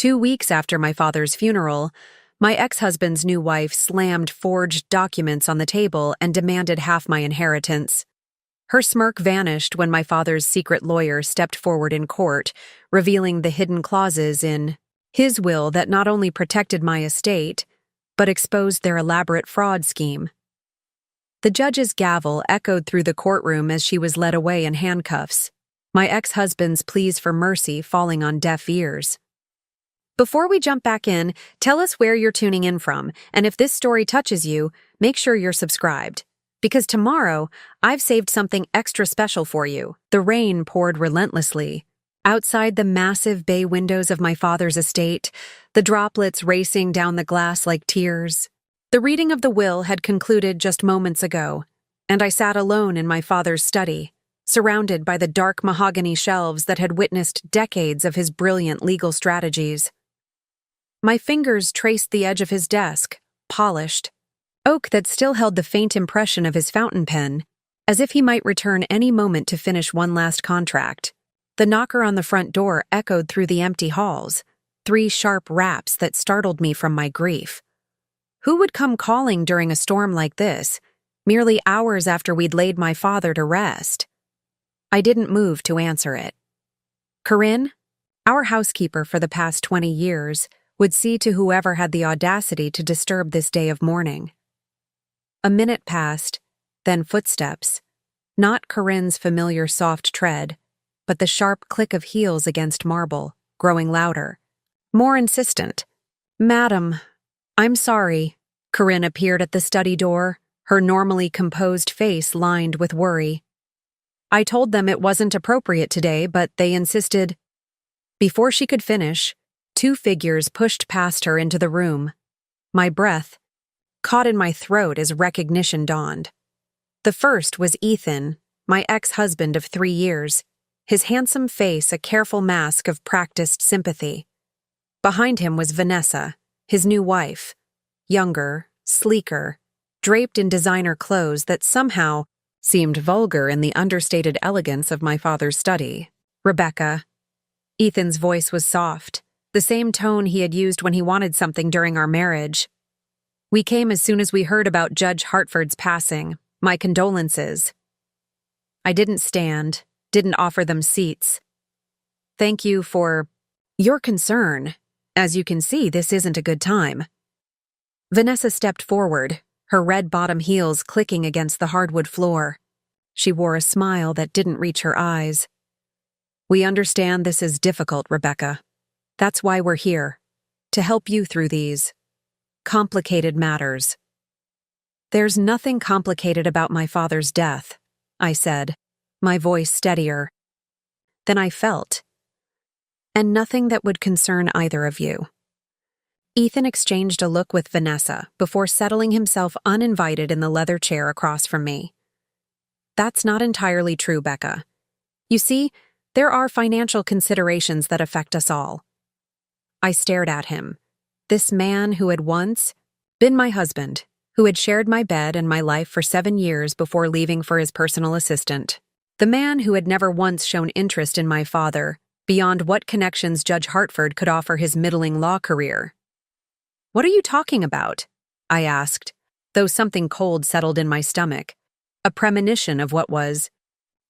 2 weeks after my father's funeral, my ex-husband's new wife slammed forged documents on the table and demanded half my inheritance. Her smirk vanished when my father's secret lawyer stepped forward in court, revealing the hidden clauses in his will that not only protected my estate, but exposed their elaborate fraud scheme. The judge's gavel echoed through the courtroom as she was led away in handcuffs, my ex-husband's pleas for mercy falling on deaf ears. Before we jump back in, tell us where you're tuning in from, and if this story touches you, make sure you're subscribed. Because tomorrow, I've saved something extra special for you. The rain poured relentlessly. Outside the massive bay windows of my father's estate, the droplets racing down the glass like tears. The reading of the will had concluded just moments ago, and I sat alone in my father's study, surrounded by the dark mahogany shelves that had witnessed decades of his brilliant legal strategies. My fingers traced the edge of his desk, polished, oak that still held the faint impression of his fountain pen, as if he might return any moment to finish one last contract. The knocker on the front door echoed through the empty halls, 3 sharp raps that startled me from my grief. Who would come calling during a storm like this, merely hours after we'd laid my father to rest? I didn't move to answer it. Corinne, our housekeeper for the past 20 years, would see to whoever had the audacity to disturb this day of mourning. A minute passed, then footsteps. Not Corinne's familiar soft tread, but the sharp click of heels against marble, growing louder, more insistent. "Madam, I'm sorry." Corinne appeared at the study door, her normally composed face lined with worry. "I told them it wasn't appropriate today, but they insisted." Before she could finish, 2 figures pushed past her into the room. My breath caught in my throat as recognition dawned. The first was Ethan, my ex-husband of 3 years, his handsome face a careful mask of practiced sympathy. Behind him was Vanessa, his new wife, younger, sleeker, draped in designer clothes that somehow seemed vulgar in the understated elegance of my father's study. Rebecca. Ethan's voice was soft, the same tone he had used when he wanted something during our marriage. "We came as soon as we heard about Judge Hartford's passing. My condolences." I didn't stand, didn't offer them seats. "Thank you for your concern. As you can see, this isn't a good time." Vanessa stepped forward, her red bottom heels clicking against the hardwood floor. She wore a smile that didn't reach her eyes. "We understand this is difficult, Rebecca. That's why we're here, to help you through these complicated matters." "There's nothing complicated about my father's death," I said, my voice steadier. Then I felt, "and nothing that would concern either of you." Ethan exchanged a look with Vanessa before settling himself uninvited in the leather chair across from me. "That's not entirely true, Becca. You see, there are financial considerations that affect us all." I stared at him. This man who had once been my husband, who had shared my bed and my life for 7 years before leaving for his personal assistant. The man who had never once shown interest in my father, beyond what connections Judge Hartford could offer his middling law career. "What are you talking about?" I asked, though something cold settled in my stomach, a premonition of what was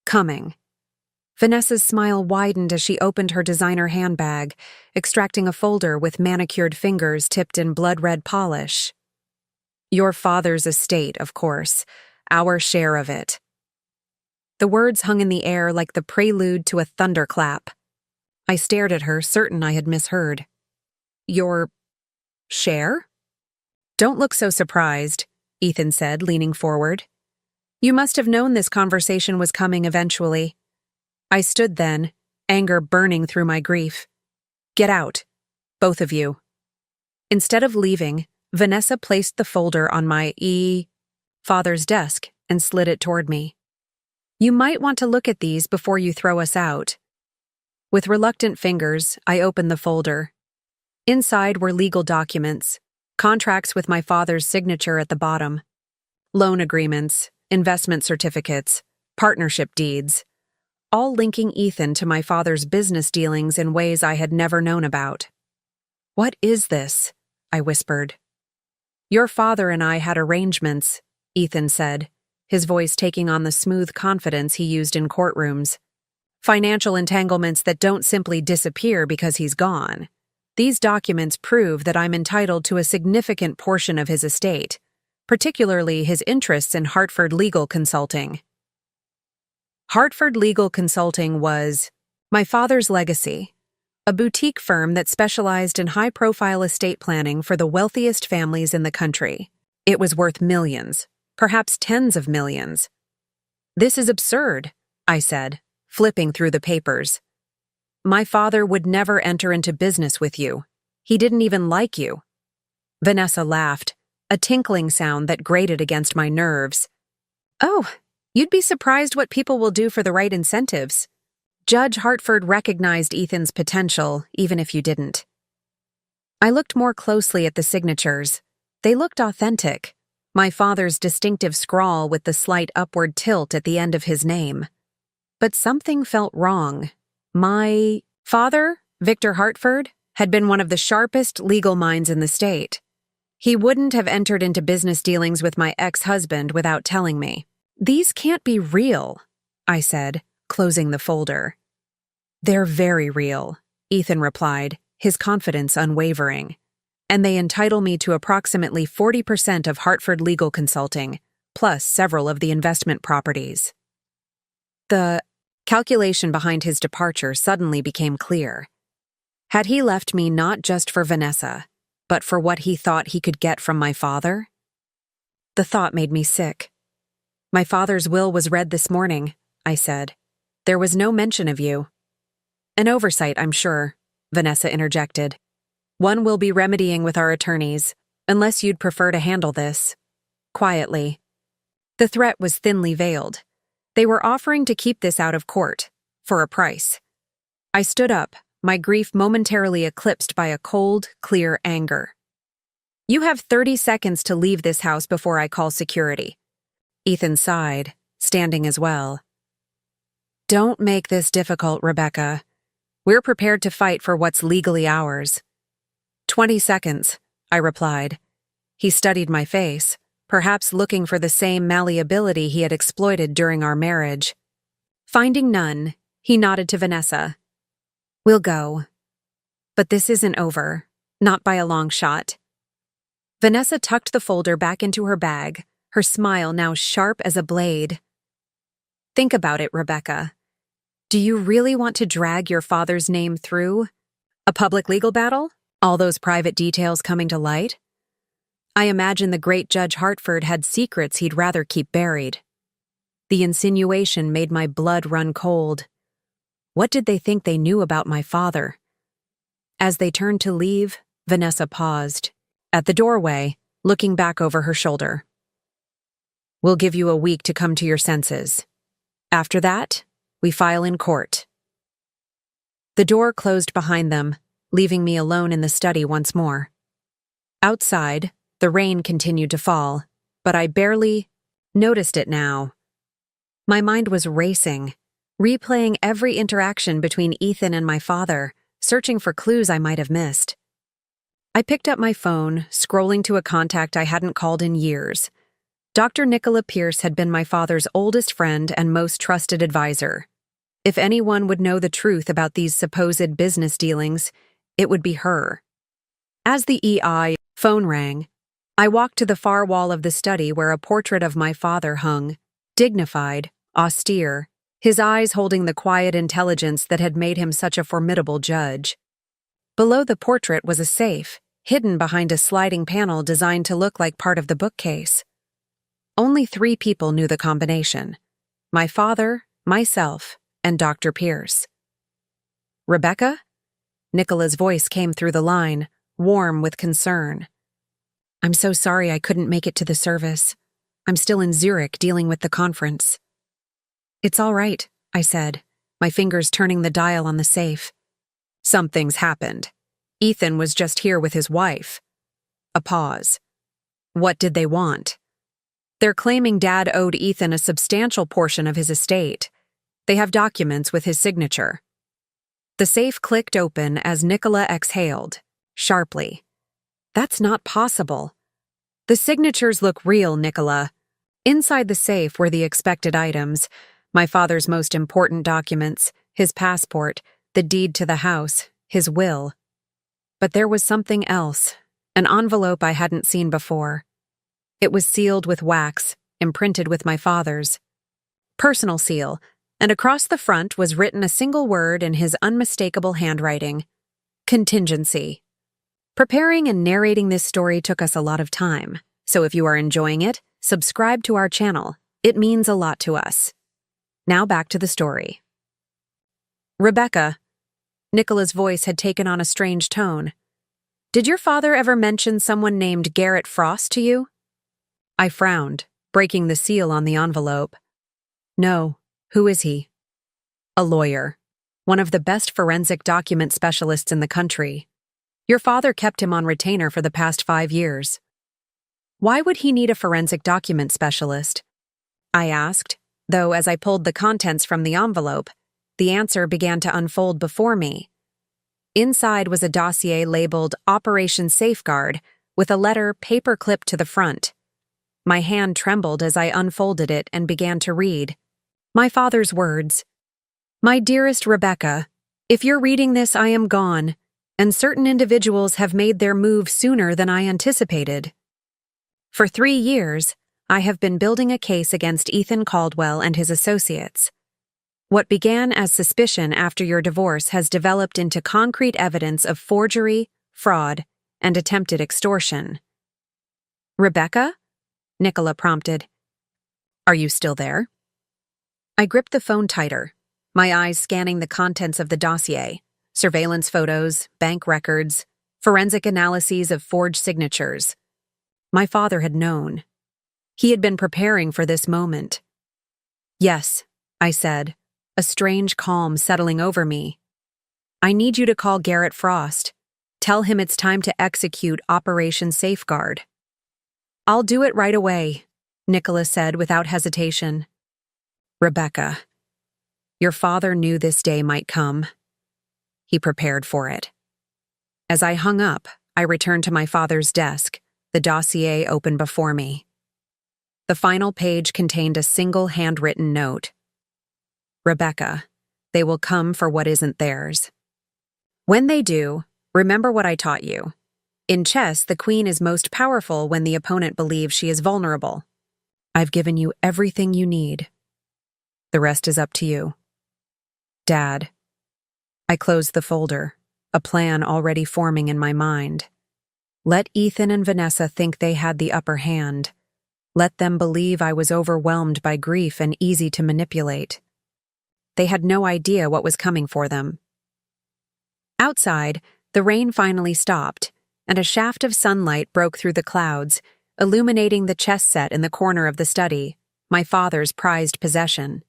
coming. Vanessa's smile widened as she opened her designer handbag, extracting a folder with manicured fingers tipped in blood-red polish. "Your father's estate, of course, our share of it." The words hung in the air like the prelude to a thunderclap. I stared at her, certain I had misheard. "Your share?" "Don't look so surprised," Ethan said, leaning forward. "You must have known this conversation was coming eventually." I stood then, anger burning through my grief. "Get out, both of you." Instead of leaving, Vanessa placed the folder on my father's desk and slid it toward me. "You might want to look at these before you throw us out." With reluctant fingers, I opened the folder. Inside were legal documents, contracts with my father's signature at the bottom, loan agreements, investment certificates, partnership deeds, all linking Ethan to my father's business dealings in ways I had never known about. "What is this?" I whispered. "Your father and I had arrangements," Ethan said, his voice taking on the smooth confidence he used in courtrooms. "Financial entanglements that don't simply disappear because he's gone. These documents prove that I'm entitled to a significant portion of his estate, particularly his interests in Hartford Legal Consulting." Hartford Legal Consulting was my father's legacy, a boutique firm that specialized in high-profile estate planning for the wealthiest families in the country. It was worth millions, perhaps tens of millions. "This is absurd," I said, flipping through the papers. "My father would never enter into business with you. He didn't even like you." Vanessa laughed, a tinkling sound that grated against my nerves. "Oh, you'd be surprised what people will do for the right incentives. Judge Hartford recognized Ethan's potential, even if you didn't." I looked more closely at the signatures. They looked authentic. My father's distinctive scrawl with the slight upward tilt at the end of his name. But something felt wrong. My father, Victor Hartford, had been one of the sharpest legal minds in the state. He wouldn't have entered into business dealings with my ex-husband without telling me. "These can't be real," I said, closing the folder. "They're very real," Ethan replied, his confidence unwavering. "And they entitle me to approximately 40% of Hartford Legal Consulting, plus several of the investment properties." The calculation behind his departure suddenly became clear. Had he left me not just for Vanessa, but for what he thought he could get from my father? The thought made me sick. "My father's will was read this morning," I said. "There was no mention of you." "An oversight, I'm sure," Vanessa interjected. "One we'll be remedying with our attorneys, unless you'd prefer to handle this." Quietly. The threat was thinly veiled. They were offering to keep this out of court, for a price. I stood up, my grief momentarily eclipsed by a cold, clear anger. "You have 30 seconds to leave this house before I call security." Ethan sighed, standing as well. "Don't make this difficult, Rebecca. We're prepared to fight for what's legally ours." 20 seconds, I replied. He studied my face, perhaps looking for the same malleability he had exploited during our marriage. Finding none, he nodded to Vanessa. "We'll go. But this isn't over, not by a long shot." Vanessa tucked the folder back into her bag, her smile now sharp as a blade. "Think about it, Rebecca. Do you really want to drag your father's name through a public legal battle? All those private details coming to light? I imagine the great Judge Hartford had secrets he'd rather keep buried." The insinuation made my blood run cold. What did they think they knew about my father? As they turned to leave, Vanessa paused, at the doorway, looking back over her shoulder. "We'll give you a week to come to your senses. After that, we file in court." The door closed behind them, leaving me alone in the study once more. Outside, the rain continued to fall, but I barely noticed it now. My mind was racing, replaying every interaction between Ethan and my father, searching for clues I might have missed. I picked up my phone, scrolling to a contact I hadn't called in years. Dr. Nicola Pierce had been my father's oldest friend and most trusted advisor. If anyone would know the truth about these supposed business dealings, it would be her. As the EI phone rang, I walked to the far wall of the study where a portrait of my father hung, dignified, austere, his eyes holding the quiet intelligence that had made him such a formidable judge. Below the portrait was a safe, hidden behind a sliding panel designed to look like part of the bookcase. Only 3 people knew the combination: my father, myself, and Dr. Pierce. "Rebecca?" Nicola's voice came through the line, warm with concern. "I'm so sorry I couldn't make it to the service. I'm still in Zurich dealing with the conference." "It's all right," I said, my fingers turning the dial on the safe. "Something's happened. Ethan was just here with his wife." A pause. "What did they want?" "They're claiming Dad owed Ethan a substantial portion of his estate. They have documents with his signature." The safe clicked open as Nicola exhaled, sharply. That's not possible. The signatures look real, Nicola. Inside the safe were the expected items, my father's most important documents, his passport, the deed to the house, his will. But there was something else, an envelope I hadn't seen before. It was sealed with wax, imprinted with my father's personal seal, and across the front was written a single word in his unmistakable handwriting: contingency. Preparing and narrating this story took us a lot of time, so if you are enjoying it, subscribe to our channel. It means a lot to us. Now back to the story. Rebecca. Nicola's voice had taken on a strange tone. Did your father ever mention someone named Garrett Frost to you? I frowned, breaking the seal on the envelope. No, who is he? A lawyer. One of the best forensic document specialists in the country. Your father kept him on retainer for the past 5 years. Why would he need a forensic document specialist? I asked, though as I pulled the contents from the envelope, the answer began to unfold before me. Inside was a dossier labeled Operation Safeguard, with a letter paper-clipped to the front. My hand trembled as I unfolded it and began to read. My father's words. My dearest Rebecca, if you're reading this, I am gone, and certain individuals have made their move sooner than I anticipated. For 3 years, I have been building a case against Ethan Caldwell and his associates. What began as suspicion after your divorce has developed into concrete evidence of forgery, fraud, and attempted extortion. Rebecca? Nicola prompted. Are you still there? I gripped the phone tighter, my eyes scanning the contents of the dossier, surveillance photos, bank records, forensic analyses of forged signatures. My father had known. He had been preparing for this moment. Yes, I said, a strange calm settling over me. I need you to call Garrett Frost. Tell him it's time to execute Operation Safeguard. I'll do it right away, Nicola said without hesitation. Rebecca, your father knew this day might come. He prepared for it. As I hung up, I returned to my father's desk, the dossier open before me. The final page contained a single handwritten note. Rebecca, they will come for what isn't theirs. When they do, remember what I taught you. In chess, the queen is most powerful when the opponent believes she is vulnerable. I've given you everything you need. The rest is up to you. Dad. I closed the folder, a plan already forming in my mind. Let Ethan and Vanessa think they had the upper hand. Let them believe I was overwhelmed by grief and easy to manipulate. They had no idea what was coming for them. Outside, the rain finally stopped, and a shaft of sunlight broke through the clouds, illuminating the chess set in the corner of the study, my father's prized possession.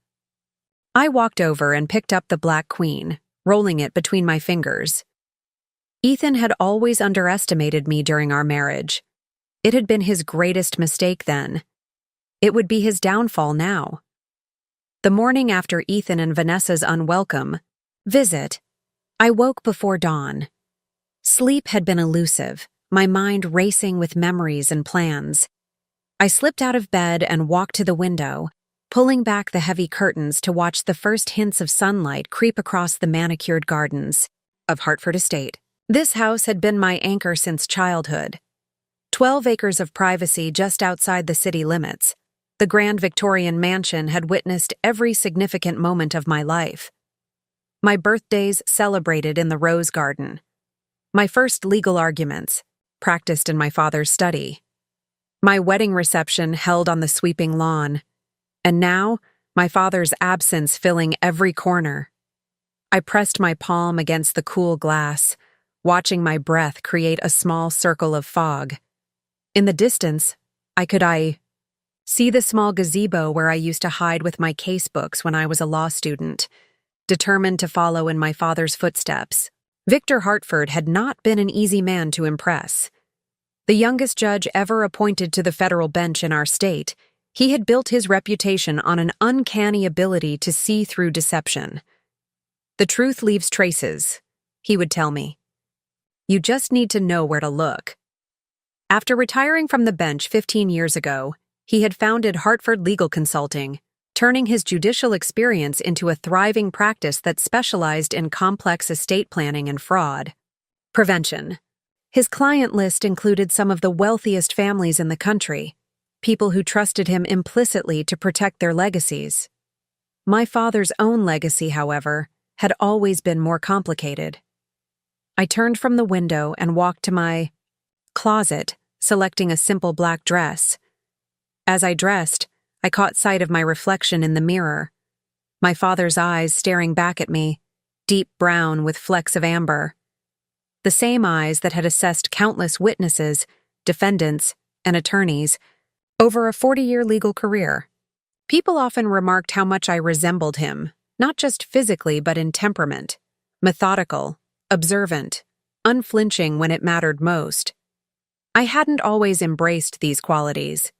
I walked over and picked up the black queen, rolling it between my fingers. Ethan had always underestimated me during our marriage. It had been his greatest mistake then. It would be his downfall now. The morning after Ethan and Vanessa's unwelcome visit, I woke before dawn. Sleep had been elusive, my mind racing with memories and plans. I slipped out of bed and walked to the window, pulling back the heavy curtains to watch the first hints of sunlight creep across the manicured gardens of Hartford Estate. This house had been my anchor since childhood. 12 acres of privacy just outside the city limits. The grand Victorian mansion had witnessed every significant moment of my life. My birthdays celebrated in the rose garden. My first legal arguments, practiced in my father's study. My wedding reception held on the sweeping lawn. And now, my father's absence filling every corner. I pressed my palm against the cool glass, watching my breath create a small circle of fog. In the distance, I could see the small gazebo where I used to hide with my case books when I was a law student, determined to follow in my father's footsteps. Victor Hartford had not been an easy man to impress. The youngest judge ever appointed to the federal bench in our state, he had built his reputation on an uncanny ability to see through deception. The truth leaves traces, he would tell me. You just need to know where to look. After retiring from the bench 15 years ago, he had founded Hartford Legal Consulting, turning his judicial experience into a thriving practice that specialized in complex estate planning and fraud prevention. His client list included some of the wealthiest families in the country, people who trusted him implicitly to protect their legacies. My father's own legacy, however, had always been more complicated. I turned from the window and walked to my closet, selecting a simple black dress. As I dressed, I caught sight of my reflection in the mirror, my father's eyes staring back at me, deep brown with flecks of amber. The same eyes that had assessed countless witnesses, defendants, and attorneys over a 40-year legal career. People often remarked how much I resembled him, not just physically but in temperament, methodical, observant, unflinching when it mattered most. I hadn't always embraced these qualities.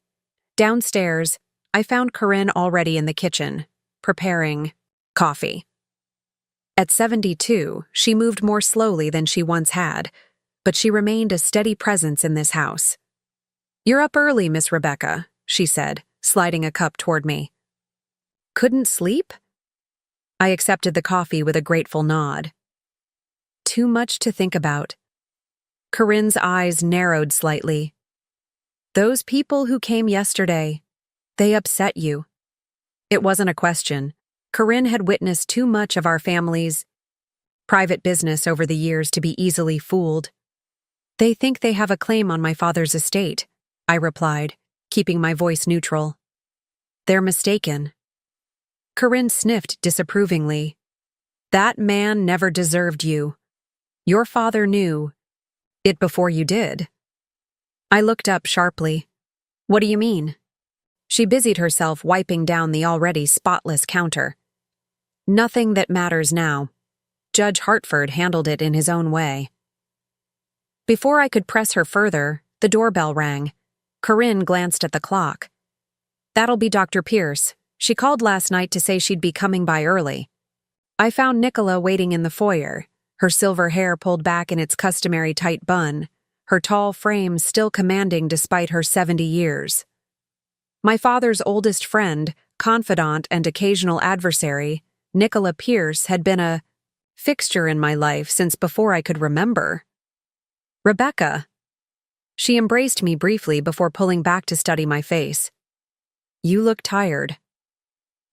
Downstairs, I found Corinne already in the kitchen, preparing coffee. At 72, she moved more slowly than she once had, but she remained a steady presence in this house. "You're up early, Miss Rebecca," she said, sliding a cup toward me. "Couldn't sleep?" I accepted the coffee with a grateful nod. "Too much to think about." Corinne's eyes narrowed slightly. "Those people who came yesterday, they upset you." It wasn't a question. Corinne had witnessed too much of our family's private business over the years to be easily fooled. "They think they have a claim on my father's estate," I replied, keeping my voice neutral. "They're mistaken." Corinne sniffed disapprovingly. "That man never deserved you. Your father knew it before you did." I looked up sharply. "What do you mean?" She busied herself wiping down the already spotless counter. "Nothing that matters now. Judge Hartford handled it in his own way." Before I could press her further, the doorbell rang. Corinne glanced at the clock. "That'll be Dr. Pierce. She called last night to say she'd be coming by early." I found Nicola waiting in the foyer, her silver hair pulled back in its customary tight bun, her tall frame still commanding despite her 70 years. My father's oldest friend, confidant, and occasional adversary, Nicola Pierce, had been a fixture in my life since before I could remember. "Rebecca." She embraced me briefly before pulling back to study my face. "You look tired."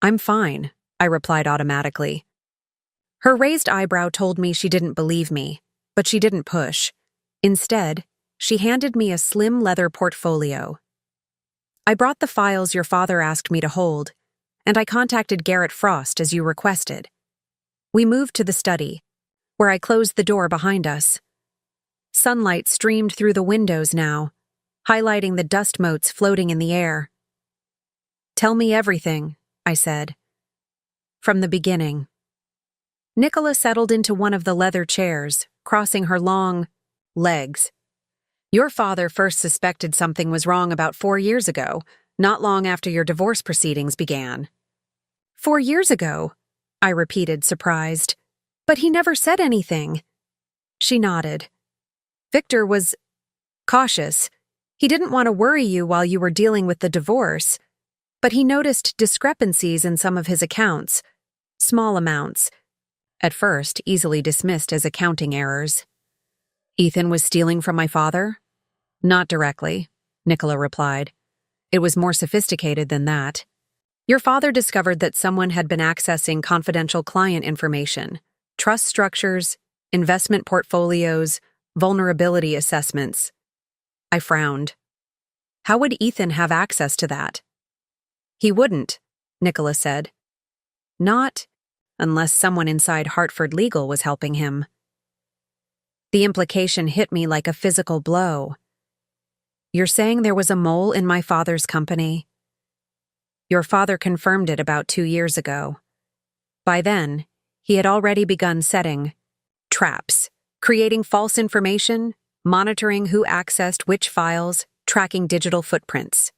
"I'm fine," I replied automatically. Her raised eyebrow told me she didn't believe me, but she didn't push. Instead, she handed me a slim leather portfolio. "I brought the files your father asked me to hold, and I contacted Garrett Frost as you requested." We moved to the study, where I closed the door behind us. Sunlight streamed through the windows now, highlighting the dust motes floating in the air. "Tell me everything," I said. "From the beginning." Nicola settled into one of the leather chairs, crossing her long legs. "Your father first suspected something was wrong about 4 years ago, not long after your divorce proceedings began." 4 years ago?" I repeated, surprised. "But he never said anything." She nodded. "Victor was cautious. He didn't want to worry you while you were dealing with the divorce, but he noticed discrepancies in some of his accounts, small amounts, at first easily dismissed as accounting errors." "Ethan was stealing from my father?" "Not directly," Nicola replied. "It was more sophisticated than that. Your father discovered that someone had been accessing confidential client information, trust structures, investment portfolios, vulnerability assessments." I frowned. "How would Ethan have access to that?" "He wouldn't," Nicola said. "Not unless someone inside Hartford Legal was helping him." The implication hit me like a physical blow. "You're saying there was a mole in my father's company?" "Your father confirmed it about 2 years ago. By then, he had already begun setting traps, creating false information, monitoring who accessed which files, tracking digital footprints."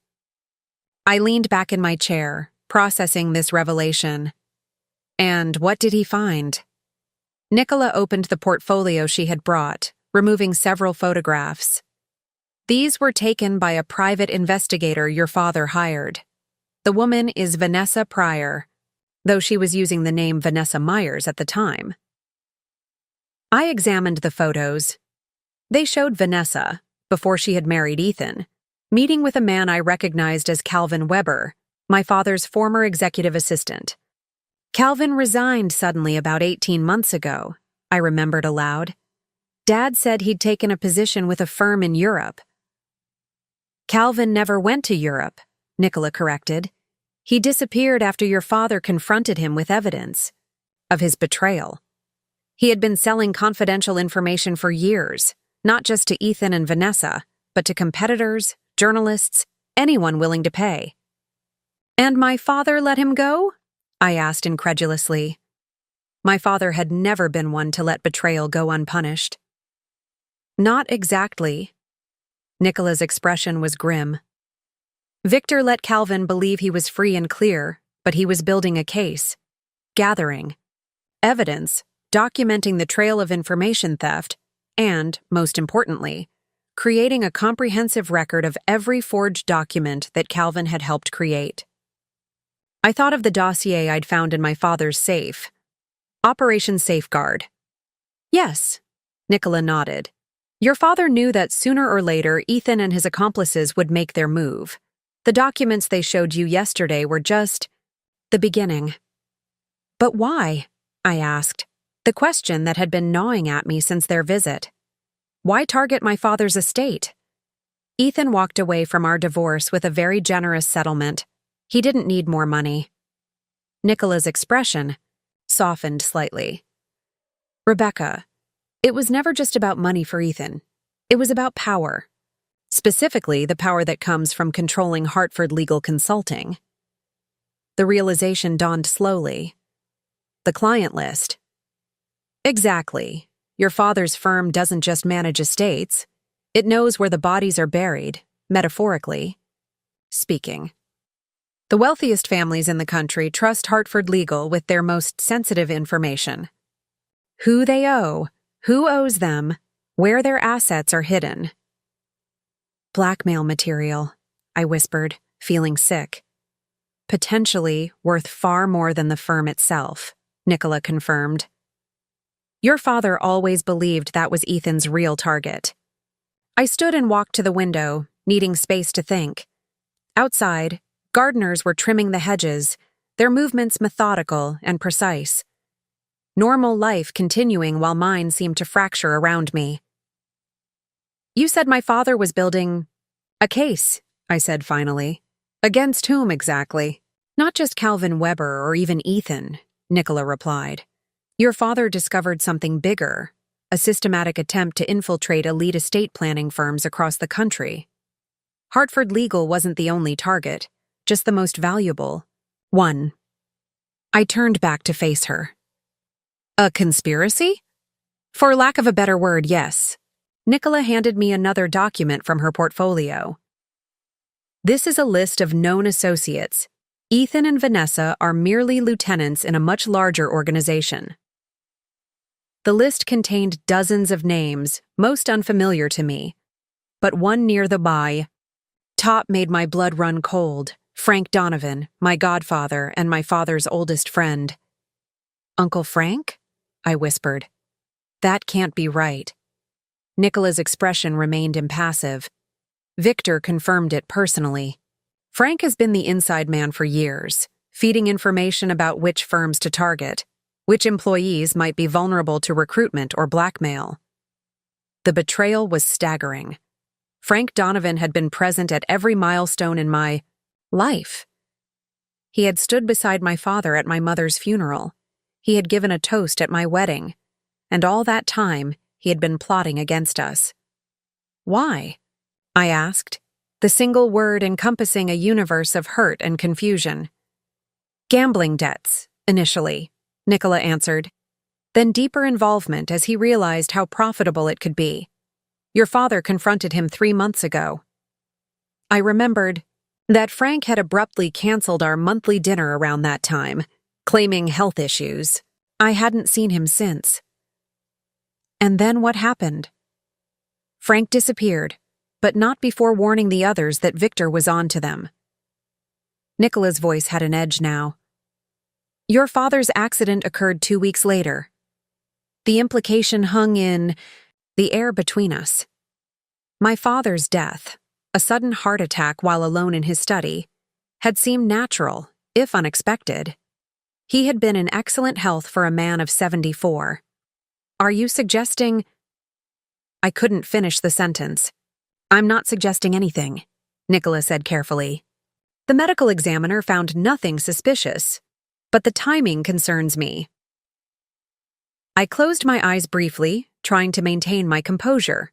I leaned back in my chair, processing this revelation. "And what did he find?" Nicola opened the portfolio she had brought, removing several photographs. These were taken by a private investigator your father hired. The woman is Vanessa Pryor, though she was using the name Vanessa Myers at the time. I examined the photos. They showed Vanessa, before she had married Ethan, meeting with a man I recognized as Calvin Weber, my father's former executive assistant. Calvin resigned suddenly about 18 months ago, I remembered aloud. Dad said he'd taken a position with a firm in Europe. Calvin never went to Europe, Nicola corrected. He disappeared after your father confronted him with evidence of his betrayal. He had been selling confidential information for years, not just to Ethan and Vanessa, but to competitors, journalists, anyone willing to pay. And my father let him go? I asked incredulously. My father had never been one to let betrayal go unpunished. Not exactly. Nicola's expression was grim. Victor let Calvin believe he was free and clear, but he was building a case, gathering evidence, documenting the trail of information theft, and, most importantly, creating a comprehensive record of every forged document that Calvin had helped create. I thought of the dossier I'd found in my father's safe. Operation Safeguard. Yes, Nicola nodded. Your father knew that sooner or later Ethan and his accomplices would make their move. The documents they showed you yesterday were just the beginning. But why? I asked, the question that had been gnawing at me since their visit. Why target my father's estate? Ethan walked away from our divorce with a very generous settlement. He didn't need more money. Nicola's expression softened slightly. Rebecca, it was never just about money for Ethan. It was about power. Specifically, the power that comes from controlling Hartford Legal Consulting. The realization dawned slowly. The client list. Exactly. Your father's firm doesn't just manage estates. It knows where the bodies are buried, metaphorically speaking. The wealthiest families in the country trust Hartford Legal with their most sensitive information. Who they owe, who owes them, where their assets are hidden. Blackmail material, I whispered, feeling sick. Potentially worth far more than the firm itself, Nicola confirmed. Your father always believed that was Ethan's real target. I stood and walked to the window, needing space to think. Outside, gardeners were trimming the hedges, their movements methodical and precise. Normal life continuing while mine seemed to fracture around me. You said my father was building a case, I said finally. Against whom exactly? Not just Calvin Weber or even Ethan, Nicola replied. Your father discovered something bigger, a systematic attempt to infiltrate elite estate planning firms across the country. Hartford Legal wasn't the only target, just the most valuable one. I turned back to face her. A conspiracy? For lack of a better word, yes. Nicola handed me another document from her portfolio. This is a list of known associates. Ethan and Vanessa are merely lieutenants in a much larger organization. The list contained dozens of names, most unfamiliar to me, but one near the by. Top made my blood run cold. Frank Donovan, my godfather and my father's oldest friend. Uncle Frank? I whispered. That can't be right. Nicola's expression remained impassive. Victor confirmed it personally. Frank has been the inside man for years, feeding information about which firms to target, which employees might be vulnerable to recruitment or blackmail. The betrayal was staggering. Frank Donovan had been present at every milestone in my life. He had stood beside my father at my mother's funeral. He had given a toast at my wedding. And all that time, he had been plotting against us. Why? I asked, the single word encompassing a universe of hurt and confusion. Gambling debts, initially, Nicola answered. Then deeper involvement as he realized how profitable it could be. Your father confronted him 3 months ago. I remembered that Frank had abruptly canceled our monthly dinner around that time, claiming health issues. I hadn't seen him since. And then what happened? Frank disappeared, but not before warning the others that Victor was on to them. Nicola's voice had an edge now. Your father's accident occurred 2 weeks later. The implication hung in the air between us. My father's death, a sudden heart attack while alone in his study, had seemed natural, if unexpected. He had been in excellent health for a man of 74. Are you suggesting— I couldn't finish the sentence. I'm not suggesting anything, Nicola said carefully. The medical examiner found nothing suspicious, but the timing concerns me. I closed my eyes briefly, trying to maintain my composure.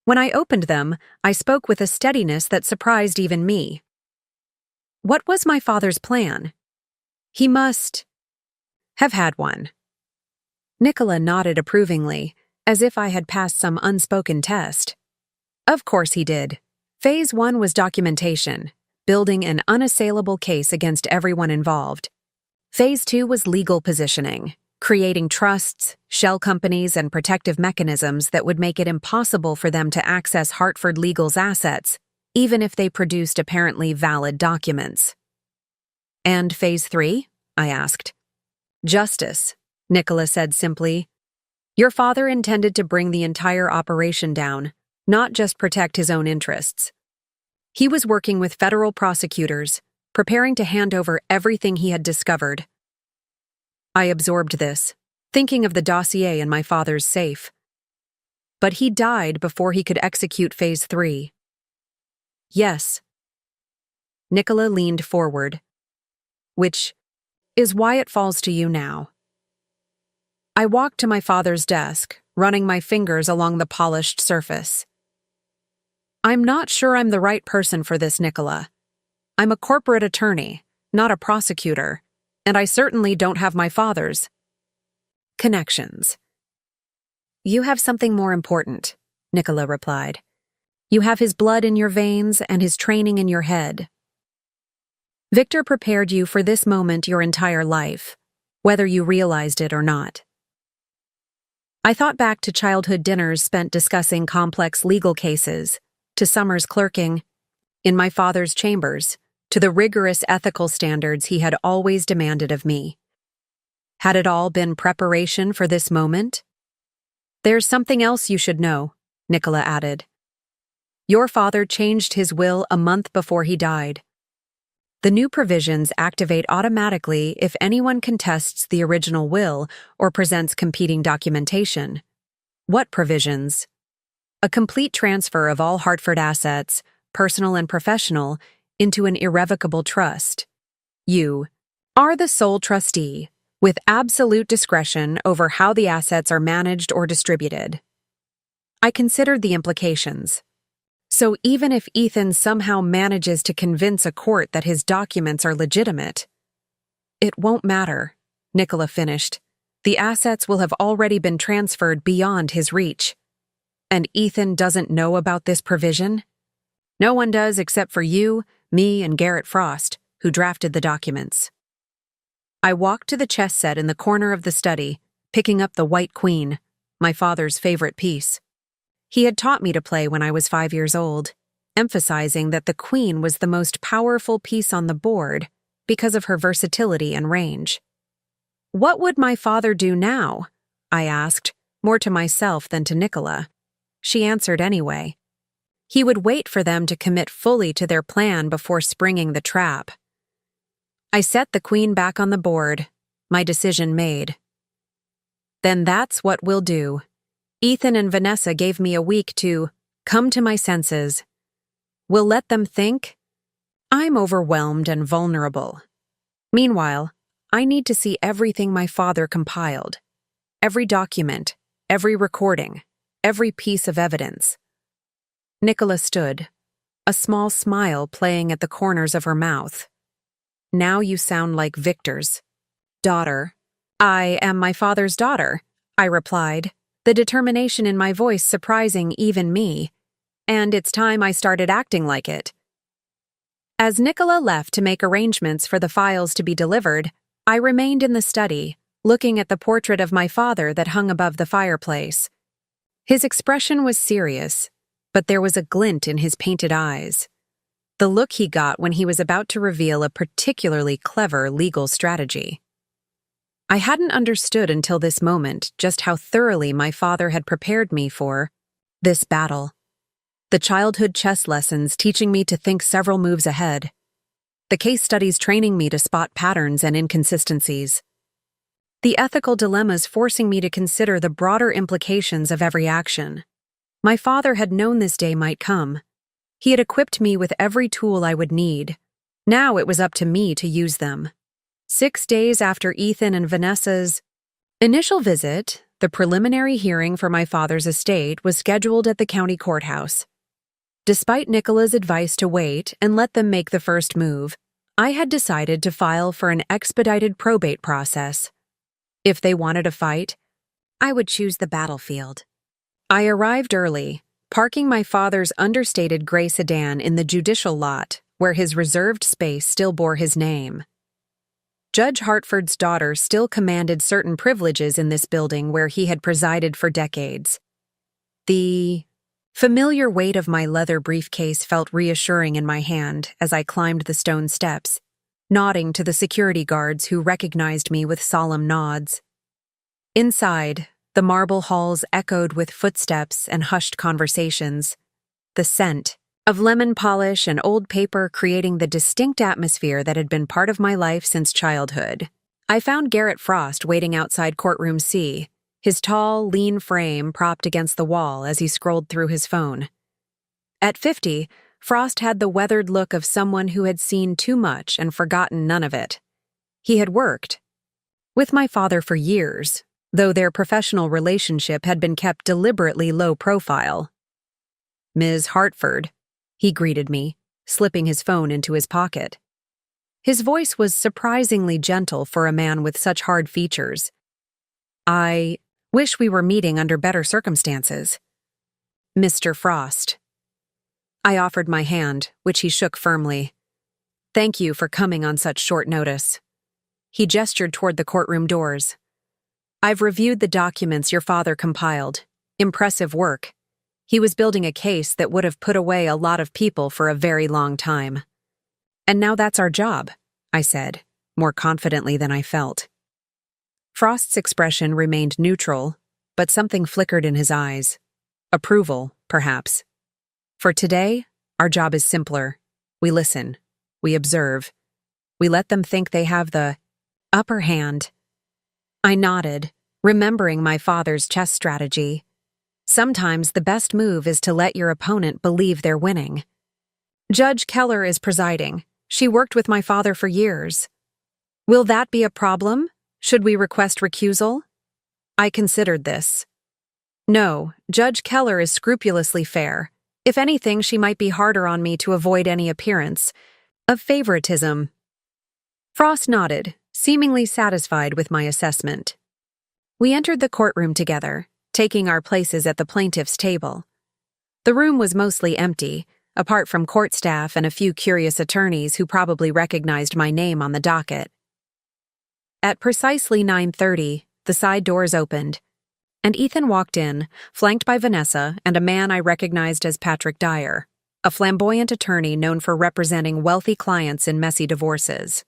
When I opened them, I spoke with a steadiness that surprised even me. What was my father's plan? He must have had one. Nicola nodded approvingly, as if I had passed some unspoken test. Of course he did. Phase 1 was documentation, building an unassailable case against everyone involved. Phase 2 was legal positioning, creating trusts, shell companies, and protective mechanisms that would make it impossible for them to access Hartford Legal's assets, even if they produced apparently valid documents. And Phase 3? I asked. Justice, Nicola said simply. Your father intended to bring the entire operation down, not just protect his own interests. He was working with federal prosecutors, preparing to hand over everything he had discovered. I absorbed this, thinking of the dossier in my father's safe. But he died before he could execute Phase 3. Yes. Nicola leaned forward. Which is why it falls to you now. I walked to my father's desk, running my fingers along the polished surface. I'm not sure I'm the right person for this, Nicola. I'm a corporate attorney, not a prosecutor, and I certainly don't have my father's connections. You have something more important, Nicola replied. You have his blood in your veins and his training in your head. Victor prepared you for this moment your entire life, whether you realized it or not. I thought back to childhood dinners spent discussing complex legal cases, to summers clerking in my father's chambers, to the rigorous ethical standards he had always demanded of me. Had it all been preparation for this moment? There's something else you should know, Nicola added. Your father changed his will a month before he died. The new provisions activate automatically if anyone contests the original will or presents competing documentation. What provisions? A complete transfer of all Hartford assets, personal and professional, into an irrevocable trust. You are the sole trustee, with absolute discretion over how the assets are managed or distributed. I considered the implications. So even if Ethan somehow manages to convince a court that his documents are legitimate, it won't matter, Nicola finished. The assets will have already been transferred beyond his reach. And Ethan doesn't know about this provision? No one does except for you, me, and Garrett Frost, who drafted the documents. I walked to the chess set in the corner of the study, picking up the White Queen, my father's favorite piece. He had taught me to play when I was 5 years old, emphasizing that the queen was the most powerful piece on the board because of her versatility and range. What would my father do now? I asked, more to myself than to Nicola. She answered anyway. He would wait for them to commit fully to their plan before springing the trap. I set the queen back on the board, my decision made. Then that's what we'll do. Ethan and Vanessa gave me a week to come to my senses. We'll let them think I'm overwhelmed and vulnerable. Meanwhile, I need to see everything my father compiled. Every document, every recording, every piece of evidence. Nicola stood, a small smile playing at the corners of her mouth. Now you sound like Victor's daughter. I am my father's daughter, I replied, the determination in my voice surprising even me, and it's time I started acting like it. As Nicola left to make arrangements for the files to be delivered, I remained in the study, looking at the portrait of my father that hung above the fireplace. His expression was serious, but there was a glint in his painted eyes. The look he got when he was about to reveal a particularly clever legal strategy. I hadn't understood until this moment just how thoroughly my father had prepared me for this battle. The childhood chess lessons teaching me to think several moves ahead. The case studies training me to spot patterns and inconsistencies. The ethical dilemmas forcing me to consider the broader implications of every action. My father had known this day might come. He had equipped me with every tool I would need. Now it was up to me to use them. 6 days after Ethan and Vanessa's initial visit, the preliminary hearing for my father's estate was scheduled at the county courthouse. Despite Nicola's advice to wait and let them make the first move, I had decided to file for an expedited probate process. If they wanted a fight, I would choose the battlefield. I arrived early, parking my father's understated gray sedan in the judicial lot, where his reserved space still bore his name. Judge Hartford's daughter still commanded certain privileges in this building where he had presided for decades. The familiar weight of my leather briefcase felt reassuring in my hand as I climbed the stone steps, nodding to the security guards who recognized me with solemn nods. Inside, the marble halls echoed with footsteps and hushed conversations, the scent of lemon polish and old paper creating the distinct atmosphere that had been part of my life since childhood. I found Garrett Frost waiting outside courtroom C, his tall, lean frame propped against the wall as he scrolled through his phone. At 50, Frost had the weathered look of someone who had seen too much and forgotten none of it. He had worked with my father for years, though their professional relationship had been kept deliberately low profile. "Ms. Hartford," he greeted me, slipping his phone into his pocket. His voice was surprisingly gentle for a man with such hard features. "I wish we were meeting under better circumstances." "Mr. Frost." I offered my hand, which he shook firmly. "Thank you for coming on such short notice." He gestured toward the courtroom doors. "I've reviewed the documents your father compiled. Impressive work. He was building a case that would have put away a lot of people for a very long time. And now that's our job," I said, more confidently than I felt. Frost's expression remained neutral, but something flickered in his eyes. Approval, perhaps. For today, our job is simpler. We listen. We observe. We let them think they have the upper hand. I nodded, remembering my father's chess strategy. Sometimes the best move is to let your opponent believe they're winning. "Judge Keller is presiding. She worked with my father for years. Will that be a problem? Should we request recusal?" I considered this. "No, Judge Keller is scrupulously fair. If anything, she might be harder on me to avoid any appearance of favoritism." Frost nodded, seemingly satisfied with my assessment. We entered the courtroom together, taking our places at the plaintiff's table. The room was mostly empty, apart from court staff and a few curious attorneys who probably recognized my name on the docket. At precisely 9:30, the side doors opened, and Ethan walked in, flanked by Vanessa and a man I recognized as Patrick Dyer, a flamboyant attorney known for representing wealthy clients in messy divorces.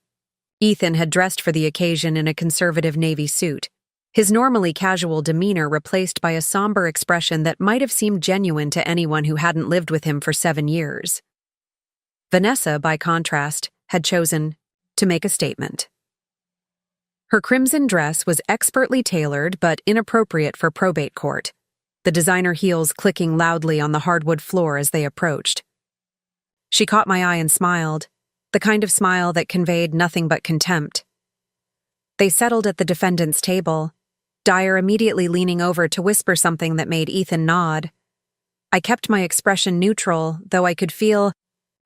Ethan had dressed for the occasion in a conservative navy suit, his normally casual demeanor replaced by a somber expression that might have seemed genuine to anyone who hadn't lived with him for 7 years. Vanessa, by contrast, had chosen to make a statement. Her crimson dress was expertly tailored but inappropriate for probate court, the designer heels clicking loudly on the hardwood floor as they approached. She caught my eye and smiled, the kind of smile that conveyed nothing but contempt. They settled at the defendant's table, Dyer immediately leaning over to whisper something that made Ethan nod. I kept my expression neutral, though I could feel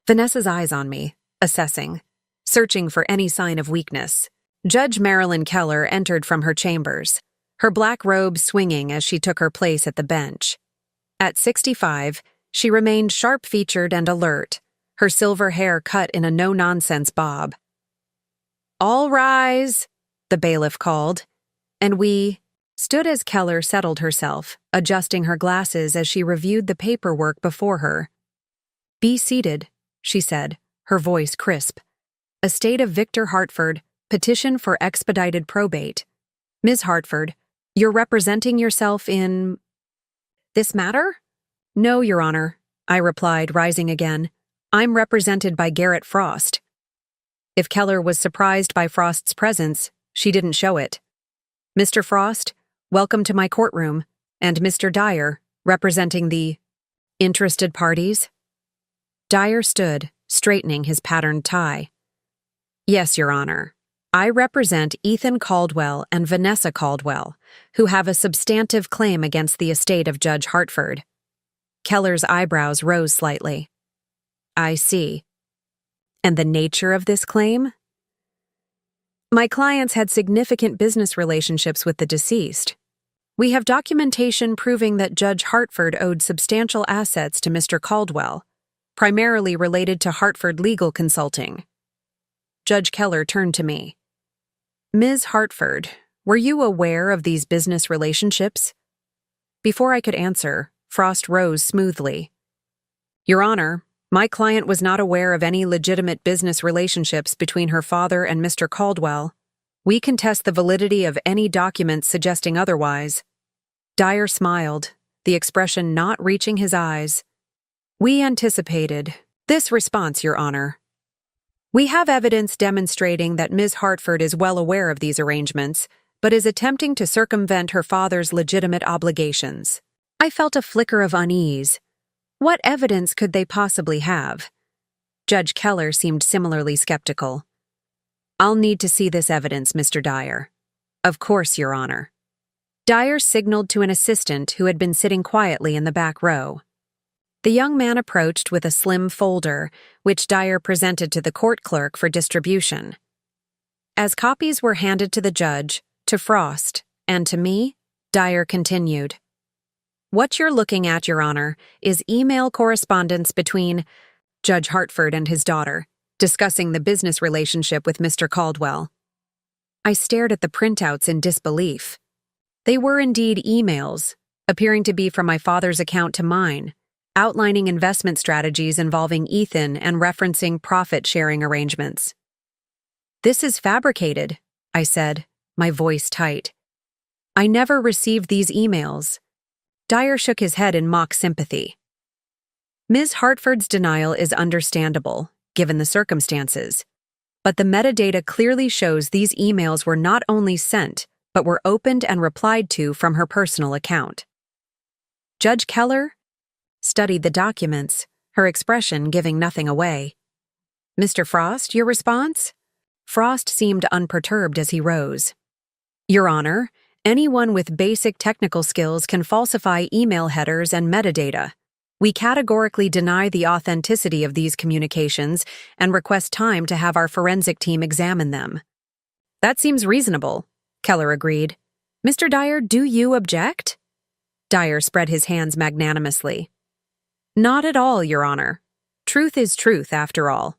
Vanessa's eyes on me, assessing, searching for any sign of weakness. Judge Marilyn Keller entered from her chambers, her black robe swinging as she took her place at the bench. At 65, she remained sharp-featured and alert, her silver hair cut in a no-nonsense bob. "All rise," the bailiff called, and we stood as Keller settled herself, adjusting her glasses as she reviewed the paperwork before her. "Be seated," she said, her voice crisp. "Estate of Victor Hartford, petition for expedited probate. Ms. Hartford, you're representing yourself in this matter?" "No, Your Honor," I replied, rising again. "I'm represented by Garrett Frost." If Keller was surprised by Frost's presence, she didn't show it. "Mr. Frost, welcome to my courtroom, and Mr. Dyer, representing the interested parties." Dyer stood, straightening his patterned tie. "Yes, Your Honor. I represent Ethan Caldwell and Vanessa Caldwell, who have a substantive claim against the estate of Judge Hartford." Keller's eyebrows rose slightly. "I see. And the nature of this claim?" "My clients had significant business relationships with the deceased. We have documentation proving that Judge Hartford owed substantial assets to Mr. Caldwell, primarily related to Hartford legal consulting." Judge Keller turned to me. "Ms. Hartford, were you aware of these business relationships?" Before I could answer, Frost rose smoothly. "Your Honor, my client was not aware of any legitimate business relationships between her father and Mr. Caldwell. We contest the validity of any documents suggesting otherwise." Dyer smiled, the expression not reaching his eyes. "We anticipated this response, Your Honor. We have evidence demonstrating that Ms. Hartford is well aware of these arrangements, but is attempting to circumvent her father's legitimate obligations." I felt a flicker of unease. What evidence could they possibly have? Judge Keller seemed similarly skeptical. "I'll need to see this evidence, Mr. Dyer." "Of course, Your Honor." Dyer signaled to an assistant who had been sitting quietly in the back row. The young man approached with a slim folder, which Dyer presented to the court clerk for distribution. As copies were handed to the judge, to Frost, and to me, Dyer continued. "What you're looking at, Your Honor, is email correspondence between Judge Hartford and his daughter, discussing the business relationship with Mr. Caldwell." I stared at the printouts in disbelief. They were indeed emails, appearing to be from my father's account to mine, outlining investment strategies involving Ethan and referencing profit-sharing arrangements. "This is fabricated," I said, my voice tight. "I never received these emails." Dyer shook his head in mock sympathy. "Ms. Hartford's denial is understandable, given the circumstances, but the metadata clearly shows these emails were not only sent, but were opened and replied to from her personal account." Judge Keller studied the documents, her expression giving nothing away. "Mr. Frost, your response?" Frost seemed unperturbed as he rose. "Your Honor, anyone with basic technical skills can falsify email headers and metadata. We categorically deny the authenticity of these communications and request time to have our forensic team examine them." "That seems reasonable," Keller agreed. "Mr. Dyer, do you object?" Dyer spread his hands magnanimously. "Not at all, Your Honor. Truth is truth, after all.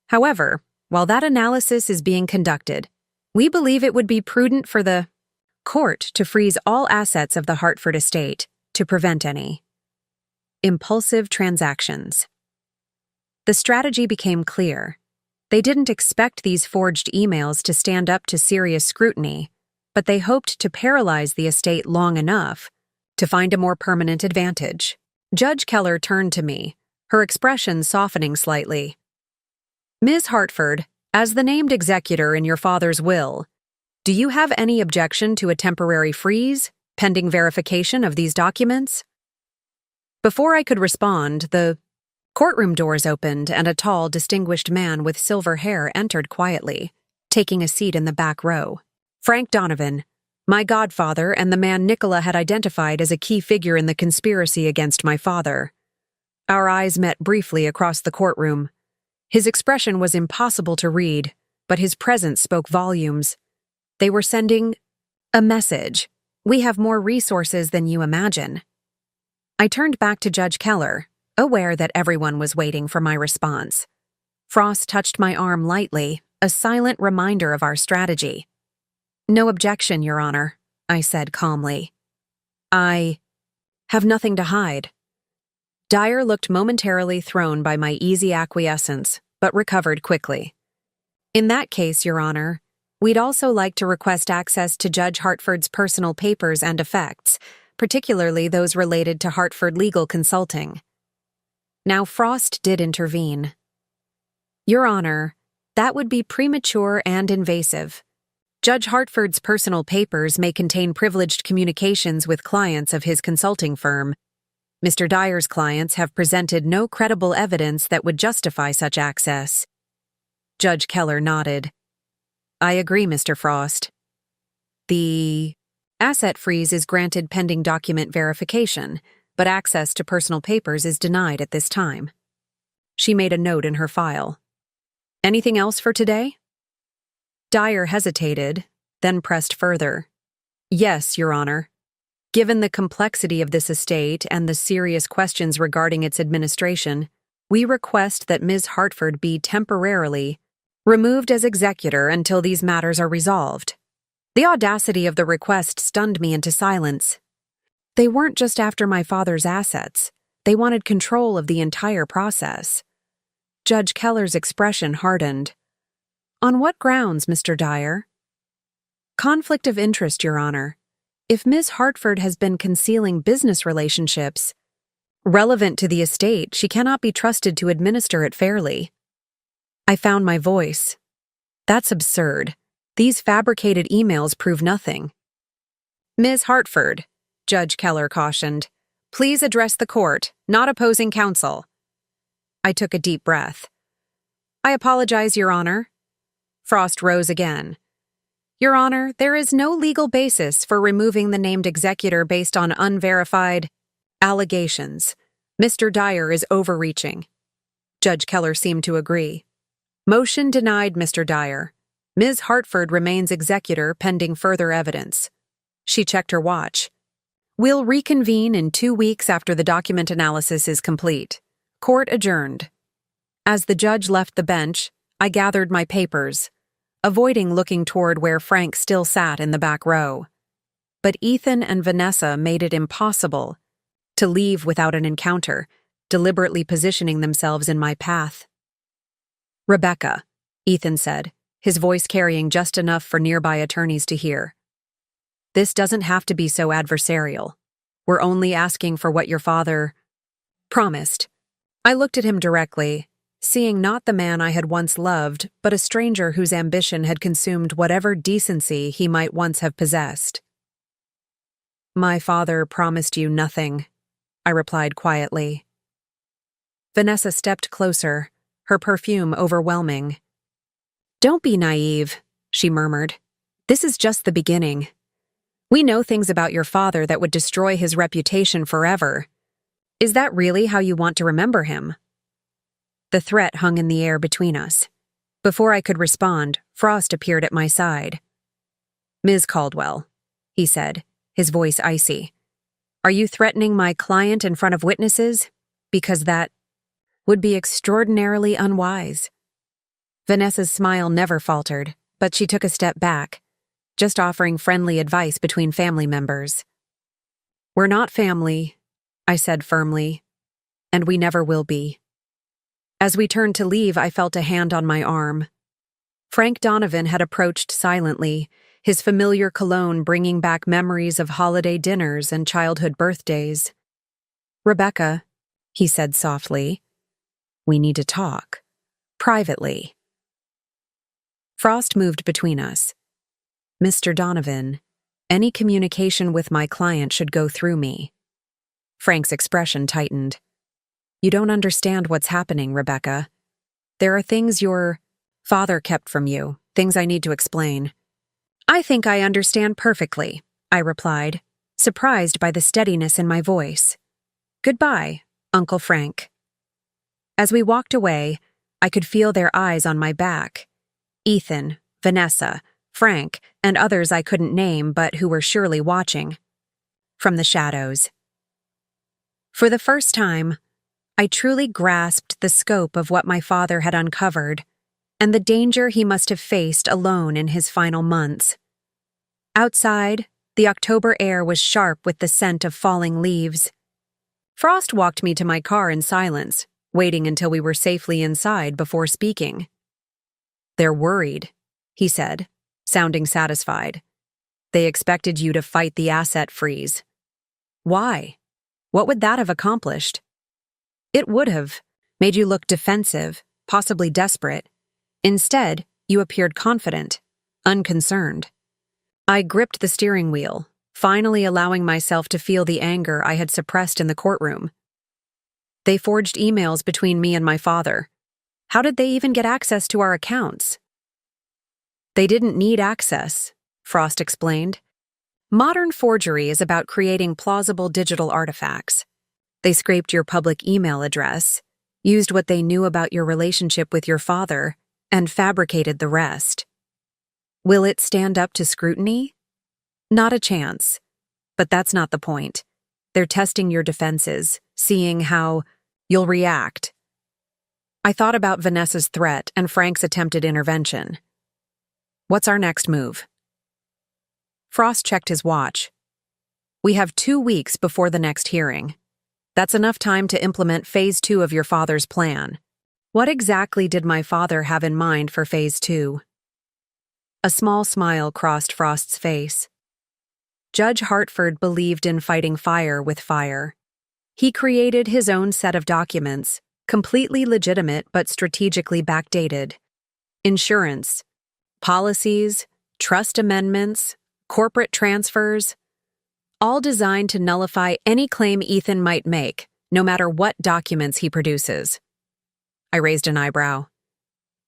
However, while that analysis is being conducted, we believe it would be prudent for the court to freeze all assets of the Hartford estate to prevent any impulsive transactions." The strategy became clear. They didn't expect these forged emails to stand up to serious scrutiny, but they hoped to paralyze the estate long enough to find a more permanent advantage. Judge Keller turned to me, her expression softening slightly. "Ms. Hartford, as the named executor in your father's will, do you have any objection to a temporary freeze, pending verification of these documents?" Before I could respond, the courtroom doors opened and a tall, distinguished man with silver hair entered quietly, taking a seat in the back row. Frank Donovan, my godfather and the man Nicola had identified as a key figure in the conspiracy against my father. Our eyes met briefly across the courtroom. His expression was impossible to read, but his presence spoke volumes. They were sending a message. "We have more resources than you imagine." I turned back to Judge Keller, aware that everyone was waiting for my response. Frost touched my arm lightly, a silent reminder of our strategy. "No objection, Your Honor. I said calmly. I have nothing to hide. Dyer looked momentarily thrown by my easy acquiescence, but recovered quickly. In that case, Your Honor, we'd also like to request access to Judge Hartford's personal papers and effects, particularly those related to Hartford legal consulting. Now Frost did intervene. Your Honor, that would be premature and invasive. Judge Hartford's personal papers may contain privileged communications with clients of his consulting firm. Mr. Dyer's clients have presented no credible evidence that would justify such access. Judge Keller nodded. I agree, Mr. Frost. The asset freeze is granted pending document verification, but access to personal papers is denied at this time. She made a note in her file. Anything else for today? Dyer hesitated, then pressed further. Yes, Your Honor. Given the complexity of this estate and the serious questions regarding its administration, we request that Ms. Hartford be temporarily removed as executor until these matters are resolved. The audacity of the request stunned me into silence. They weren't just after my father's assets. They wanted control of the entire process. Judge Keller's expression hardened. On what grounds, Mr. Dyer? Conflict of interest, Your Honor. If Ms. Hartford has been concealing business relationships relevant to the estate, she cannot be trusted to administer it fairly. I found my voice. That's absurd. These fabricated emails prove nothing. Ms. Hartford, Judge Keller cautioned, please address the court, not opposing counsel. I took a deep breath. I apologize, Your Honor. Frost rose again. Your Honor, there is no legal basis for removing the named executor based on unverified allegations. Mr. Dyer is overreaching. Judge Keller seemed to agree. Motion denied, Mr. Dyer. Ms. Hartford remains executor pending further evidence. She checked her watch. We'll reconvene in 2 weeks after the document analysis is complete. Court adjourned. As the judge left the bench, I gathered my papers, avoiding looking toward where Frank still sat in the back row. But Ethan and Vanessa made it impossible to leave without an encounter, deliberately positioning themselves in my path. Rebecca, Ethan said, his voice carrying just enough for nearby attorneys to hear. This doesn't have to be so adversarial. We're only asking for what your father promised. I looked at him directly, seeing not the man I had once loved, but a stranger whose ambition had consumed whatever decency he might once have possessed. My father promised you nothing, I replied quietly. Vanessa stepped closer, her perfume overwhelming. Don't be naive, she murmured. This is just the beginning. We know things about your father that would destroy his reputation forever. Is that really how you want to remember him? The threat hung in the air between us. Before I could respond, Frost appeared at my side. Ms. Caldwell, he said, his voice icy. Are you threatening my client in front of witnesses? Because that would be extraordinarily unwise. Vanessa's smile never faltered, but she took a step back, just offering friendly advice between family members. We're not family, I said firmly, and we never will be. As we turned to leave, I felt a hand on my arm. Frank Donovan had approached silently, his familiar cologne bringing back memories of holiday dinners and childhood birthdays. Rebecca, he said softly, we need to talk. Privately. Frost moved between us. Mr. Donovan, any communication with my client should go through me. Frank's expression tightened. You don't understand what's happening, Rebecca. There are things your father kept from you, things I need to explain. I think I understand perfectly, I replied, surprised by the steadiness in my voice. Goodbye, Uncle Frank. As we walked away, I could feel their eyes on my back. Ethan, Vanessa, Frank, and others I couldn't name but who were surely watching. From the shadows. For the first time, I truly grasped the scope of what my father had uncovered, and the danger he must have faced alone in his final months. Outside, The October air was sharp with the scent of falling leaves. Frost walked me to my car in silence, waiting until we were safely inside before speaking. "They're worried," he said, sounding satisfied. "They expected you to fight the asset freeze." "Why? What would that have accomplished?" "It would have made you look defensive, possibly desperate. Instead, you appeared confident, unconcerned." I gripped the steering wheel, finally allowing myself to feel the anger I had suppressed in the courtroom. "They forged emails between me and my father. How did they even get access to our accounts?" "They didn't need access," Frost explained. "Modern forgery is about creating plausible digital artifacts. They scraped your public email address, used what they knew about your relationship with your father, and fabricated the rest. Will it stand up to scrutiny? Not a chance. But that's not the point. They're testing your defenses, seeing how you'll react." I thought about Vanessa's threat and Frank's attempted intervention. "What's our next move?" Frost checked his watch. "We have 2 weeks before the next hearing. That's enough time to implement Phase 2 of your father's plan." What exactly did my father have in mind for Phase 2? A small smile crossed Frost's face. Judge Hartford believed in fighting fire with fire. He created his own set of documents, completely legitimate but strategically backdated. Insurance, policies, trust amendments, corporate transfers, all designed to nullify any claim Ethan might make, no matter what documents he produces. I raised an eyebrow.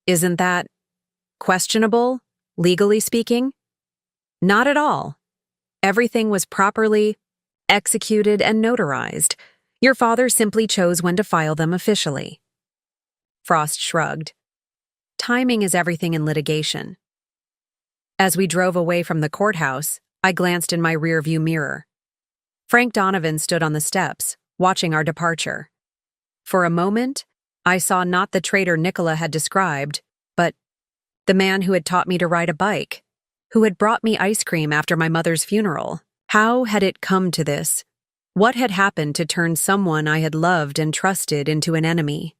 "Isn't that questionable, legally speaking?" "Not at all. Everything was properly executed and notarized. Your father simply chose when to file them officially." Frost shrugged. "Timing is everything in litigation." As we drove away from the courthouse, I glanced in my rearview mirror. Frank Donovan stood on the steps, watching our departure. For a moment, I saw not the traitor Nicola had described, but the man who had taught me to ride a bike, who had brought me ice cream after my mother's funeral. How had it come to this? What had happened to turn someone I had loved and trusted into an enemy?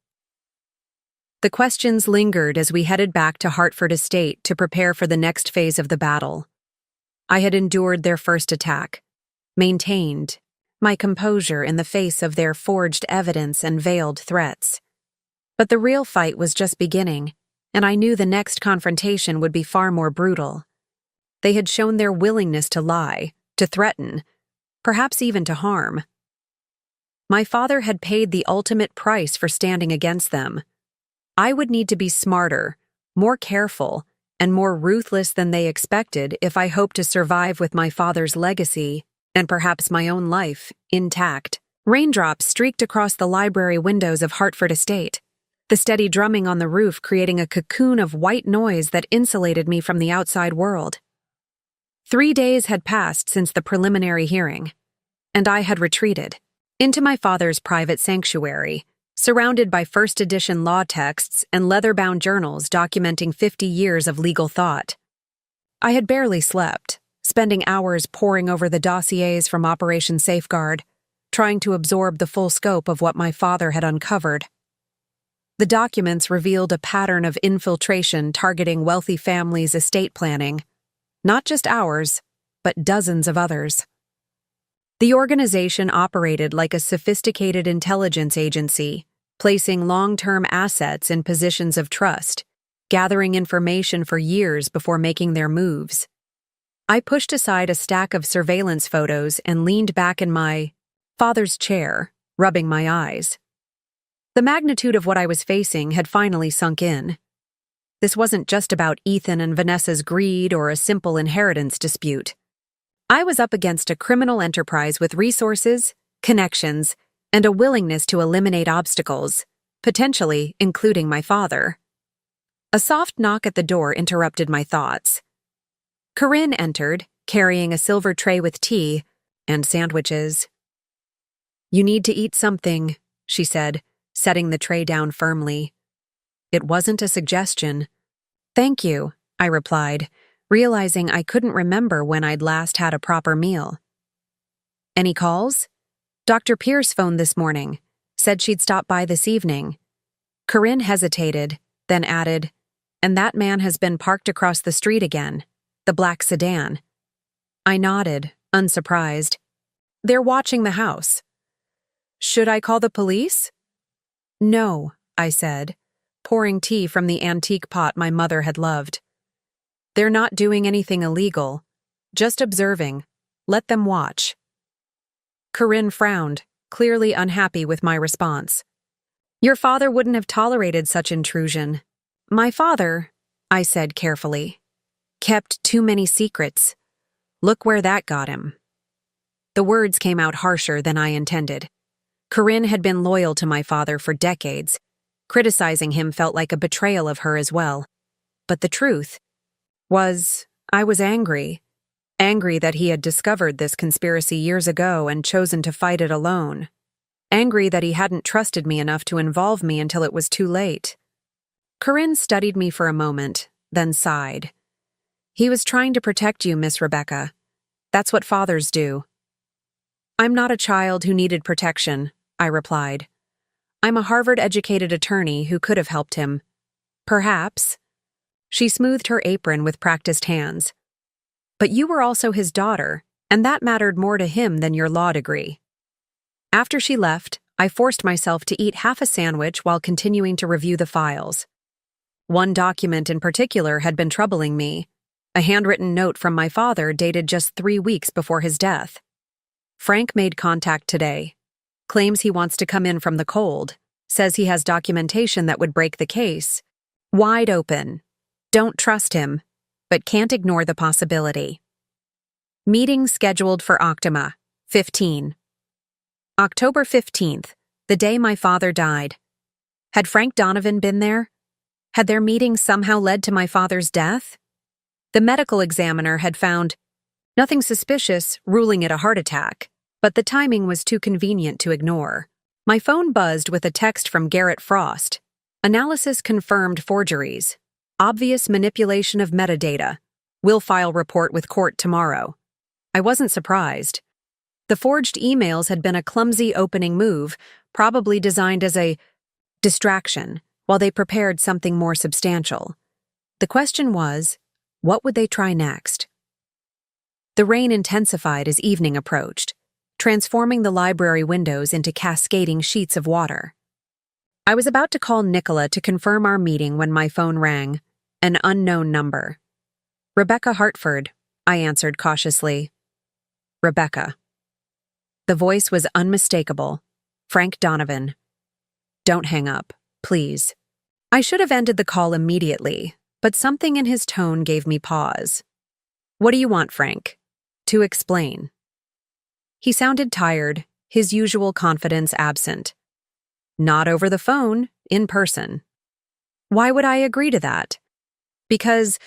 The questions lingered as we headed back to Hartford Estate to prepare for the next phase of the battle. I had endured their first attack, maintained my composure in the face of their forged evidence and veiled threats. But the real fight was just beginning, and I knew the next confrontation would be far more brutal. They had shown their willingness to lie, to threaten, perhaps even to harm. My father had paid the ultimate price for standing against them. I would need to be smarter, more careful, and more ruthless than they expected if I hoped to survive with my father's legacy, and perhaps my own life, intact. Raindrops streaked across the library windows of Hartford Estate, the steady drumming on the roof creating a cocoon of white noise that insulated me from the outside world. 3 days had passed since the preliminary hearing, and I had retreated into my father's private sanctuary, surrounded by first-edition law texts and leather-bound journals documenting 50 years of legal thought. I had barely slept, spending hours poring over the dossiers from Operation Safeguard, trying to absorb the full scope of what my father had uncovered. The documents revealed a pattern of infiltration targeting wealthy families' estate planning, not just ours, but dozens of others. The organization operated like a sophisticated intelligence agency, placing long-term assets in positions of trust, gathering information for years before making their moves. I pushed aside a stack of surveillance photos and leaned back in my father's chair, rubbing my eyes. The magnitude of what I was facing had finally sunk in. This wasn't just about Ethan and Vanessa's greed or a simple inheritance dispute. I was up against a criminal enterprise with resources, connections, and a willingness to eliminate obstacles, potentially including my father. A soft knock at the door interrupted my thoughts. Corinne entered, carrying a silver tray with tea and sandwiches. "You need to eat something," she said, setting the tray down firmly. It wasn't a suggestion. "Thank you," I replied, realizing I couldn't remember when I'd last had a proper meal. Any calls? Dr. Pierce phoned this morning, said she'd stop by this evening. Corinne hesitated, then added, and that man has been parked across the street again, the black sedan. I nodded, unsurprised. They're watching the house. Should I call the police? No, I said, pouring tea from the antique pot my mother had loved. They're not doing anything illegal, just observing. Let them watch. Corinne frowned, clearly unhappy with my response. Your father wouldn't have tolerated such intrusion. My father, I said carefully, kept too many secrets. Look where that got him. The words came out harsher than I intended. Corinne had been loyal to my father for decades. Criticizing him felt like a betrayal of her as well. But the truth was, I was angry. Angry that he had discovered this conspiracy years ago and chosen to fight it alone. Angry that he hadn't trusted me enough to involve me until it was too late. Corinne studied me for a moment, then sighed. He was trying to protect you, Miss Rebecca. That's what fathers do. I'm not a child who needed protection, I replied. I'm a Harvard-educated attorney who could have helped him. Perhaps. She smoothed her apron with practiced hands. But you were also his daughter, and that mattered more to him than your law degree. After she left, I forced myself to eat half a sandwich while continuing to review the files. One document in particular had been troubling me, a handwritten note from my father dated just 3 weeks before his death. Frank made contact today, claims he wants to come in from the cold, says he has documentation that would break the case. Wide open. Don't trust him, but can't ignore the possibility. Meeting scheduled for Octima, 15. October 15th, the day my father died. Had Frank Donovan been there? Had their meeting somehow led to my father's death? The medical examiner had found nothing suspicious, ruling it a heart attack, but the timing was too convenient to ignore. My phone buzzed with a text from Garrett Frost. Analysis confirmed forgeries. Obvious manipulation of metadata. Will file report with court tomorrow. I wasn't surprised. The forged emails had been a clumsy opening move, probably designed as a distraction, while they prepared something more substantial. The question was, what would they try next? The rain intensified as evening approached, transforming the library windows into cascading sheets of water. I was about to call Nicola to confirm our meeting when my phone rang, an unknown number. Rebecca Hartford, I answered cautiously. Rebecca. The voice was unmistakable. Frank Donovan. Don't hang up, please. I should have ended the call immediately, but something in his tone gave me pause. What do you want, Frank? To explain. He sounded tired, his usual confidence absent. Not over the phone, in person. Why would I agree to that? Because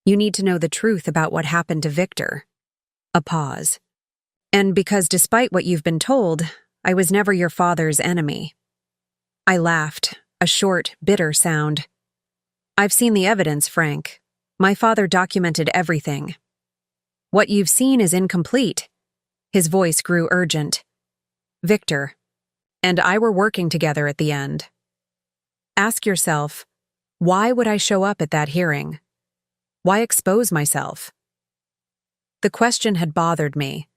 you need to know the truth about what happened to Victor. A pause. And because despite what you've been told, I was never your father's enemy. I laughed, a short, bitter sound. I've seen the evidence, Frank. My father documented everything. What you've seen is incomplete. His voice grew urgent. Victor and I were working together at the end. Ask yourself, why would I show up at that hearing? Why expose myself? The question had bothered me.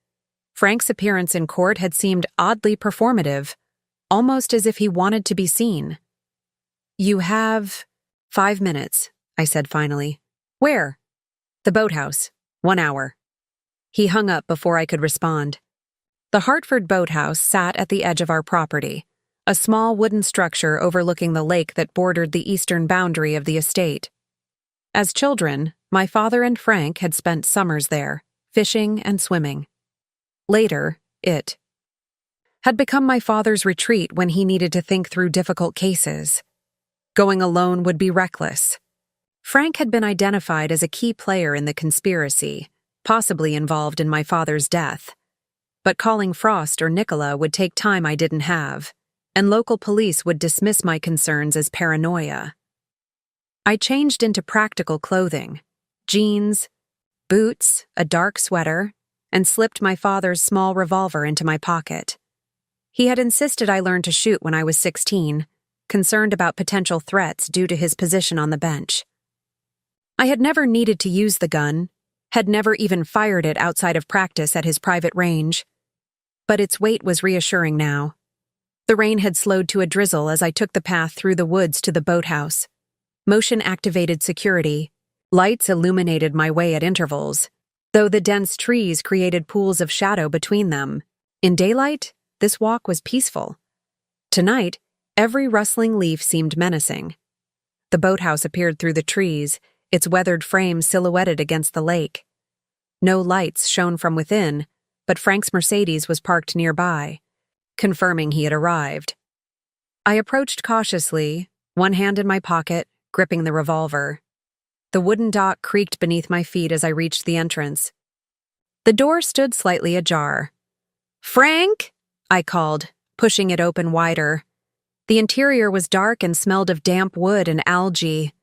Frank's appearance in court had seemed oddly performative, almost as if he wanted to be seen. You have 5 minutes, I said finally. Where? The boathouse. 1 hour. He hung up before I could respond. The Hartford boathouse sat at the edge of our property, a small wooden structure overlooking the lake that bordered the eastern boundary of the estate. As children, my father and Frank had spent summers there, fishing and swimming. Later, it had become my father's retreat when he needed to think through difficult cases. Going alone would be reckless. Frank had been identified as a key player in the conspiracy, possibly involved in my father's death. But calling Frost or Nicola would take time I didn't have, and local police would dismiss my concerns as paranoia. I changed into practical clothing, jeans, boots, a dark sweater, and slipped my father's small revolver into my pocket. He had insisted I learn to shoot when I was 16, concerned about potential threats due to his position on the bench. I had never needed to use the gun, had never even fired it outside of practice at his private range, but its weight was reassuring now. The rain had slowed to a drizzle as I took the path through the woods to the boathouse. Motion-activated security, lights illuminated my way at intervals, though the dense trees created pools of shadow between them. In daylight, this walk was peaceful. Tonight, every rustling leaf seemed menacing. The boathouse appeared through the trees, its weathered frame silhouetted against the lake. No lights shone from within, but Frank's Mercedes was parked nearby, confirming he had arrived. I approached cautiously, one hand in my pocket, gripping the revolver. The wooden dock creaked beneath my feet as I reached the entrance. The door stood slightly ajar. "Frank!" I called, pushing it open wider. The interior was dark and smelled of damp wood and algae.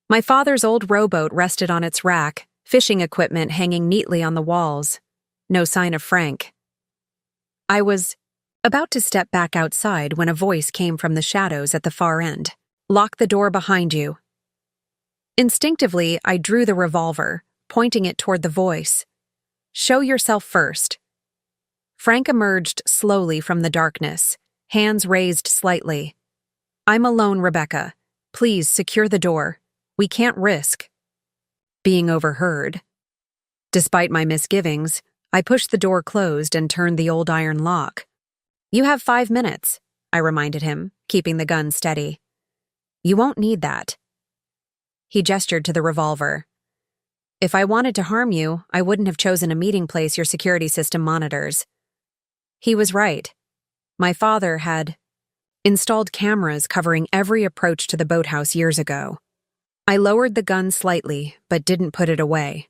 My father's old rowboat rested on its rack, fishing equipment hanging neatly on the walls. No sign of Frank. I was about to step back outside when a voice came from the shadows at the far end. "Lock the door behind you." Instinctively, I drew the revolver, pointing it toward the voice. "Show yourself first." Frank emerged slowly from the darkness, hands raised slightly. "I'm alone, Rebecca. Please secure the door. We can't risk being overheard." Despite my misgivings, I pushed the door closed and turned the old iron lock. "You have 5 minutes," I reminded him, keeping the gun steady. "You won't need that." He gestured to the revolver. "If I wanted to harm you, I wouldn't have chosen a meeting place your security system monitors." He was right. My father had installed cameras covering every approach to the boathouse years ago. I lowered the gun slightly, but didn't put it away.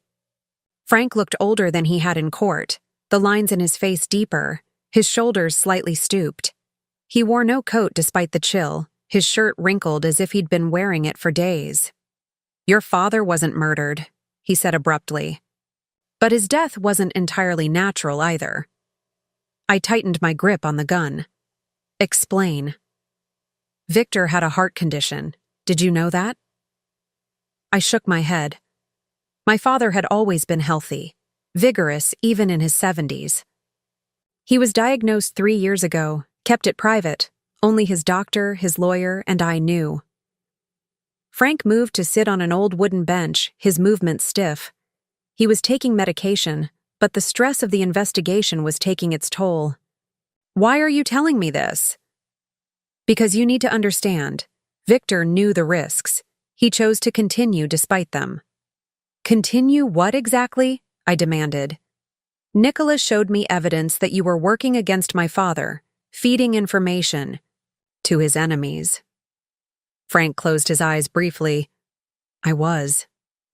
Frank looked older than he had in court, the lines in his face deeper, his shoulders slightly stooped. He wore no coat despite the chill, his shirt wrinkled as if he'd been wearing it for days. "Your father wasn't murdered," he said abruptly. But his death wasn't entirely natural either. I tightened my grip on the gun. "Explain." "Victor had a heart condition. Did you know that?" I shook my head. My father had always been healthy, vigorous even in his 70s. He was diagnosed 3 years ago, kept it private. Only his doctor, his lawyer, and I knew. Frank moved to sit on an old wooden bench, his movements stiff. He was taking medication, but the stress of the investigation was taking its toll. "Why are you telling me this?" "Because you need to understand. Victor knew the risks. He chose to continue despite them." "Continue what exactly?" I demanded. "Nicholas showed me evidence that you were working against my father, feeding information to his enemies." Frank closed his eyes briefly. "I was,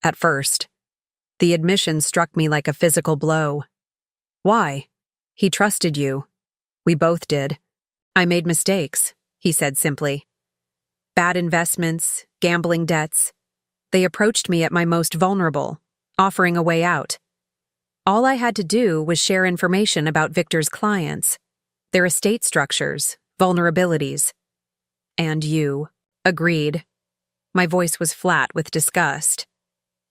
at first." The admission struck me like a physical blow. "Why?" "He trusted you. We both did." "I made mistakes," he said simply. "Bad investments, gambling debts. They approached me at my most vulnerable, offering a way out. All I had to do was share information about Victor's clients, their estate structures, vulnerabilities. And you agreed." My voice was flat with disgust.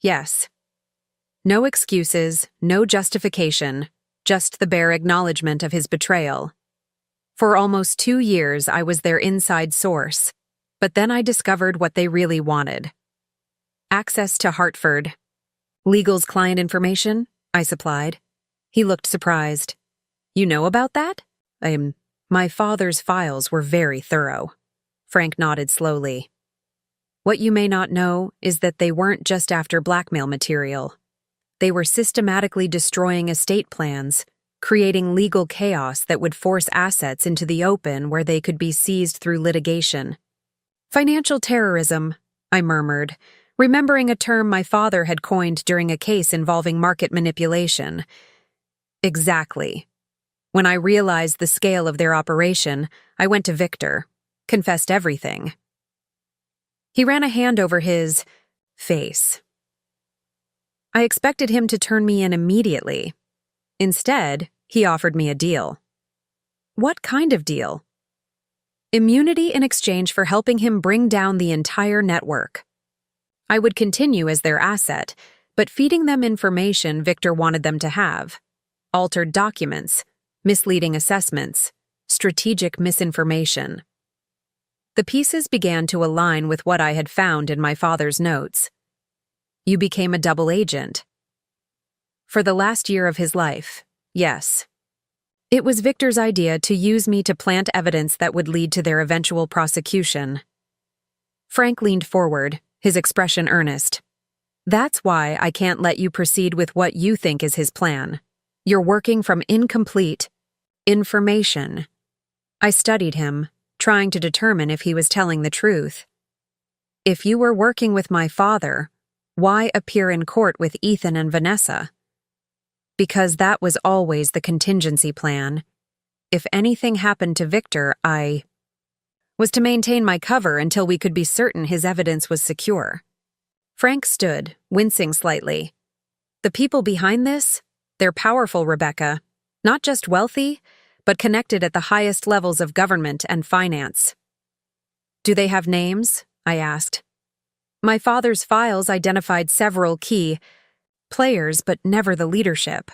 "Yes." No excuses, no justification, just the bare acknowledgement of his betrayal. For almost 2 years, I was their inside source, but then I discovered what they really wanted. Access to Hartford. "Legal's client information?" I supplied. He looked surprised. "You know about that?" My father's files were very thorough." Frank nodded slowly. "What you may not know is that they weren't just after blackmail material. They were systematically destroying estate plans, creating legal chaos that would force assets into the open where they could be seized through litigation." "Financial terrorism," I murmured, remembering a term my father had coined during a case involving market manipulation. "Exactly. When I realized the scale of their operation, I went to Victor, confessed everything." He ran a hand over his face. I expected him to turn me in immediately. Instead, he offered me a deal. What kind of deal? Immunity in exchange for helping him bring down the entire network. I would continue as their asset, but feeding them information Victor wanted them to have. Altered documents, misleading assessments, strategic misinformation. The pieces began to align with what I had found in my father's notes. You became a double agent. For the last year of his life, yes. It was Victor's idea to use me to plant evidence that would lead to their eventual prosecution. Frank leaned forward, his expression earnest. That's why I can't let you proceed with what you think is his plan. You're working from incomplete information. I studied him, trying to determine if he was telling the truth. If you were working with my father, why appear in court with Ethan and Vanessa? Because that was always the contingency plan. If anything happened to Victor, I was to maintain my cover until we could be certain his evidence was secure. Frank stood, wincing slightly. The people behind this? They're powerful, Rebecca. Not just wealthy, but connected at the highest levels of government and finance. Do they have names? I asked. My father's files identified several key players, but never the leadership.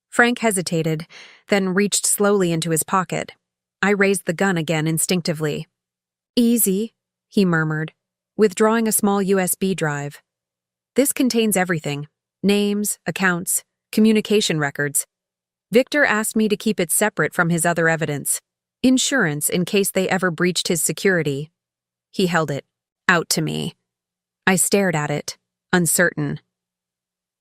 Frank hesitated, then reached slowly into his pocket. I raised the gun again instinctively. Easy, he murmured, withdrawing a small USB drive. This contains everything: names, accounts, communication records. Victor asked me to keep it separate from his other evidence. Insurance in case they ever breached his security. He held it out to me. I stared at it, uncertain.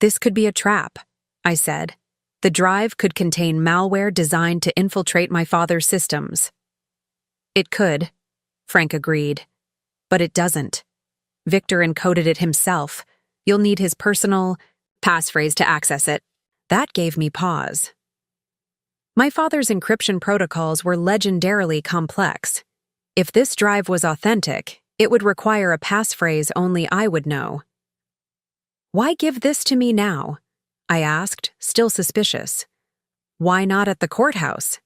This could be a trap, I said. The drive could contain malware designed to infiltrate my father's systems. It could, Frank agreed. But it doesn't. Victor encoded it himself. You'll need his personal passphrase to access it. That gave me pause. My father's encryption protocols were legendarily complex. If this drive was authentic, it would require a passphrase only I would know. Why give this to me now? I asked, still suspicious. Why not at the courthouse?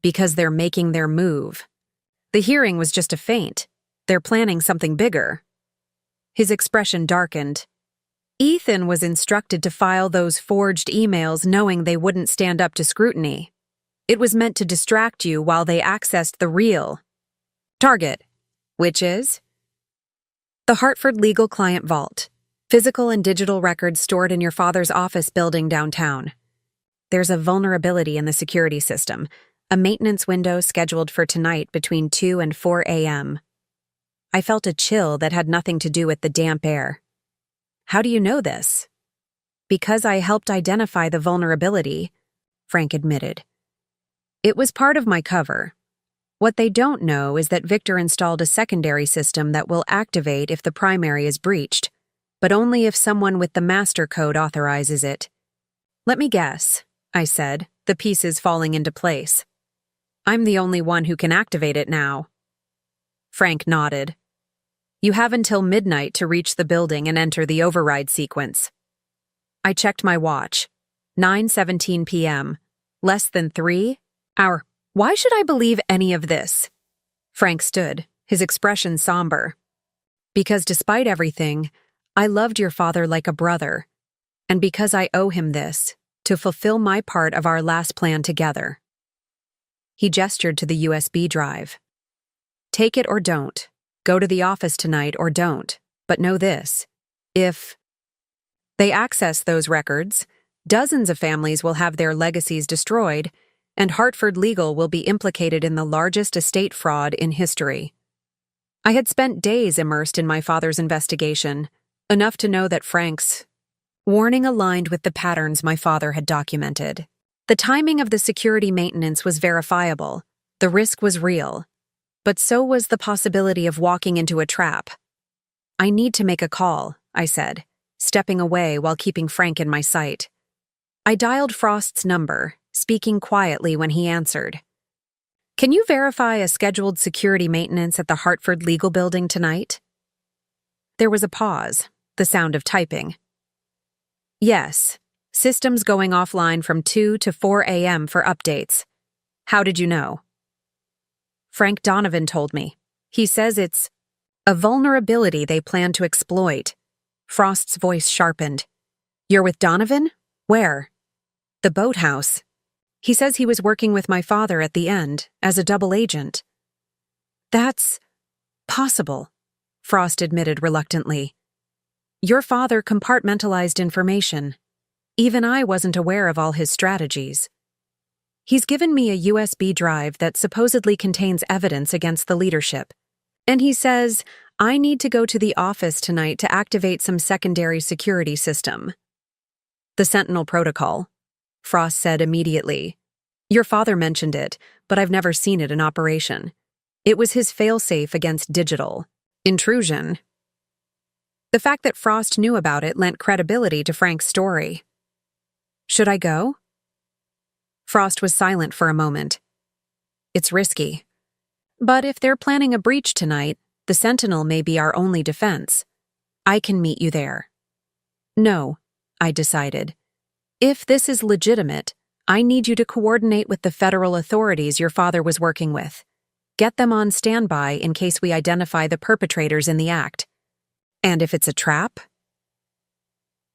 Because they're making their move. The hearing was just a feint. They're planning something bigger. His expression darkened. Ethan was instructed to file those forged emails knowing they wouldn't stand up to scrutiny. It was meant to distract you while they accessed the real target, which is the Hartford Legal Client Vault. Physical and digital records stored in your father's office building downtown. There's a vulnerability in the security system, a maintenance window scheduled for tonight between 2 and 4 a.m. I felt a chill that had nothing to do with the damp air. How do you know this? Because I helped identify the vulnerability, Frank admitted. It was part of my cover. What they don't know is that Victor installed a secondary system that will activate if the primary is breached, but only if someone with the master code authorizes it. Let me guess, I said, the pieces falling into place. I'm the only one who can activate it now. Frank nodded. You have until midnight to reach the building and enter the override sequence. I checked my watch. 9:17 p.m. Less than 3 hours. Why should I believe any of this? Frank stood, his expression somber. Because despite everything, I loved your father like a brother, and because I owe him this, to fulfill my part of our last plan together. He gestured to the USB drive. Take it or don't. Go to the office tonight or don't. But know this. If they access those records, dozens of families will have their legacies destroyed, and Hartford Legal will be implicated in the largest estate fraud in history. I had spent days immersed in my father's investigation, enough to know that Frank's warning aligned with the patterns my father had documented. The timing of the security maintenance was verifiable. The risk was real. But so was the possibility of walking into a trap. I need to make a call, I said, stepping away while keeping Frank in my sight. I dialed Frost's number, speaking quietly when he answered. Can you verify a scheduled security maintenance at the Hartford Legal Building tonight? There was a pause, the sound of typing. Yes. Systems going offline from 2 to 4 a.m. for updates. How did you know? Frank Donovan told me. He says it's a vulnerability they plan to exploit. Frost's voice sharpened. You're with Donovan? Where? The boathouse. He says he was working with my father at the end, as a double agent. That's possible, Frost admitted reluctantly. Your father compartmentalized information. Even I wasn't aware of all his strategies. He's given me a USB drive that supposedly contains evidence against the leadership. And he says, I need to go to the office tonight to activate some secondary security system. The Sentinel Protocol, Frost said immediately. Your father mentioned it, but I've never seen it in operation. It was his failsafe against digital intrusion. The fact that Frost knew about it lent credibility to Frank's story. Should I go? Frost was silent for a moment. It's risky. But if they're planning a breach tonight, the Sentinel may be our only defense. I can meet you there. No, I decided. If this is legitimate, I need you to coordinate with the federal authorities your father was working with. Get them on standby in case we identify the perpetrators in the act. And if it's a trap?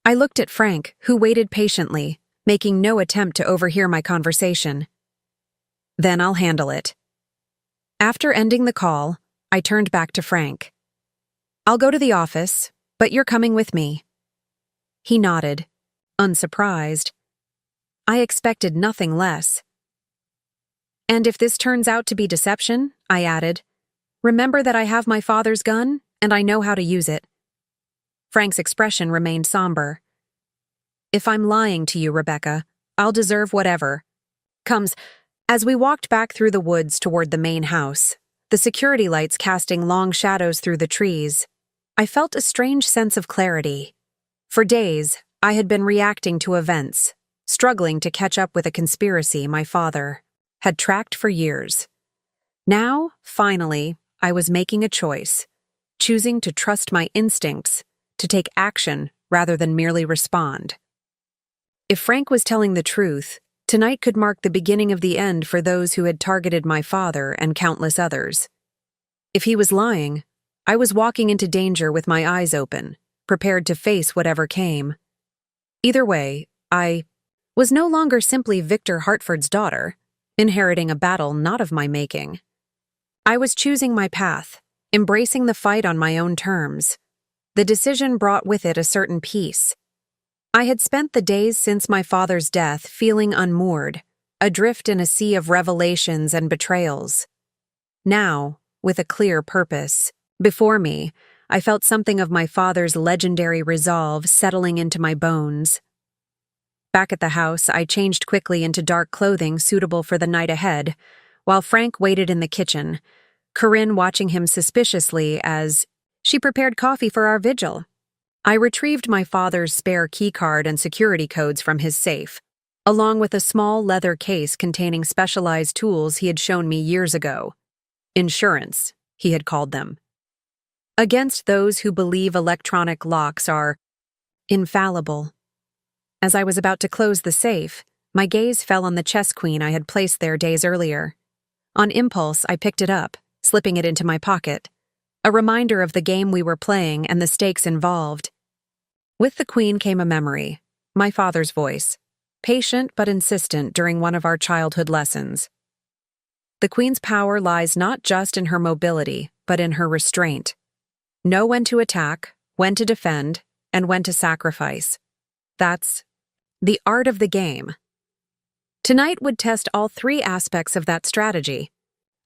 I looked at Frank, who waited patiently, making no attempt to overhear my conversation. Then I'll handle it. After ending the call, I turned back to Frank. I'll go to the office, but you're coming with me. He nodded, unsurprised. I expected nothing less. And if this turns out to be deception, I added, remember that I have my father's gun, and I know how to use it. Frank's expression remained somber. If I'm lying to you, Rebecca, I'll deserve whatever comes. As we walked back through the woods toward the main house, the security lights casting long shadows through the trees, I felt a strange sense of clarity. For days, I had been reacting to events, struggling to catch up with a conspiracy my father had tracked for years. Now, finally, I was making a choice, choosing to trust my instincts, to take action rather than merely respond. If Frank was telling the truth, tonight could mark the beginning of the end for those who had targeted my father and countless others. If he was lying, I was walking into danger with my eyes open, prepared to face whatever came. Either way, I was no longer simply Victor Hartford's daughter, inheriting a battle not of my making. I was choosing my path, embracing the fight on my own terms. The decision brought with it a certain peace. I had spent the days since my father's death feeling unmoored, adrift in a sea of revelations and betrayals. Now, with a clear purpose, before me, I felt something of my father's legendary resolve settling into my bones. Back at the house, I changed quickly into dark clothing suitable for the night ahead, while Frank waited in the kitchen, Corinne watching him suspiciously as she prepared coffee for our vigil. I retrieved my father's spare keycard and security codes from his safe, along with a small leather case containing specialized tools he had shown me years ago. Insurance, he had called them. Against those who believe electronic locks are infallible. As I was about to close the safe, my gaze fell on the chess queen I had placed there days earlier. On impulse, I picked it up, slipping it into my pocket, a reminder of the game we were playing and the stakes involved. With the queen came a memory, my father's voice, patient but insistent during one of our childhood lessons. The queen's power lies not just in her mobility, but in her restraint. Know when to attack, when to defend, and when to sacrifice. That's the art of the game. Tonight would test all three aspects of that strategy.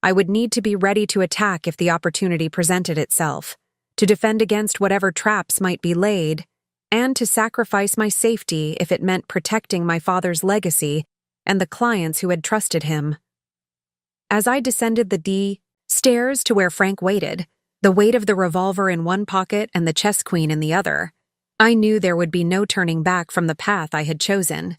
I would need to be ready to attack if the opportunity presented itself, to defend against whatever traps might be laid, and to sacrifice my safety if it meant protecting my father's legacy and the clients who had trusted him. As I descended the stairs to where Frank waited, the weight of the revolver in one pocket and the chess queen in the other, I knew there would be no turning back from the path I had chosen.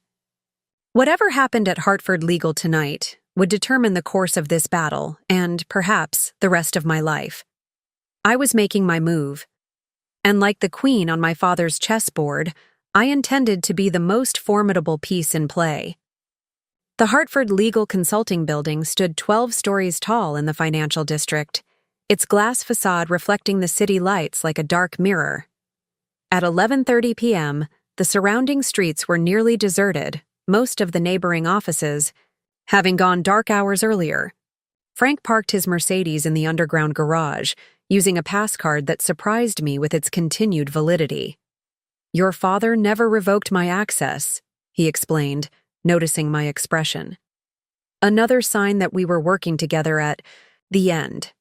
Whatever happened at Hartford Legal tonight would determine the course of this battle and, perhaps, the rest of my life. I was making my move, and like the queen on my father's chessboard, I intended to be the most formidable piece in play. The Hartford Legal Consulting Building stood 12 stories tall in the financial district, its glass facade reflecting the city lights like a dark mirror. At 11:30 p.m., the surrounding streets were nearly deserted, most of the neighboring offices having gone dark hours earlier. Frank parked his Mercedes in the underground garage, using a pass card that surprised me with its continued validity. "Your father never revoked my access," he explained, noticing my expression. Another sign that we were working together at the end.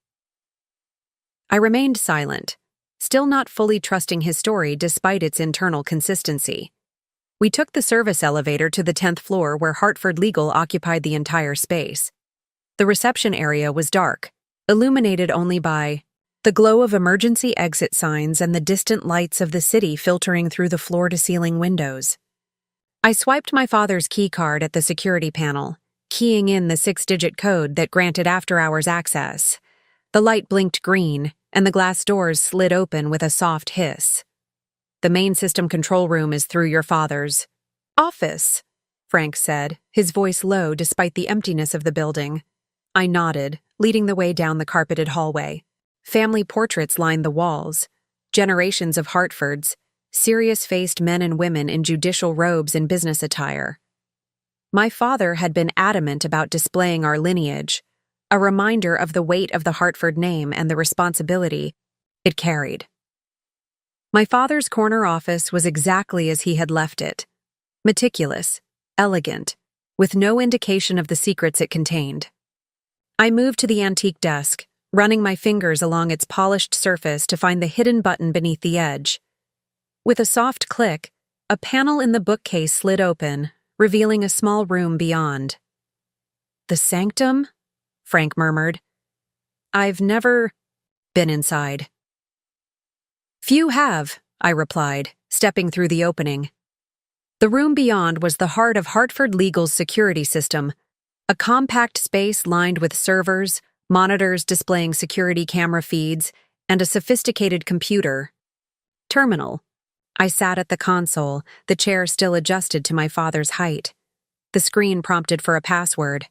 I remained silent, still not fully trusting his story despite its internal consistency. We took the service elevator to the 10th floor where Hartford Legal occupied the entire space. The reception area was dark, illuminated only by the glow of emergency exit signs and the distant lights of the city filtering through the floor-to-ceiling windows. I swiped my father's key card at the security panel, keying in the 6-digit code that granted after-hours access. The light blinked green, and the glass doors slid open with a soft hiss. "The main system control room is through your father's office," Frank said, his voice low despite the emptiness of the building. I nodded, leading the way down the carpeted hallway. Family portraits lined the walls, generations of Hartfords, serious-faced men and women in judicial robes and business attire. My father had been adamant about displaying our lineage, a reminder of the weight of the Hartford name and the responsibility it carried. My father's corner office was exactly as he had left it, meticulous, elegant, with no indication of the secrets it contained. I moved to the antique desk, running my fingers along its polished surface to find the hidden button beneath the edge. With a soft click, a panel in the bookcase slid open, revealing a small room beyond. "The sanctum?" Frank murmured. "I've never been inside." "Few have," I replied, stepping through the opening. The room beyond was the heart of Hartford Legal's security system, a compact space lined with servers, monitors displaying security camera feeds, and a sophisticated computer terminal. I sat at the console, the chair still adjusted to my father's height. The screen prompted for a password.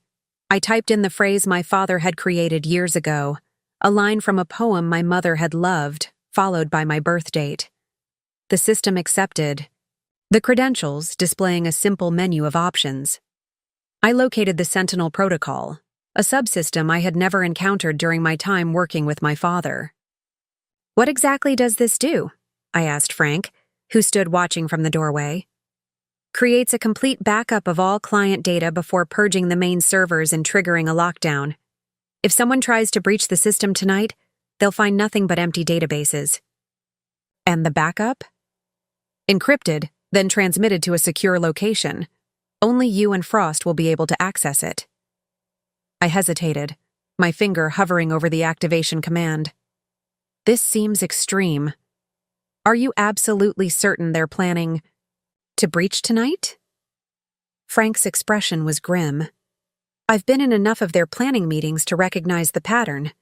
I typed in the phrase my father had created years ago, a line from a poem my mother had loved, followed by my birth date. The system accepted, the credentials displaying a simple menu of options. I located the Sentinel protocol, a subsystem I had never encountered during my time working with my father. "What exactly does this do?" I asked Frank, who stood watching from the doorway. "Creates a complete backup of all client data before purging the main servers and triggering a lockdown. If someone tries to breach the system tonight, they'll find nothing but empty databases." "And the backup?" "Encrypted, then transmitted to a secure location. Only you and Frost will be able to access it." I hesitated, my finger hovering over the activation command. "This seems extreme. Are you absolutely certain they're planning to breach tonight?" Frank's expression was grim. "I've been in enough of their planning meetings to recognize the pattern.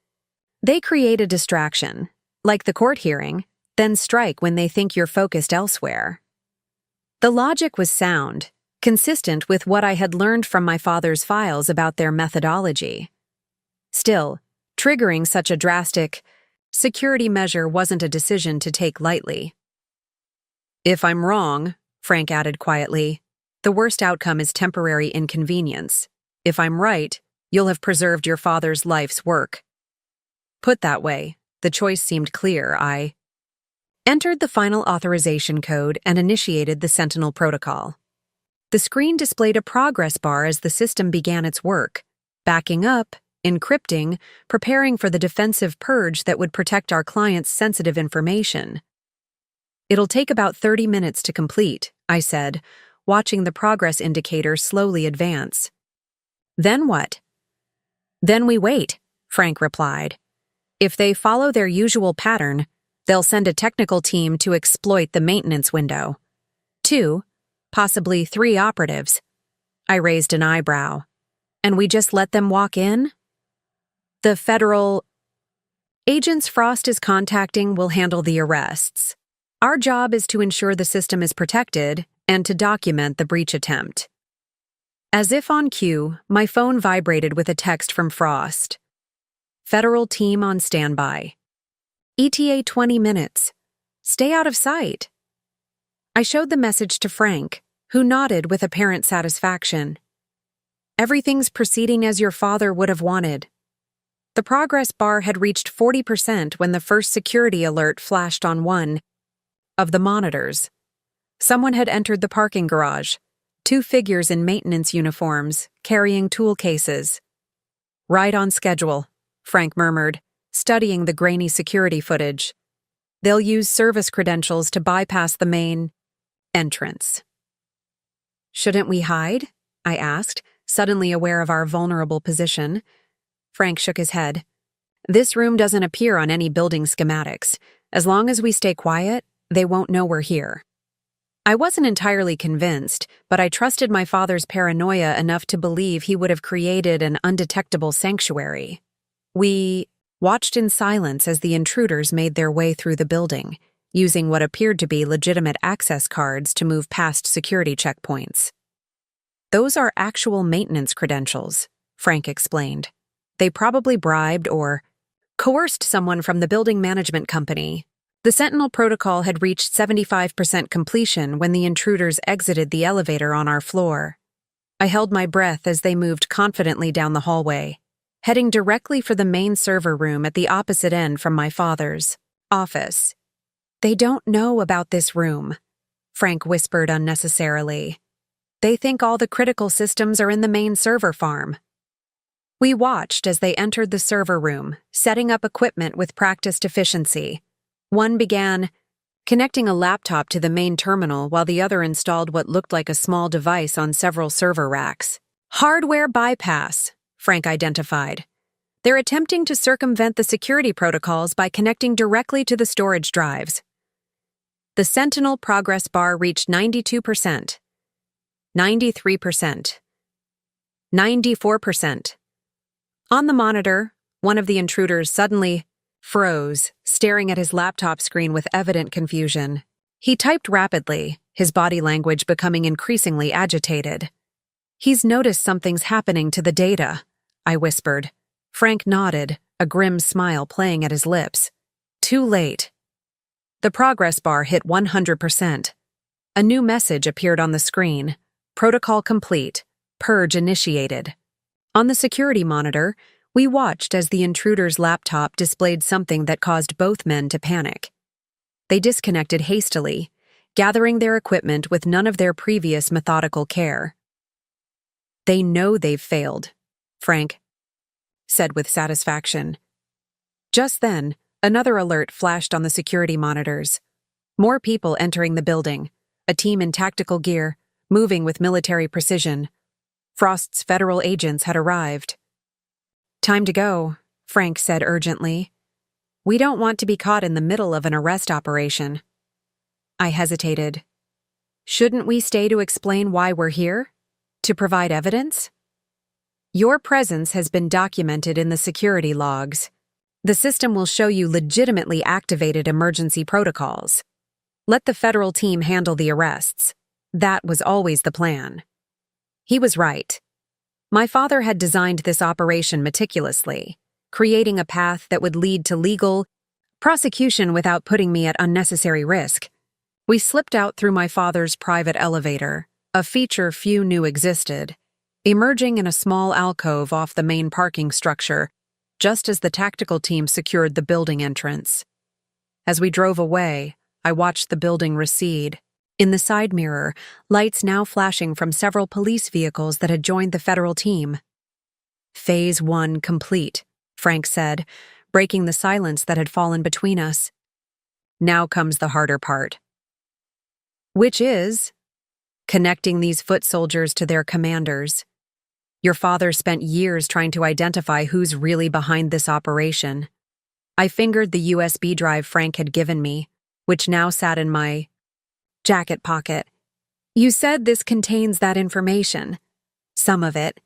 They create a distraction, like the court hearing, then strike when they think you're focused elsewhere." The logic was sound, consistent with what I had learned from my father's files about their methodology. Still, triggering such a drastic security measure wasn't a decision to take lightly. "If I'm wrong," Frank added quietly, "the worst outcome is temporary inconvenience. If I'm right, you'll have preserved your father's life's work." Put that way, the choice seemed clear. I entered the final authorization code and initiated the Sentinel protocol. The screen displayed a progress bar as the system began its work, backing up, encrypting, preparing for the defensive purge that would protect our client's sensitive information. "It'll take about 30 minutes to complete," I said, watching the progress indicator slowly advance. "Then what?" "Then we wait," Frank replied. "If they follow their usual pattern, they'll send a technical team to exploit the maintenance window. 2, possibly 3 operatives." I raised an eyebrow. "And we just let them walk in?" "The federal agents Frost is contacting will handle the arrests. Our job is to ensure the system is protected and to document the breach attempt. As if on cue, my phone vibrated with a text from Frost. Federal team on standby. ETA 20 minutes. Stay out of sight. I showed the message to Frank, who nodded with apparent satisfaction. Everything's proceeding as your father would have wanted. The progress bar had reached 40% when the first security alert flashed on one of the monitors. Someone had entered the parking garage, 2 figures in maintenance uniforms, carrying tool cases. Right on schedule, Frank murmured, studying the grainy security footage. They'll use service credentials to bypass the main entrance. Shouldn't we hide? I asked, suddenly aware of our vulnerable position. Frank shook his head. This room doesn't appear on any building schematics. As long as we stay quiet, they won't know we're here. I wasn't entirely convinced, but I trusted my father's paranoia enough to believe he would have created an undetectable sanctuary. We watched in silence as the intruders made their way through the building, using what appeared to be legitimate access cards to move past security checkpoints. Those are actual maintenance credentials, Frank explained. They probably bribed or coerced someone from the building management company. The Sentinel protocol had reached 75% completion when the intruders exited the elevator on our floor. I held my breath as they moved confidently down the hallway, heading directly for the main server room at the opposite end from my father's office. They don't know about this room, Frank whispered unnecessarily. They think all the critical systems are in the main server farm. We watched as they entered the server room, setting up equipment with practiced efficiency. One began connecting a laptop to the main terminal while the other installed what looked like a small device on several server racks. Hardware bypass, Frank identified. They're attempting to circumvent the security protocols by connecting directly to the storage drives. The Sentinel progress bar reached 92%, 93%, 94%. On the monitor, one of the intruders suddenly froze, staring at his laptop screen with evident confusion. He typed rapidly, his body language becoming increasingly agitated. He's noticed something's happening to the data, I whispered. Frank nodded, a grim smile playing at his lips. Too late. The progress bar hit 100%. A new message appeared on the screen. Protocol complete. Purge initiated. On the security monitor, we watched as the intruder's laptop displayed something that caused both men to panic. They disconnected hastily, gathering their equipment with none of their previous methodical care. They know they've failed, Frank said with satisfaction. Just then, another alert flashed on the security monitors. More people entering the building, a team in tactical gear, moving with military precision. Frost's federal agents had arrived. Time to go, Frank said urgently. We don't want to be caught in the middle of an arrest operation. I hesitated. Shouldn't we stay to explain why we're here? To provide evidence? Your presence has been documented in the security logs. The system will show you legitimately activated emergency protocols. Let the federal team handle the arrests. That was always the plan. He was right. My father had designed this operation meticulously, creating a path that would lead to legal prosecution without putting me at unnecessary risk. We slipped out through my father's private elevator, a feature few knew existed, emerging in a small alcove off the main parking structure, just as the tactical team secured the building entrance. As we drove away, I watched the building recede. In the side mirror, lights now flashing from several police vehicles that had joined the federal team. Phase 1 complete, Frank said, breaking the silence that had fallen between us. Now comes the harder part. Which is connecting these foot soldiers to their commanders. Your father spent years trying to identify who's really behind this operation. I fingered the USB drive Frank had given me, which now sat in my jacket pocket. You said this contains that information. Some of it.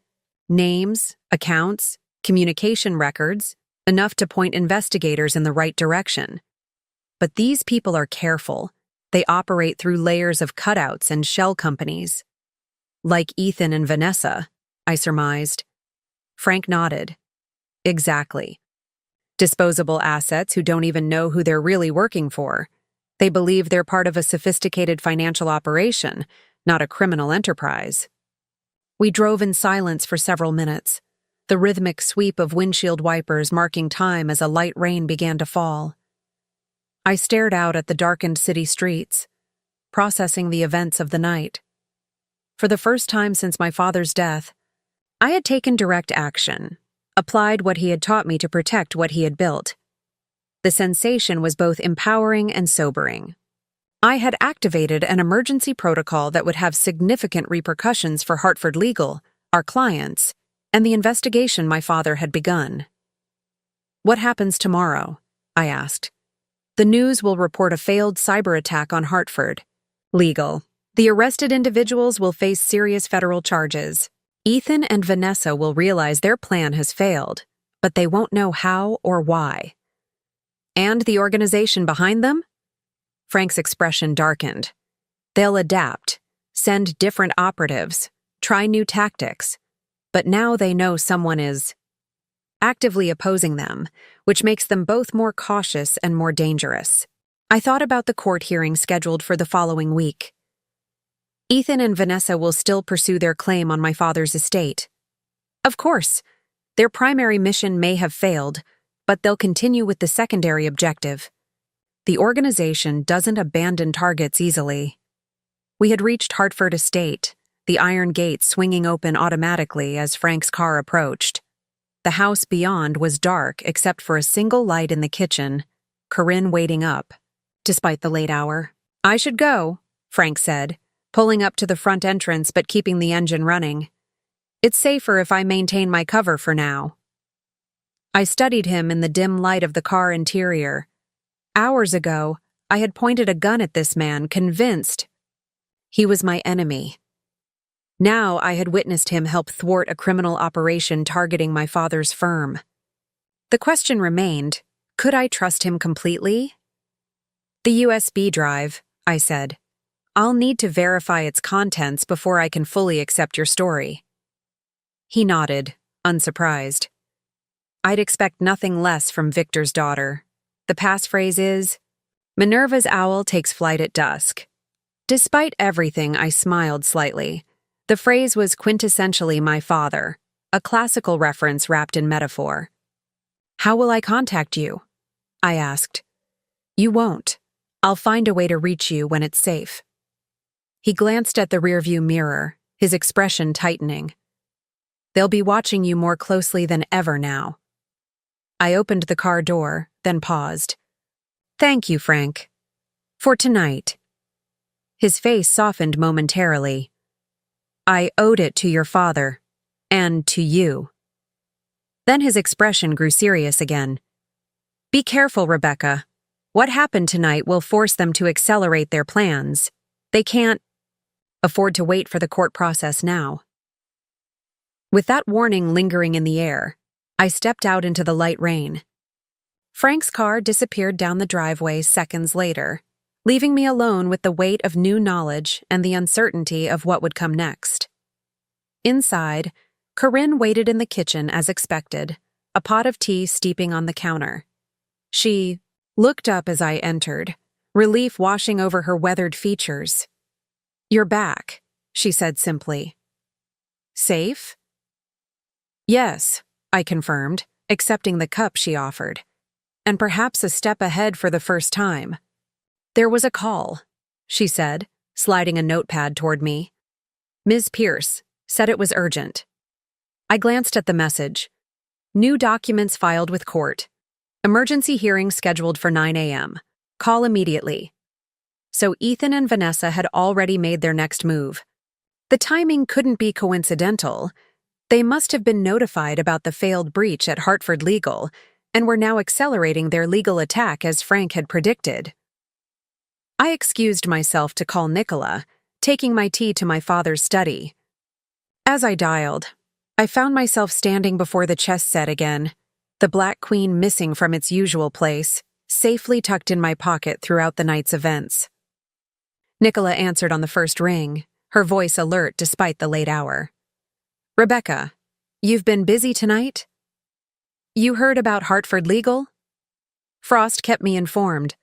Names, accounts, communication records, enough to point investigators in the right direction. But these people are careful. They operate through layers of cutouts and shell companies. Like Ethan and Vanessa, I surmised. Frank nodded. Exactly. Disposable assets who don't even know who they're really working for. They believe they're part of a sophisticated financial operation, not a criminal enterprise. We drove in silence for several minutes, the rhythmic sweep of windshield wipers marking time as a light rain began to fall. I stared out at the darkened city streets, processing the events of the night. For the first time since my father's death, I had taken direct action, applied what he had taught me to protect what he had built. The sensation was both empowering and sobering. I had activated an emergency protocol that would have significant repercussions for Hartford Legal, our clients, and the investigation my father had begun. What happens tomorrow? I asked. The news will report a failed cyber attack on Hartford Legal. The arrested individuals will face serious federal charges. Ethan and Vanessa will realize their plan has failed, but they won't know how or why. And the organization behind them? Frank's expression darkened. They'll adapt, send different operatives, try new tactics, but now they know someone is actively opposing them, which makes them both more cautious and more dangerous. I thought about the court hearing scheduled for the following week. Ethan and Vanessa will still pursue their claim on my father's estate. Of course, their primary mission may have failed, but they'll continue with the secondary objective. The organization doesn't abandon targets easily. We had reached Hartford Estate, the iron gate swinging open automatically as Frank's car approached. The house beyond was dark except for a single light in the kitchen, Corinne waiting up, despite the late hour. I should go, Frank said, pulling up to the front entrance but keeping the engine running. It's safer if I maintain my cover for now. I studied him in the dim light of the car interior. Hours ago, I had pointed a gun at this man, convinced he was my enemy. Now I had witnessed him help thwart a criminal operation targeting my father's firm. The question remained, could I trust him completely? The USB drive, I said. I'll need to verify its contents before I can fully accept your story. He nodded, unsurprised. I'd expect nothing less from Victor's daughter. The passphrase is, Minerva's owl takes flight at dusk. Despite everything, I smiled slightly. The phrase was quintessentially my father, a classical reference wrapped in metaphor. How will I contact you? I asked. You won't. I'll find a way to reach you when it's safe. He glanced at the rearview mirror, his expression tightening. They'll be watching you more closely than ever now. I opened the car door, then paused. Thank you, Frank. For tonight. His face softened momentarily. I owed it to your father, and to you. Then his expression grew serious again. Be careful, Rebecca. What happened tonight will force them to accelerate their plans. They can't afford to wait for the court process now. With that warning lingering in the air, I stepped out into the light rain. Frank's car disappeared down the driveway seconds later, leaving me alone with the weight of new knowledge and the uncertainty of what would come next. Inside, Corinne waited in the kitchen as expected, a pot of tea steeping on the counter. She looked up as I entered, relief washing over her weathered features. You're back, she said simply. Safe? Yes, I confirmed, accepting the cup she offered. And perhaps a step ahead for the first time. There was a call, she said, sliding a notepad toward me. Ms. Pierce said it was urgent. I glanced at the message. New documents filed with court. Emergency hearing scheduled for 9 a.m. Call immediately. So Ethan and Vanessa had already made their next move. The timing couldn't be coincidental. They must have been notified about the failed breach at Hartford Legal and were now accelerating their legal attack as Frank had predicted. I excused myself to call Nicola, taking my tea to my father's study. As I dialed, I found myself standing before the chess set again, the Black Queen missing from its usual place, safely tucked in my pocket throughout the night's events. Nicola answered on the first ring, her voice alert despite the late hour. Rebecca, you've been busy tonight? You heard about Hartford Legal? Frost kept me informed.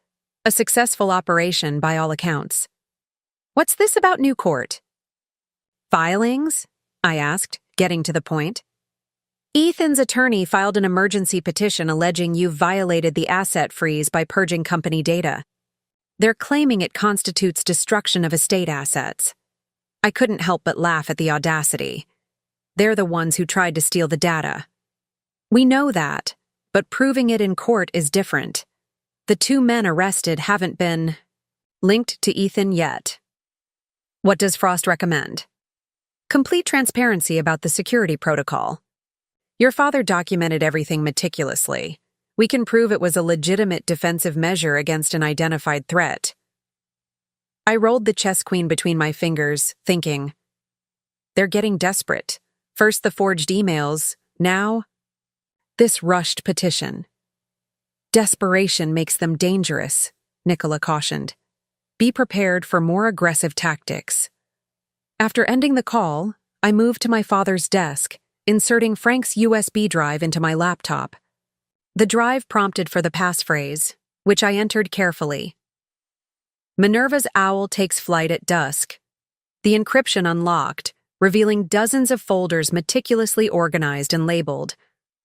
A successful operation by all accounts. What's this about new court? Filings? I asked, getting to the point. Ethan's attorney filed an emergency petition alleging you've violated the asset freeze by purging company data. They're claiming it constitutes destruction of estate assets. I couldn't help but laugh at the audacity. They're the ones who tried to steal the data. We know that, but proving it in court is different. The two men arrested haven't been linked to Ethan yet. What does Frost recommend? Complete transparency about the security protocol. Your father documented everything meticulously. We can prove it was a legitimate defensive measure against an identified threat. I rolled the chess queen between my fingers, thinking, they're getting desperate. First the forged emails, now this rushed petition. Desperation makes them dangerous, Nicola cautioned. Be prepared for more aggressive tactics. After ending the call, I moved to my father's desk, inserting Frank's USB drive into my laptop. The drive prompted for the passphrase, which I entered carefully. Minerva's owl takes flight at dusk. The encryption unlocked, revealing dozens of folders meticulously organized and labeled.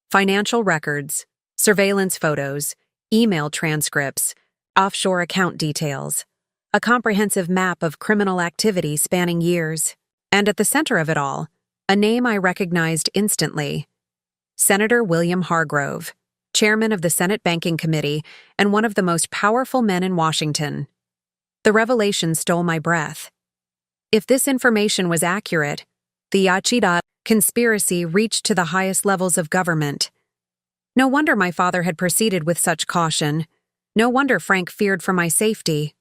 Financial records, surveillance photos, email transcripts, offshore account details. A comprehensive map of criminal activity spanning years. And at the center of it all, a name I recognized instantly. Senator William Hargrove, chairman of the Senate Banking Committee and one of the most powerful men in Washington. The revelation stole my breath. If this information was accurate, the Yachida conspiracy reached to the highest levels of government. No wonder my father had proceeded with such caution. No wonder Frank feared for my safety.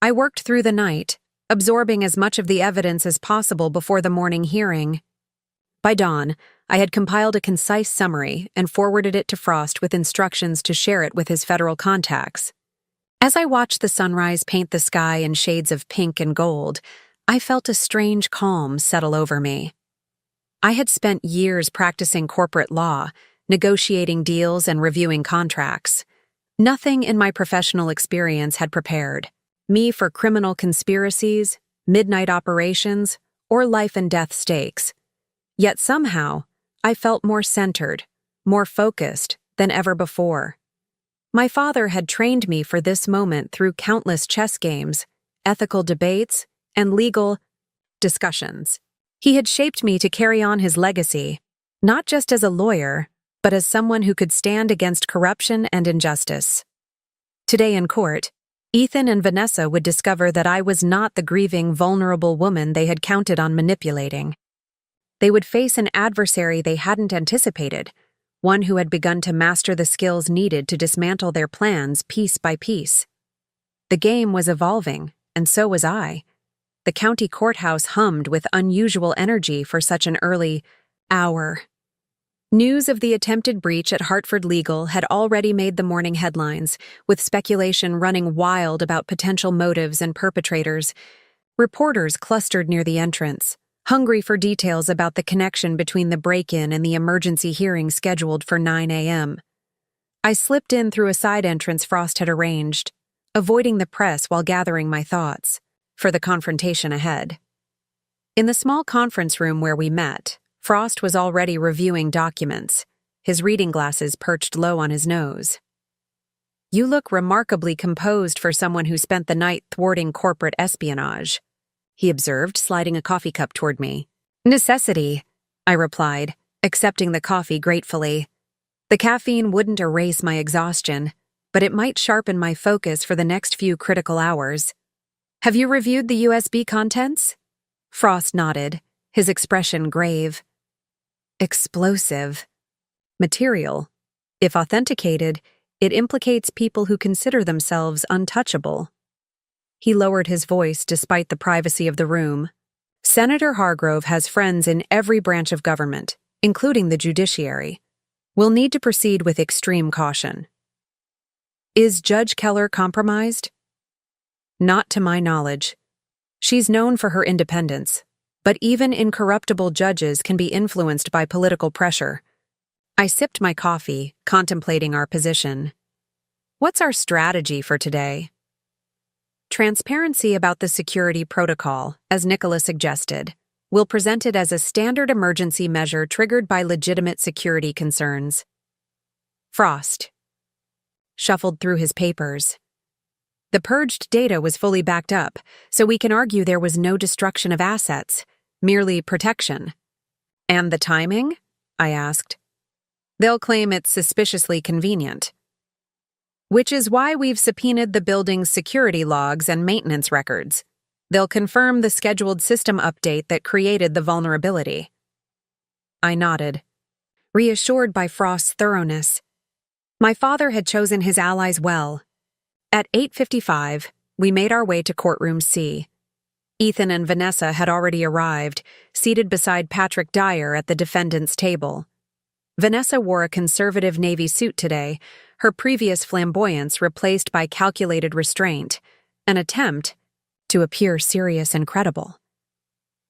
I worked through the night, absorbing as much of the evidence as possible before the morning hearing. By dawn, I had compiled a concise summary and forwarded it to Frost with instructions to share it with his federal contacts. As I watched the sunrise paint the sky in shades of pink and gold, I felt a strange calm settle over me. I had spent years practicing corporate law, negotiating deals and reviewing contracts. Nothing in my professional experience had prepared me for criminal conspiracies, midnight operations, or life-and-death stakes. Yet somehow, I felt more centered, more focused than ever before. My father had trained me for this moment through countless chess games, ethical debates, and legal discussions. He had shaped me to carry on his legacy, not just as a lawyer, but as someone who could stand against corruption and injustice. Today in court, Ethan and Vanessa would discover that I was not the grieving, vulnerable woman they had counted on manipulating. They would face an adversary they hadn't anticipated, one who had begun to master the skills needed to dismantle their plans piece by piece. The game was evolving, and so was I. The county courthouse hummed with unusual energy for such an early hour. News of the attempted breach at Hartford Legal had already made the morning headlines, with speculation running wild about potential motives and perpetrators. Reporters clustered near the entrance, hungry for details about the connection between the break-in and the emergency hearing scheduled for 9 a.m. I slipped in through a side entrance Frost had arranged, avoiding the press while gathering my thoughts for the confrontation ahead. In the small conference room where we met, Frost was already reviewing documents, his reading glasses perched low on his nose. You look remarkably composed for someone who spent the night thwarting corporate espionage, he observed, sliding a coffee cup toward me. Necessity, I replied, accepting the coffee gratefully. The caffeine wouldn't erase my exhaustion, but it might sharpen my focus for the next few critical hours. Have you reviewed the USB contents? Frost nodded, his expression grave. Explosive. Material. If authenticated, it implicates people who consider themselves untouchable. He lowered his voice despite the privacy of the room. Senator Hargrove has friends in every branch of government, including the judiciary. We'll need to proceed with extreme caution. Is Judge Keller compromised? Not to my knowledge. She's known for her independence, but even incorruptible judges can be influenced by political pressure. I sipped my coffee, contemplating our position. What's our strategy for today? Transparency about the security protocol, as Nicola suggested. We'll present it as a standard emergency measure triggered by legitimate security concerns. Frost shuffled through his papers. The purged data was fully backed up, so we can argue there was no destruction of assets, merely protection. And the timing? I asked. They'll claim it's suspiciously convenient. Which is why we've subpoenaed the building's security logs and maintenance records. They'll confirm the scheduled system update that created the vulnerability. I nodded, reassured by Frost's thoroughness. My father had chosen his allies well. At 8:55, we made our way to courtroom C. Ethan and Vanessa had already arrived, seated beside Patrick Dyer at the defendant's table. Vanessa wore a conservative navy suit today, her previous flamboyance replaced by calculated restraint, an attempt to appear serious and credible.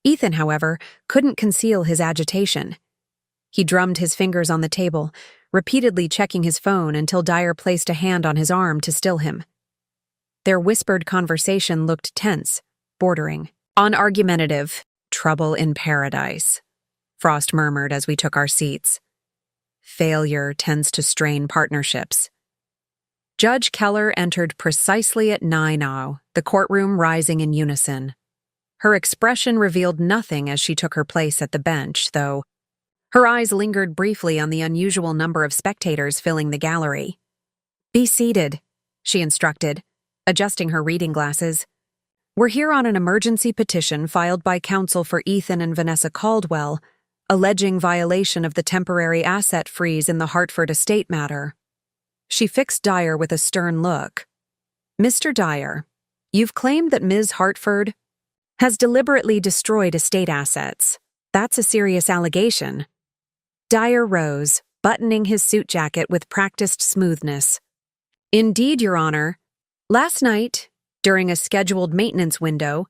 Ethan, however, couldn't conceal his agitation. He drummed his fingers on the table, repeatedly checking his phone until Dyer placed a hand on his arm to still him. Their whispered conversation looked tense, bordering on argumentative. Trouble in paradise, Frost murmured as we took our seats. Failure tends to strain partnerships. Judge Keller entered precisely at 9:00, the courtroom rising in unison. Her expression revealed nothing as she took her place at the bench, though her eyes lingered briefly on the unusual number of spectators filling the gallery. Be seated, she instructed, adjusting her reading glasses. We're here on an emergency petition filed by counsel for Ethan and Vanessa Caldwell, alleging violation of the temporary asset freeze in the Hartford estate matter. She fixed Dyer with a stern look. Mr. Dyer, you've claimed that Ms. Hartford has deliberately destroyed estate assets. That's a serious allegation. Dyer rose, buttoning his suit jacket with practiced smoothness. Indeed, Your Honor. Last night, during a scheduled maintenance window,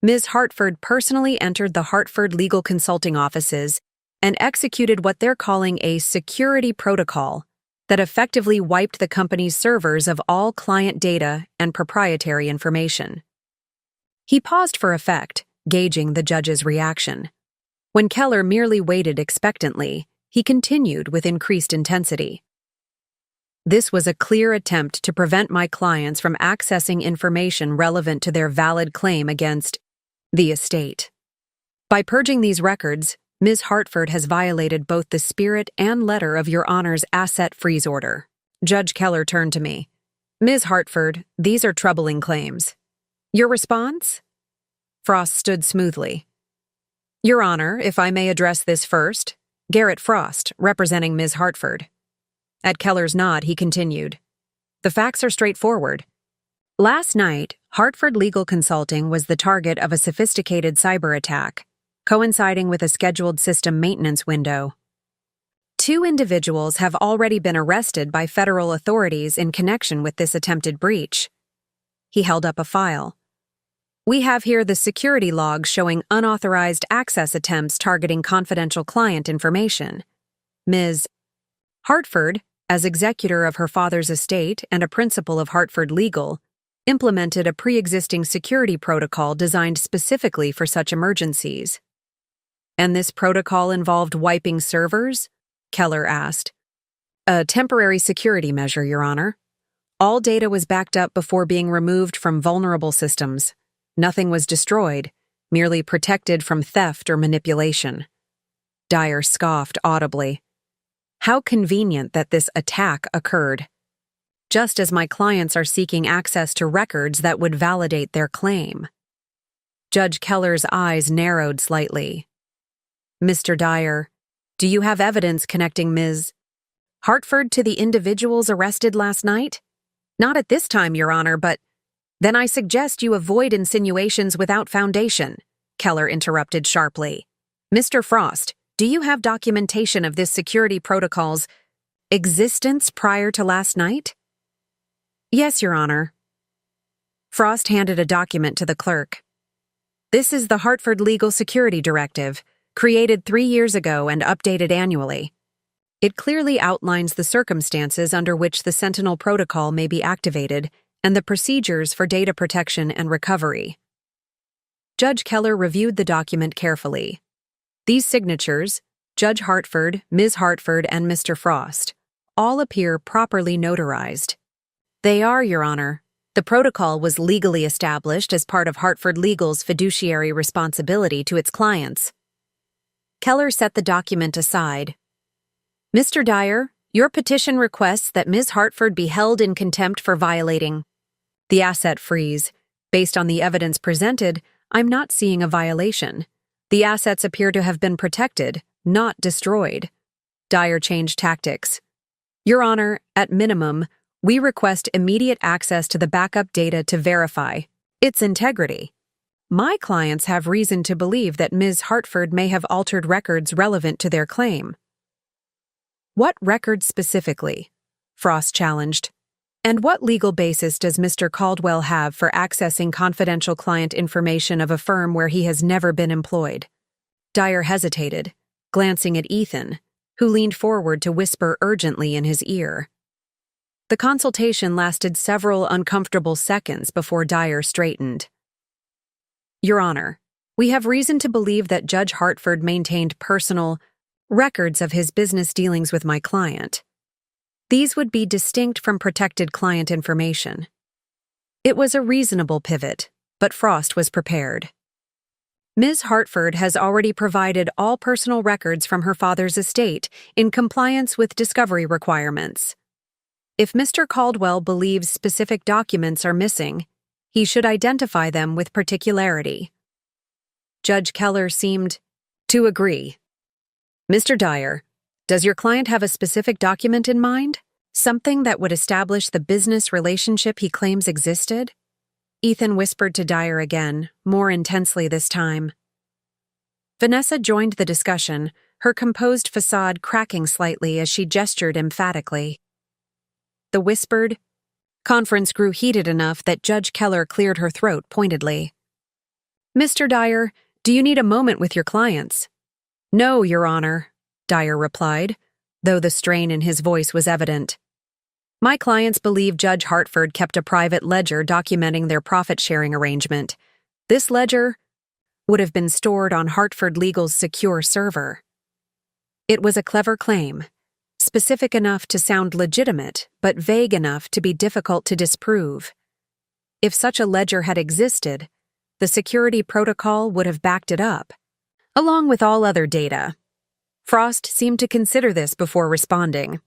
Ms. Hartford personally entered the Hartford legal consulting offices and executed what they're calling a security protocol that effectively wiped the company's servers of all client data and proprietary information. He paused for effect, gauging the judge's reaction. When Keller merely waited expectantly, he continued with increased intensity. This was a clear attempt to prevent my clients from accessing information relevant to their valid claim against the estate. By purging these records, Ms. Hartford has violated both the spirit and letter of Your Honor's asset freeze order. Judge Keller turned to me. Ms. Hartford, these are troubling claims. Your response? Frost stood smoothly. Your Honor, if I may address this first, Garrett Frost, representing Ms. Hartford. At Keller's nod, he continued. The facts are straightforward. Last night, Hartford Legal Consulting was the target of a sophisticated cyber attack, coinciding with a scheduled system maintenance window. 2 individuals have already been arrested by federal authorities in connection with this attempted breach. He held up a file. We have here the security logs showing unauthorized access attempts targeting confidential client information. Ms. Hartford, as executor of her father's estate and a principal of Hartford Legal, implemented a pre-existing security protocol designed specifically for such emergencies. And this protocol involved wiping servers? Keller asked. A temporary security measure, Your Honor. All data was backed up before being removed from vulnerable systems. Nothing was destroyed, merely protected from theft or manipulation. Dyer scoffed audibly. How convenient that this attack occurred. Just as my clients are seeking access to records that would validate their claim. Judge Keller's eyes narrowed slightly. Mr. Dyer, do you have evidence connecting Ms. Hartford to the individuals arrested last night? Not at this time, Your Honor, but then I suggest you avoid insinuations without foundation, Keller interrupted sharply. Mr. Frost, do you have documentation of this security protocol's existence prior to last night? Yes, Your Honor. Frost handed a document to the clerk. This is the Hartford Legal Security Directive, created 3 years ago and updated annually. It clearly outlines the circumstances under which the Sentinel Protocol may be activated and the procedures for data protection and recovery. Judge Keller reviewed the document carefully. These signatures, Judge Hartford, Ms. Hartford, and Mr. Frost, all appear properly notarized. They are, Your Honor. The protocol was legally established as part of Hartford Legal's fiduciary responsibility to its clients. Keller set the document aside. Mr. Dyer, your petition requests that Ms. Hartford be held in contempt for violating the asset freeze. Based on the evidence presented, I'm not seeing a violation. The assets appear to have been protected, not destroyed. Dyer changed tactics. Your Honor, at minimum, we request immediate access to the backup data to verify its integrity. My clients have reason to believe that Ms. Hartford may have altered records relevant to their claim. What records specifically? Frost challenged. And what legal basis does Mr. Caldwell have for accessing confidential client information of a firm where he has never been employed? Dyer hesitated, glancing at Ethan, who leaned forward to whisper urgently in his ear. The consultation lasted several uncomfortable seconds before Dyer straightened. Your Honor, we have reason to believe that Judge Hartford maintained personal records of his business dealings with my client. These would be distinct from protected client information. It was a reasonable pivot, but Frost was prepared. Ms. Hartford has already provided all personal records from her father's estate in compliance with discovery requirements. If Mr. Caldwell believes specific documents are missing, he should identify them with particularity. Judge Keller seemed to agree. Mr. Dyer, does your client have a specific document in mind? Something that would establish the business relationship he claims existed? Ethan whispered to Dyer again, more intensely this time. Vanessa joined the discussion, her composed facade cracking slightly as she gestured emphatically. The whispered conference grew heated enough that Judge Keller cleared her throat pointedly. Mr. Dyer, do you need a moment with your clients? No, Your Honor, Dyer replied, though the strain in his voice was evident. My clients believe Judge Hartford kept a private ledger documenting their profit-sharing arrangement. This ledger would have been stored on Hartford Legal's secure server. It was a clever claim, specific enough to sound legitimate, but vague enough to be difficult to disprove. If such a ledger had existed, the security protocol would have backed it up, along with all other data. Frost seemed to consider this before responding.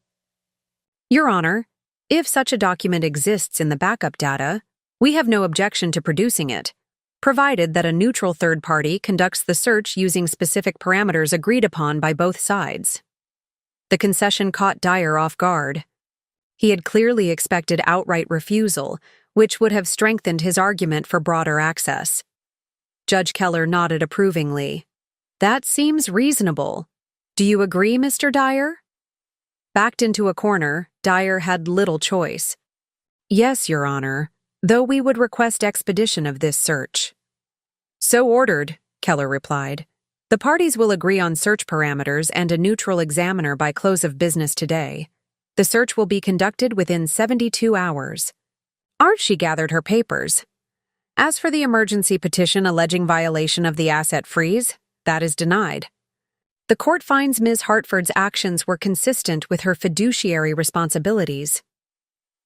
Your Honor, if such a document exists in the backup data, we have no objection to producing it, provided that a neutral third party conducts the search using specific parameters agreed upon by both sides. The concession caught Dyer off guard. He had clearly expected outright refusal, which would have strengthened his argument for broader access. Judge Keller nodded approvingly. That seems reasonable. Do you agree, Mr. Dyer? Backed into a corner, Dyer had little choice. Yes, Your Honor, though we would request expedition of this search. So ordered, Keller replied. The parties will agree on search parameters and a neutral examiner by close of business today. The search will be conducted within 72 hours. Archie gathered her papers. As for the emergency petition alleging violation of the asset freeze, that is denied. The court finds Ms. Hartford's actions were consistent with her fiduciary responsibilities.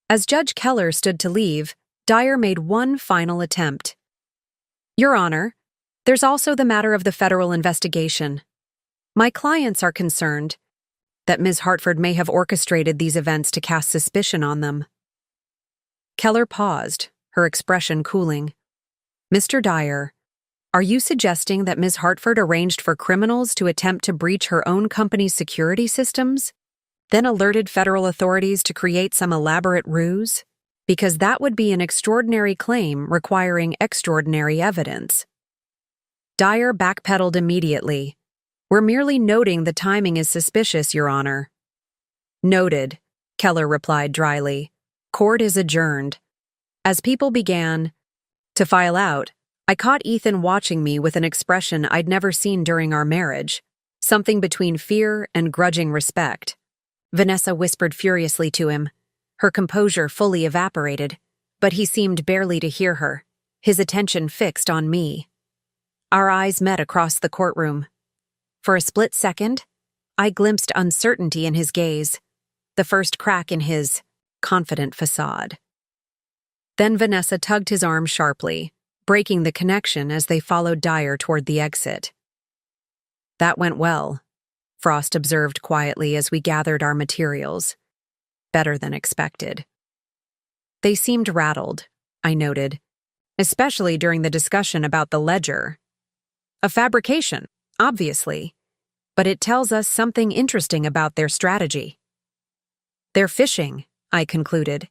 As Judge Keller stood to leave, Dyer made one final attempt. Your Honor, there's also the matter of the federal investigation. My clients are concerned that Ms. Hartford may have orchestrated these events to cast suspicion on them. Keller paused, her expression cooling. Mr. Dyer, are you suggesting that Ms. Hartford arranged for criminals to attempt to breach her own company's security systems, then alerted federal authorities to create some elaborate ruse? Because that would be an extraordinary claim requiring extraordinary evidence. Dyer backpedaled immediately. We're merely noting the timing is suspicious, Your Honor. Noted, Keller replied dryly. Court is adjourned. As people began To file out, I caught Ethan watching me with an expression I'd never seen during our marriage, something between fear and grudging respect. Vanessa whispered furiously to him. Her composure fully evaporated, but he seemed barely to hear her, his attention fixed on me. Our eyes met across the courtroom. For a split second, I glimpsed uncertainty in his gaze, the first crack in his confident facade. Then Vanessa tugged his arm sharply, breaking the connection as they followed Dyer toward the exit. That went well, Frost observed quietly as we gathered our materials. Better than expected. They seemed rattled, I noted, especially during the discussion about the ledger. A fabrication, obviously, but it tells us something interesting about their strategy. They're fishing, I concluded.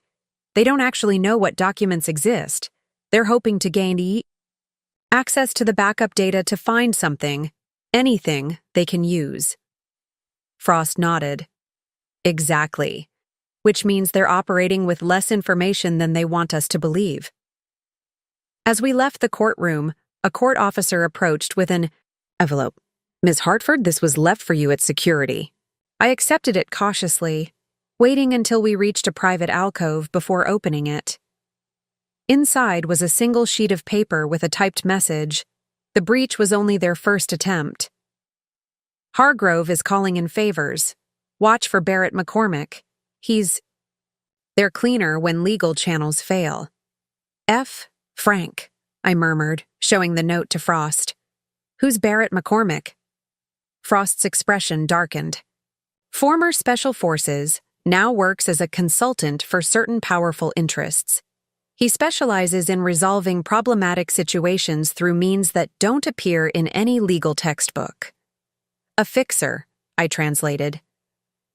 They don't actually know what documents exist. They're hoping to gain access to the backup data to find something, anything they can use. Frost nodded. Exactly. Which means they're operating with less information than they want us to believe. As we left the courtroom, a court officer approached with an envelope. Ms. Hartford, this was left for you at security. I accepted it cautiously, waiting until we reached a private alcove before opening it. Inside was a single sheet of paper with a typed message. The breach was only their first attempt. Hargrove is calling in favors. Watch for Barrett McCormick. They're cleaner when legal channels fail. F. Frank, I murmured, showing the note to Frost. Who's Barrett McCormick? Frost's expression darkened. Former Special Forces, now works as a consultant for certain powerful interests. He specializes in resolving problematic situations through means that don't appear in any legal textbook. A fixer, I translated.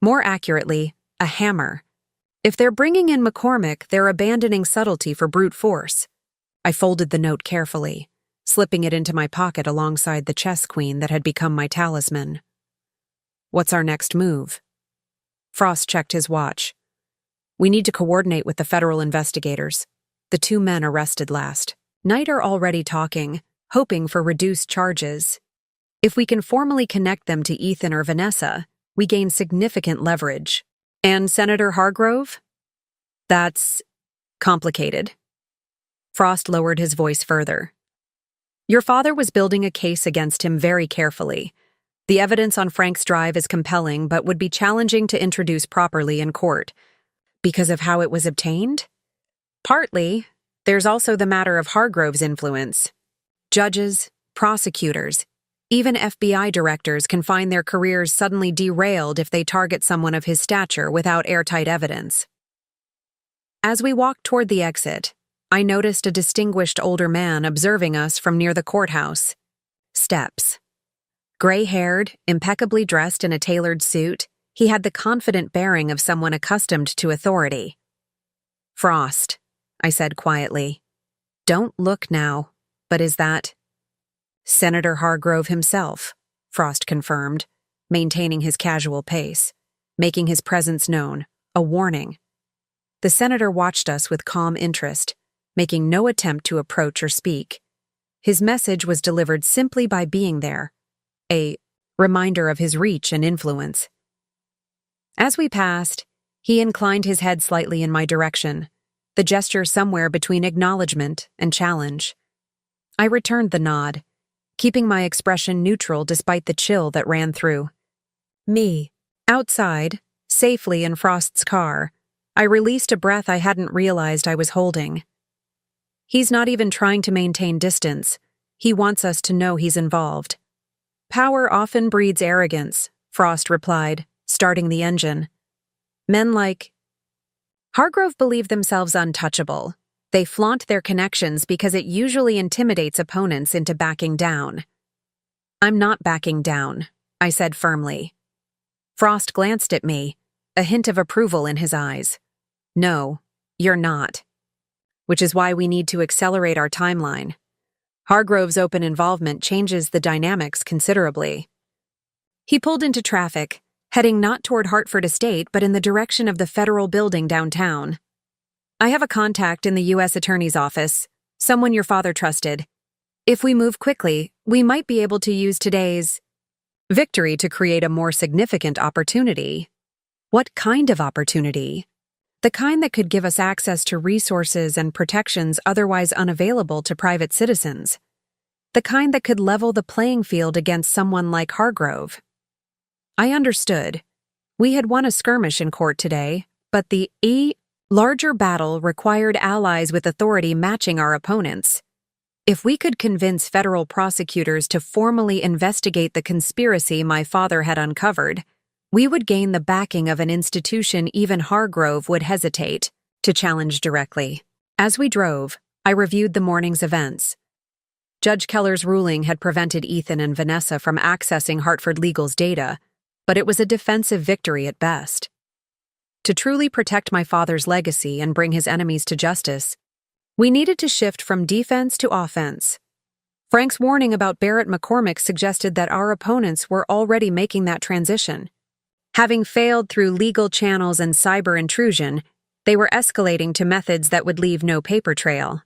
More accurately, a hammer. If they're bringing in McCormick, they're abandoning subtlety for brute force. I folded the note carefully, slipping it into my pocket alongside the chess queen that had become my talisman. What's our next move? Frost checked his watch. We need to coordinate with the federal investigators. The two men arrested last night are already talking, hoping for reduced charges. If we can formally connect them to Ethan or Vanessa, we gain significant leverage. And Senator Hargrove? That's complicated. Frost lowered his voice further. Your father was building a case against him very carefully. The evidence on Frank's drive is compelling but would be challenging to introduce properly in court. Because of how it was obtained? Partly. There's also the matter of Hargrove's influence. Judges, prosecutors, even FBI directors can find their careers suddenly derailed if they target someone of his stature without airtight evidence. As we walked toward the exit, I noticed a distinguished older man observing us from near the courthouse. Steps. Gray-haired, impeccably dressed in a tailored suit, he had the confident bearing of someone accustomed to authority. Frost, I said quietly. Don't look now, but is that... Senator Hargrove himself, Frost confirmed, maintaining his casual pace, making his presence known, a warning. The senator watched us with calm interest, making no attempt to approach or speak. His message was delivered simply by being there, a reminder of his reach and influence. As we passed, he inclined his head slightly in my direction, the gesture somewhere between acknowledgement and challenge. I returned the nod, keeping my expression neutral despite the chill that ran through me. Outside, safely in Frost's car, I released a breath I hadn't realized I was holding. He's not even trying to maintain distance. He wants us to know he's involved. Power often breeds arrogance, Frost replied, starting the engine. Men like Hargrove believe themselves untouchable. They flaunt their connections because it usually intimidates opponents into backing down. I'm not backing down, I said firmly. Frost glanced at me, a hint of approval in his eyes. No, you're not. Which is why we need to accelerate our timeline. Hargrove's open involvement changes the dynamics considerably. He pulled into traffic, heading not toward Hartford Estate but in the direction of the federal building downtown. I have a contact in the U.S. Attorney's office, Someone your father trusted. If we move quickly, we might be able to use today's victory to create a more significant opportunity. What kind of opportunity? The kind that could give us access to resources and protections otherwise unavailable to private citizens. The kind that could level the playing field against someone like Hargrove. I understood. We had won a skirmish in court today, but the larger battle required allies with authority matching our opponents. If we could convince federal prosecutors to formally investigate the conspiracy my father had uncovered, we would gain the backing of an institution even Hargrove would hesitate to challenge directly. As we drove, I reviewed the morning's events. Judge Keller's ruling had prevented Ethan and Vanessa from accessing Hartford Legal's data, but it was a defensive victory at best. To truly protect my father's legacy and bring his enemies to justice, we needed to shift from defense to offense. Frank's warning about Barrett McCormick suggested that our opponents were already making that transition. Having failed through legal channels and cyber intrusion, they were escalating to methods that would leave no paper trail.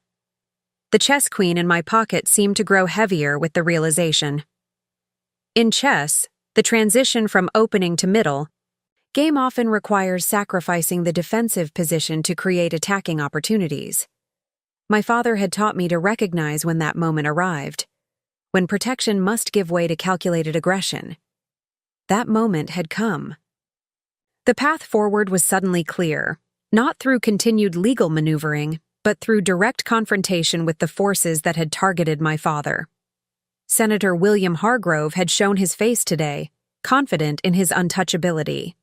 The chess queen in my pocket seemed to grow heavier with the realization. In chess, the transition from opening to middle game often requires sacrificing the defensive position to create attacking opportunities. My father had taught me to recognize when that moment arrived, when protection must give way to calculated aggression. That moment had come. The path forward was suddenly clear, not through continued legal maneuvering, but through direct confrontation with the forces that had targeted my father. Senator William Hargrove had shown his face today, confident in his untouchability.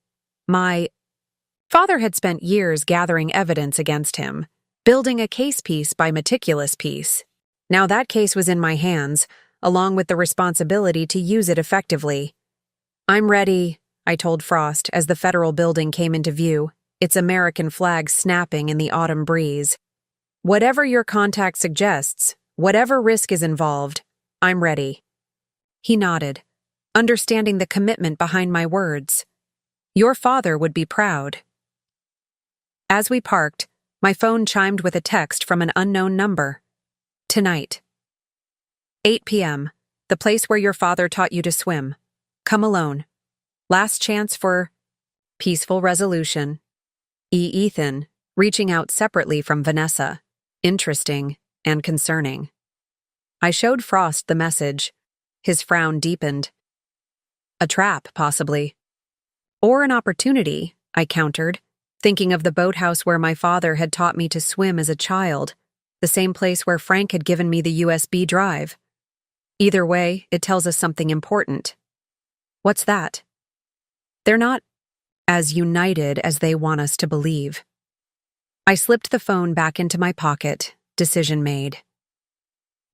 My father had spent years gathering evidence against him, building a case piece by meticulous piece. Now that case was in my hands, along with the responsibility to use it effectively. "I'm ready," I told Frost as the federal building came into view, its American flag snapping in the autumn breeze. "Whatever your contact suggests, whatever risk is involved, I'm ready." He nodded, understanding the commitment behind my words. Your father would be proud. As we parked, my phone chimed with a text from an unknown number. Tonight. 8 p.m., the place where your father taught you to swim. Come alone. Last chance for peaceful resolution. Ethan, reaching out separately from Vanessa. Interesting and concerning. I showed Frost the message. His frown deepened. A trap, possibly. Or an opportunity, I countered, thinking of the boathouse where my father had taught me to swim as a child, the same place where Frank had given me the USB drive. Either way, it tells us something important. What's that? They're not as united as they want us to believe. I slipped the phone back into my pocket, decision made.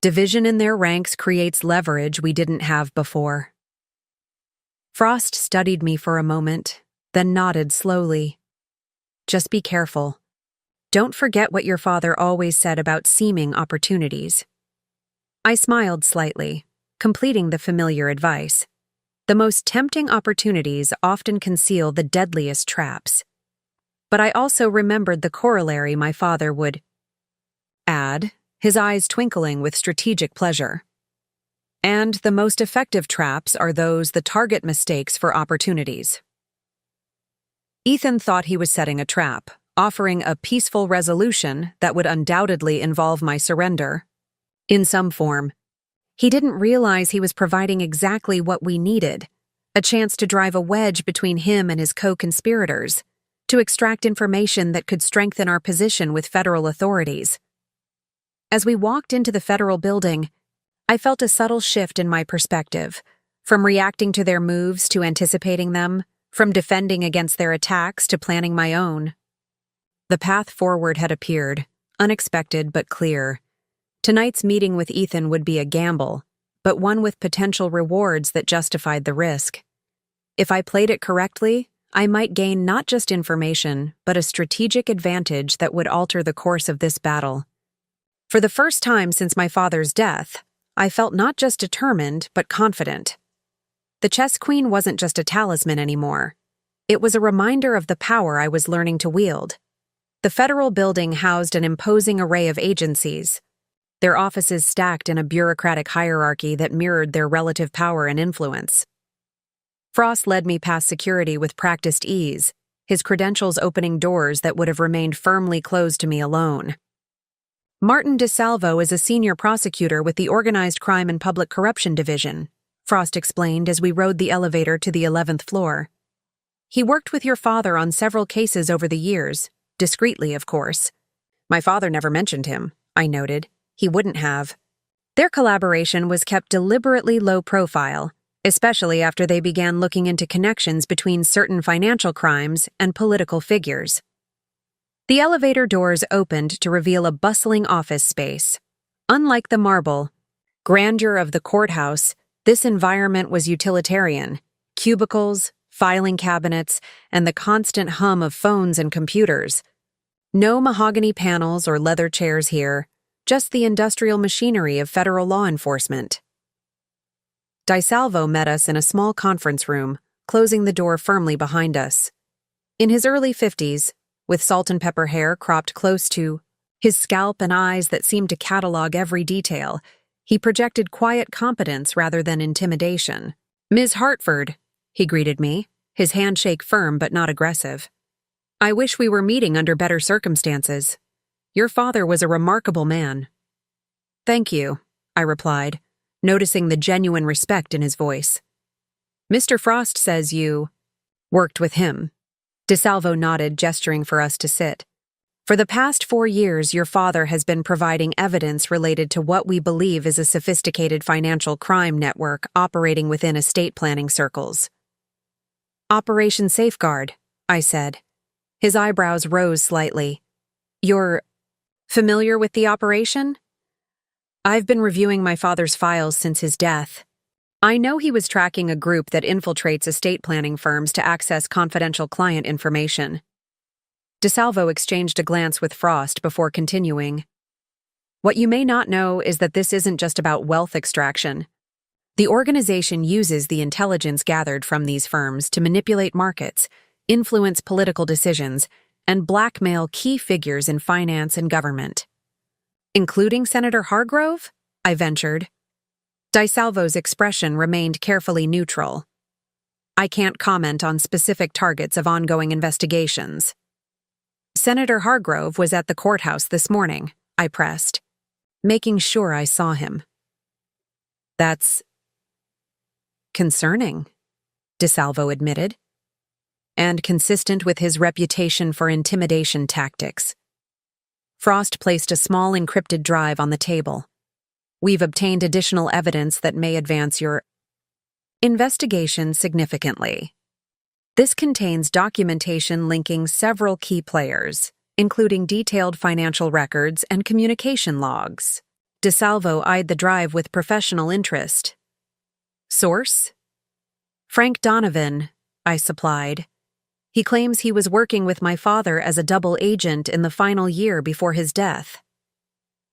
Division in their ranks creates leverage we didn't have before. Frost studied me for a moment, then nodded slowly. Just be careful. Don't forget what your father always said about seeming opportunities. I smiled slightly, completing the familiar advice. The most tempting opportunities often conceal the deadliest traps. But I also remembered the corollary my father would add, his eyes twinkling with strategic pleasure. And the most effective traps are those that target mistakes for opportunities. Ethan thought he was setting a trap, offering a peaceful resolution that would undoubtedly involve my surrender. In some form. He didn't realize he was providing exactly what we needed, a chance to drive a wedge between him and his co-conspirators, to extract information that could strengthen our position with federal authorities. As we walked into the federal building, I felt a subtle shift in my perspective, from reacting to their moves to anticipating them, from defending against their attacks to planning my own. The path forward had appeared, unexpected but clear. Tonight's meeting with Ethan would be a gamble, but one with potential rewards that justified the risk. If I played it correctly, I might gain not just information, but a strategic advantage that would alter the course of this battle. For the first time since my father's death, I felt not just determined, but confident. The chess queen wasn't just a talisman anymore. It was a reminder of the power I was learning to wield. The federal building housed an imposing array of agencies. their offices stacked in a bureaucratic hierarchy that mirrored their relative power and influence. Frost led me past security with practiced ease, his credentials opening doors that would have remained firmly closed to me alone. Martin DeSalvo is a senior prosecutor with the Organized Crime and Public Corruption Division, Frost explained as we rode the elevator to the 11th floor. He worked with your father on several cases over the years, discreetly, of course. My father never mentioned him, I noted. He wouldn't have. Their collaboration was kept deliberately low profile, especially after they began looking into connections between certain financial crimes and political figures. The elevator doors opened to reveal a bustling office space. Unlike the marble grandeur of the courthouse, this environment was utilitarian: cubicles, filing cabinets, and the constant hum of phones and computers. No mahogany panels or leather chairs here, just the industrial machinery of federal law enforcement. DeSalvo met us in a small conference room, closing the door firmly behind us. In his early 50s, with salt and pepper hair cropped close to his scalp and eyes that seemed to catalog every detail, he projected quiet competence rather than intimidation. "Ms. Hartford," he greeted me, his handshake firm but not aggressive. "I wish we were meeting under better circumstances. Your father was a remarkable man." "Thank you," I replied, noticing the genuine respect in his voice. "Mr. Frost says you worked with him." DeSalvo nodded, gesturing for us to sit. "For the past 4 years, your father has been providing evidence related to what we believe is a sophisticated financial crime network operating within estate planning circles." "Operation Safeguard," I said. His eyebrows rose slightly. "You're familiar with the operation?" "I've been reviewing my father's files since his death. I know he was tracking a group that infiltrates estate planning firms to access confidential client information." DeSalvo exchanged a glance with Frost before continuing. "What you may not know is that this isn't just about wealth extraction. The organization uses the intelligence gathered from these firms to manipulate markets, influence political decisions, and blackmail key figures in finance and government." "Including Senator Hargrove?" I ventured. DeSalvo's expression remained carefully neutral. "I can't comment on specific targets of ongoing investigations." "Senator Hargrove was at the courthouse this morning," I pressed, making sure I saw him. "That's concerning," DeSalvo admitted, "and consistent with his reputation for intimidation tactics." Frost placed a small encrypted drive on the table. "We've obtained additional evidence that may advance your investigation significantly. This contains documentation linking several key players, including detailed financial records and communication logs." DeSalvo eyed the drive with professional interest. "Source?" "Frank Donovan," I supplied. "He claims he was working with my father as a double agent in the final year before his death."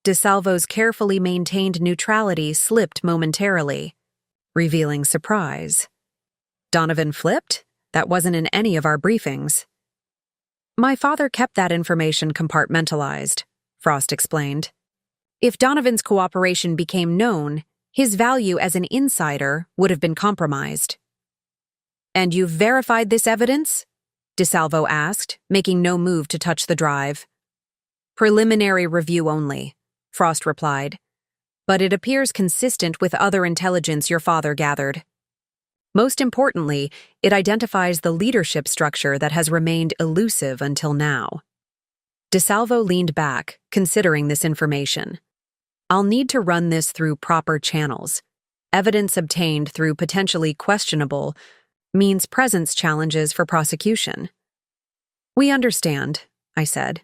DeSalvo's carefully maintained neutrality slipped momentarily, revealing surprise. "Donovan flipped? That wasn't in any of our briefings." "My father kept that information compartmentalized," Frost explained. "If Donovan's cooperation became known, his value as an insider would have been compromised." "And you've verified this evidence?" DeSalvo asked, making no move to touch the drive. "Preliminary review only," Frost replied. "But it appears consistent with other intelligence your father gathered. Most importantly, it identifies the leadership structure that has remained elusive until now." DeSalvo leaned back, considering this information. "I'll need to run this through proper channels. Evidence obtained through potentially questionable means presence challenges for prosecution." "We understand," I said.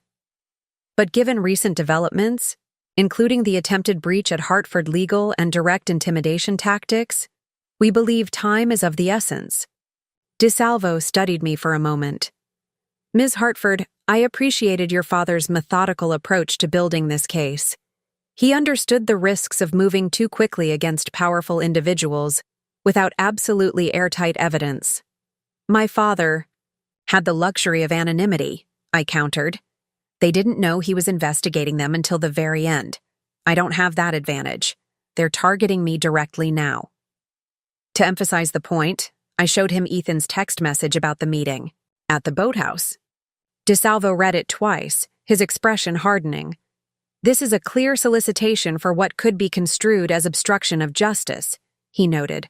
"But given recent developments, including the attempted breach at Hartford Legal and direct intimidation tactics, we believe time is of the essence." DeSalvo studied me for a moment. "Ms. Hartford, I appreciated your father's methodical approach to building this case. He understood the risks of moving too quickly against powerful individuals without absolutely airtight evidence. My father had the luxury of anonymity," I countered. "They didn't know he was investigating them until the very end. I don't have that advantage. They're targeting me directly now. To emphasize the point, I showed him Ethan's text message about the meeting at the boathouse. DeSalvo read it twice, his expression hardening. This is a clear solicitation for what could be construed as obstruction of justice, he noted.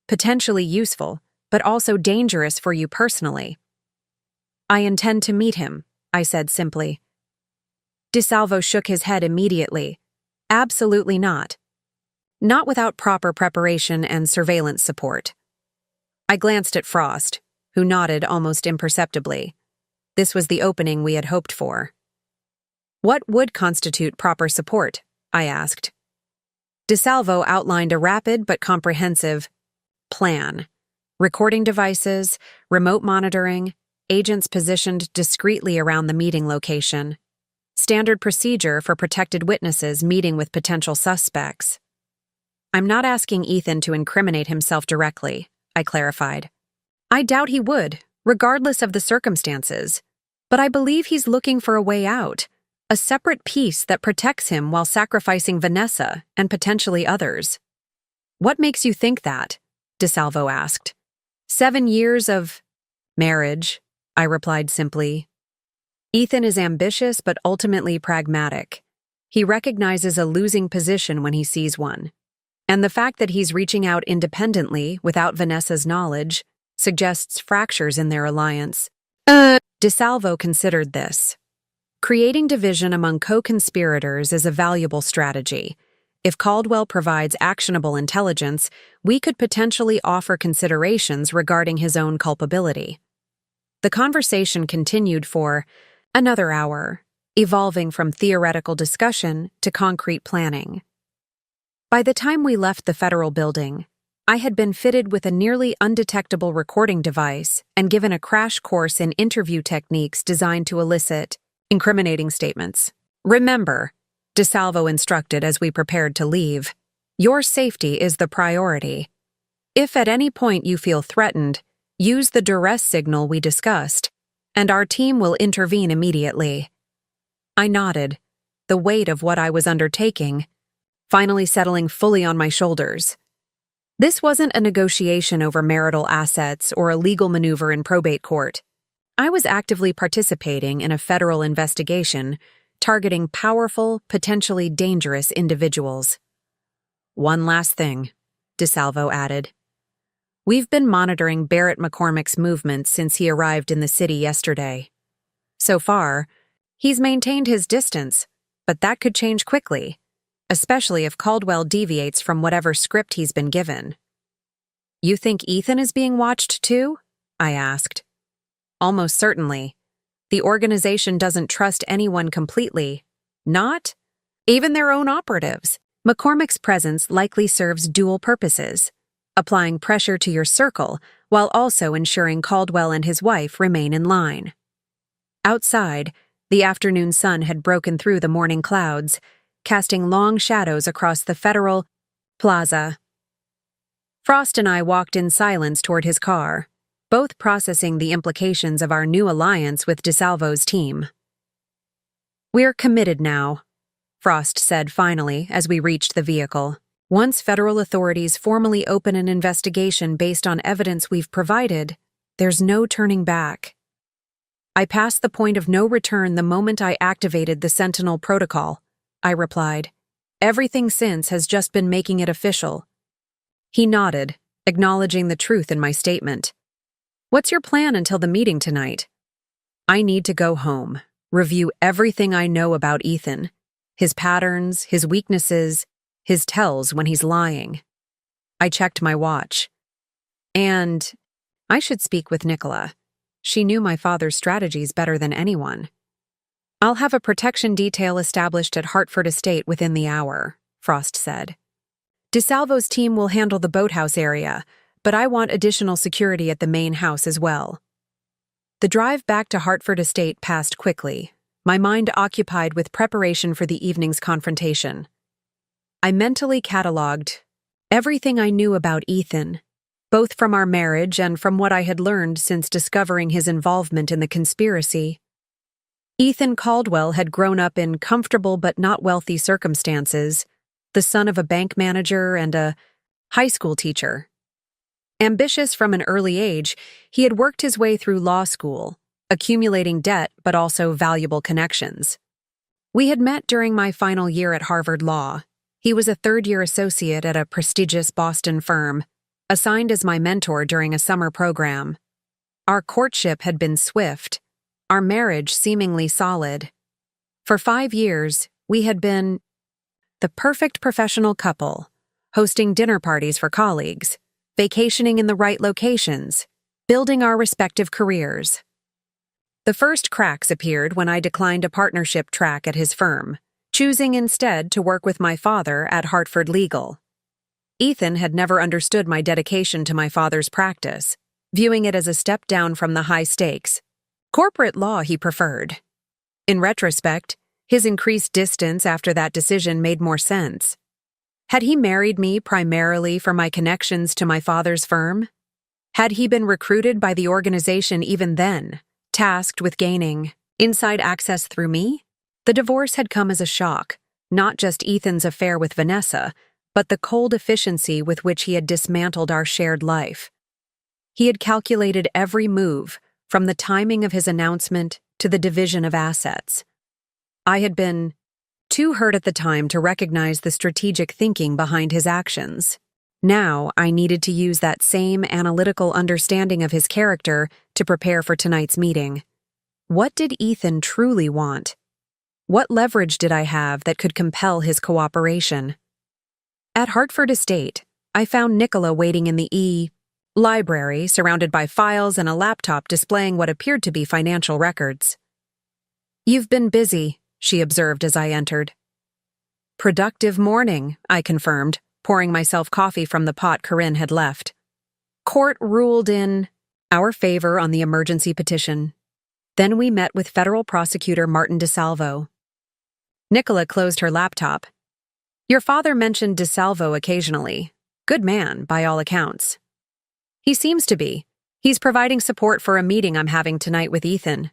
Potentially useful, but also dangerous for you personally. I intend to meet him, I said simply. DeSalvo shook his head immediately. Absolutely not. Not without proper preparation and surveillance support. I glanced at Frost, who nodded almost imperceptibly. This was the opening we had hoped for. What would constitute proper support? I asked. DeSalvo outlined a rapid but comprehensive plan. Recording devices, remote monitoring, agents positioned discreetly around the meeting location. Standard procedure for protected witnesses meeting with potential suspects. I'm not asking Ethan to incriminate himself directly, I clarified. I doubt he would, regardless of the circumstances. But I believe he's looking for a way out, a separate peace that protects him while sacrificing Vanessa and potentially others. What makes you think that? DeSalvo asked. 7 years of marriage, I replied simply. Ethan is ambitious but ultimately pragmatic. He recognizes a losing position when he sees one. And the fact that he's reaching out independently without Vanessa's knowledge suggests fractures in their alliance. DeSalvo considered this. Creating division among co-conspirators is a valuable strategy. If Caldwell provides actionable intelligence, we could potentially offer considerations regarding his own culpability. The conversation continued for another hour, evolving from theoretical discussion to concrete planning. By the time we left the federal building, I had been fitted with a nearly undetectable recording device and given a crash course in interview techniques designed to elicit incriminating statements. Remember, DeSalvo instructed as we prepared to leave, your safety is the priority. If at any point you feel threatened, use the duress signal we discussed, and our team will intervene immediately. I nodded, the weight of what I was undertaking finally settling fully on my shoulders. This wasn't a negotiation over marital assets or a legal maneuver in probate court. I was actively participating in a federal investigation targeting powerful, potentially dangerous individuals. One last thing, DeSalvo added. We've been monitoring Barrett McCormick's movements since he arrived in the city yesterday. So far, he's maintained his distance, but that could change quickly, especially if Caldwell deviates from whatever script he's been given. You think Ethan is being watched too? I asked. Almost certainly. The organization doesn't trust anyone completely. Not even their own operatives. McCormick's presence likely serves dual purposes, applying pressure to your circle while also ensuring Caldwell and his wife remain in line. Outside, the afternoon sun had broken through the morning clouds, casting long shadows across the federal plaza. Frost and I walked in silence toward his car, both processing the implications of our new alliance with DeSalvo's team. We're committed now, Frost said finally as we reached the vehicle. Once federal authorities formally open an investigation based on evidence we've provided, there's no turning back. I passed the point of no return the moment I activated the Sentinel protocol, I replied. Everything since has just been making it official. He nodded, acknowledging the truth in my statement. What's your plan until the meeting tonight? I need to go home, review everything I know about Ethan, his patterns, his weaknesses, his tells when he's lying. I checked my watch. And I should speak with Nicola. She knew my father's strategies better than anyone. I'll have a protection detail established at Hartford Estate within the hour, Frost said. DeSalvo's team will handle the boathouse area, but I want additional security at the main house as well. The drive back to Hartford Estate passed quickly, my mind occupied with preparation for the evening's confrontation. I mentally cataloged everything I knew about Ethan, both from our marriage and from what I had learned since discovering his involvement in the conspiracy. Ethan Caldwell had grown up in comfortable but not wealthy circumstances, the son of a bank manager and a high school teacher. Ambitious from an early age, he had worked his way through law school, accumulating debt but also valuable connections. We had met during my final year at Harvard Law. He was a third-year associate at a prestigious Boston firm, assigned as my mentor during a summer program. Our courtship had been swift, our marriage seemingly solid. For 5 years, we had been the perfect professional couple, hosting dinner parties for colleagues, vacationing in the right locations, building our respective careers. The first cracks appeared when I declined a partnership track at his firm, choosing instead to work with my father at Hartford Legal. Ethan had never understood my dedication to my father's practice, viewing it as a step down from the high stakes corporate law he preferred. In retrospect, his increased distance after that decision made more sense. Had he married me primarily for my connections to my father's firm? Had he been recruited by the organization even then, tasked with gaining inside access through me? The divorce had come as a shock, not just Ethan's affair with Vanessa, but the cold efficiency with which he had dismantled our shared life. He had calculated every move, from the timing of his announcement to the division of assets. I had been too hurt at the time to recognize the strategic thinking behind his actions. Now I needed to use that same analytical understanding of his character to prepare for tonight's meeting. What did Ethan truly want? What leverage did I have that could compel his cooperation? At Hartford Estate, I found Nicola waiting in the library, surrounded by files and a laptop displaying what appeared to be financial records. "You've been busy," she observed as I entered. "Productive morning," I confirmed, pouring myself coffee from the pot Corinne had left. "Court ruled in our favor on the emergency petition. Then we met with federal prosecutor Martin DeSalvo." Nicola closed her laptop. "Your father mentioned DeSalvo occasionally. Good man, by all accounts." "He seems to be. He's providing support for a meeting I'm having tonight with Ethan."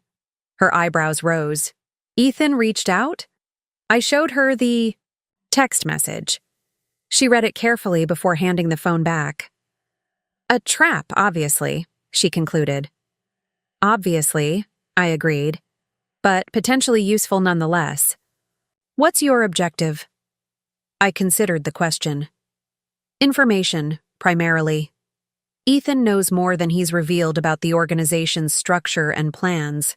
Her eyebrows rose. "Ethan reached out?" I showed her the text message. She read it carefully before handing the phone back. "A trap, obviously," she concluded. "Obviously," I agreed, "but potentially useful nonetheless. What's your objective?" I considered the question. "Information, primarily. Ethan knows more than he's revealed about the organization's structure and plans.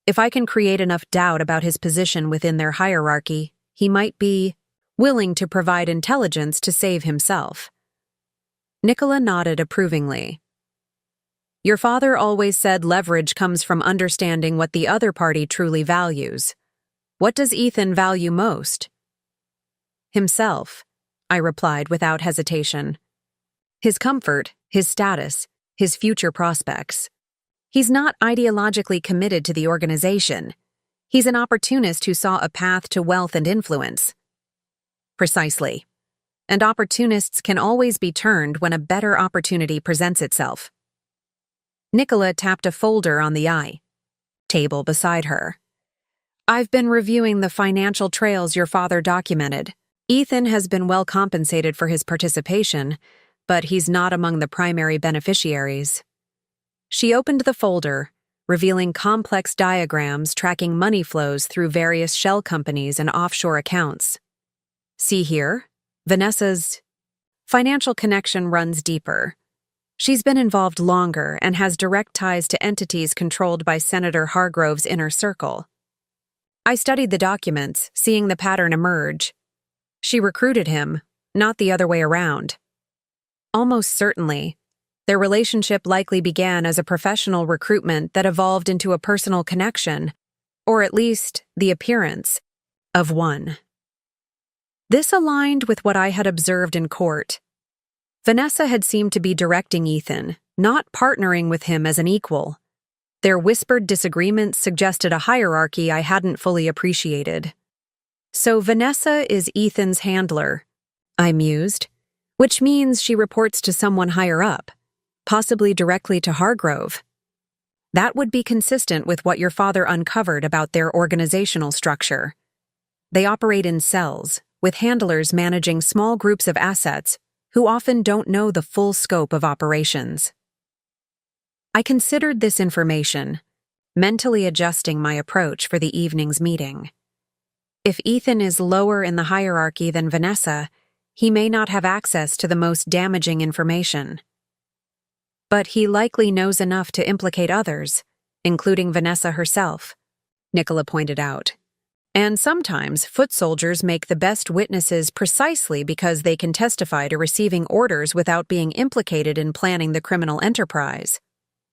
If I can create enough doubt about his position within their hierarchy, he might be willing to provide intelligence to save himself." Nicola nodded approvingly. "Your father always said leverage comes from understanding what the other party truly values. What does Ethan value most?" "Himself," I replied without hesitation. "His comfort, his status, his future prospects. He's not ideologically committed to the organization. He's an opportunist who saw a path to wealth and influence." "Precisely. And opportunists can always be turned when a better opportunity presents itself." Nicola tapped a folder on the table beside her. "I've been reviewing the financial trails your father documented. Ethan has been well compensated for his participation, but he's not among the primary beneficiaries." She opened the folder, revealing complex diagrams tracking money flows through various shell companies and offshore accounts. "See here, Vanessa's financial connection runs deeper. She's been involved longer and has direct ties to entities controlled by Senator Hargrove's inner circle." I studied the documents, seeing the pattern emerge. She recruited him, not the other way around. Almost certainly, their relationship likely began as a professional recruitment that evolved into a personal connection, or at least the appearance of one. This aligned with what I had observed in court. Vanessa had seemed to be directing Ethan, not partnering with him as an equal. Their whispered disagreements suggested a hierarchy I hadn't fully appreciated. "So Vanessa is Ethan's handler," I mused, "which means she reports to someone higher up, possibly directly to Hargrove. That would be consistent with what your father uncovered about their organizational structure. They operate in cells, with handlers managing small groups of assets who often don't know the full scope of operations. I considered this information, mentally adjusting my approach for the evening's meeting. If Ethan is lower in the hierarchy than Vanessa, he may not have access to the most damaging information. But he likely knows enough to implicate others, including Vanessa herself, Nicola pointed out. And sometimes foot soldiers make the best witnesses precisely because they can testify to receiving orders without being implicated in planning the criminal enterprise.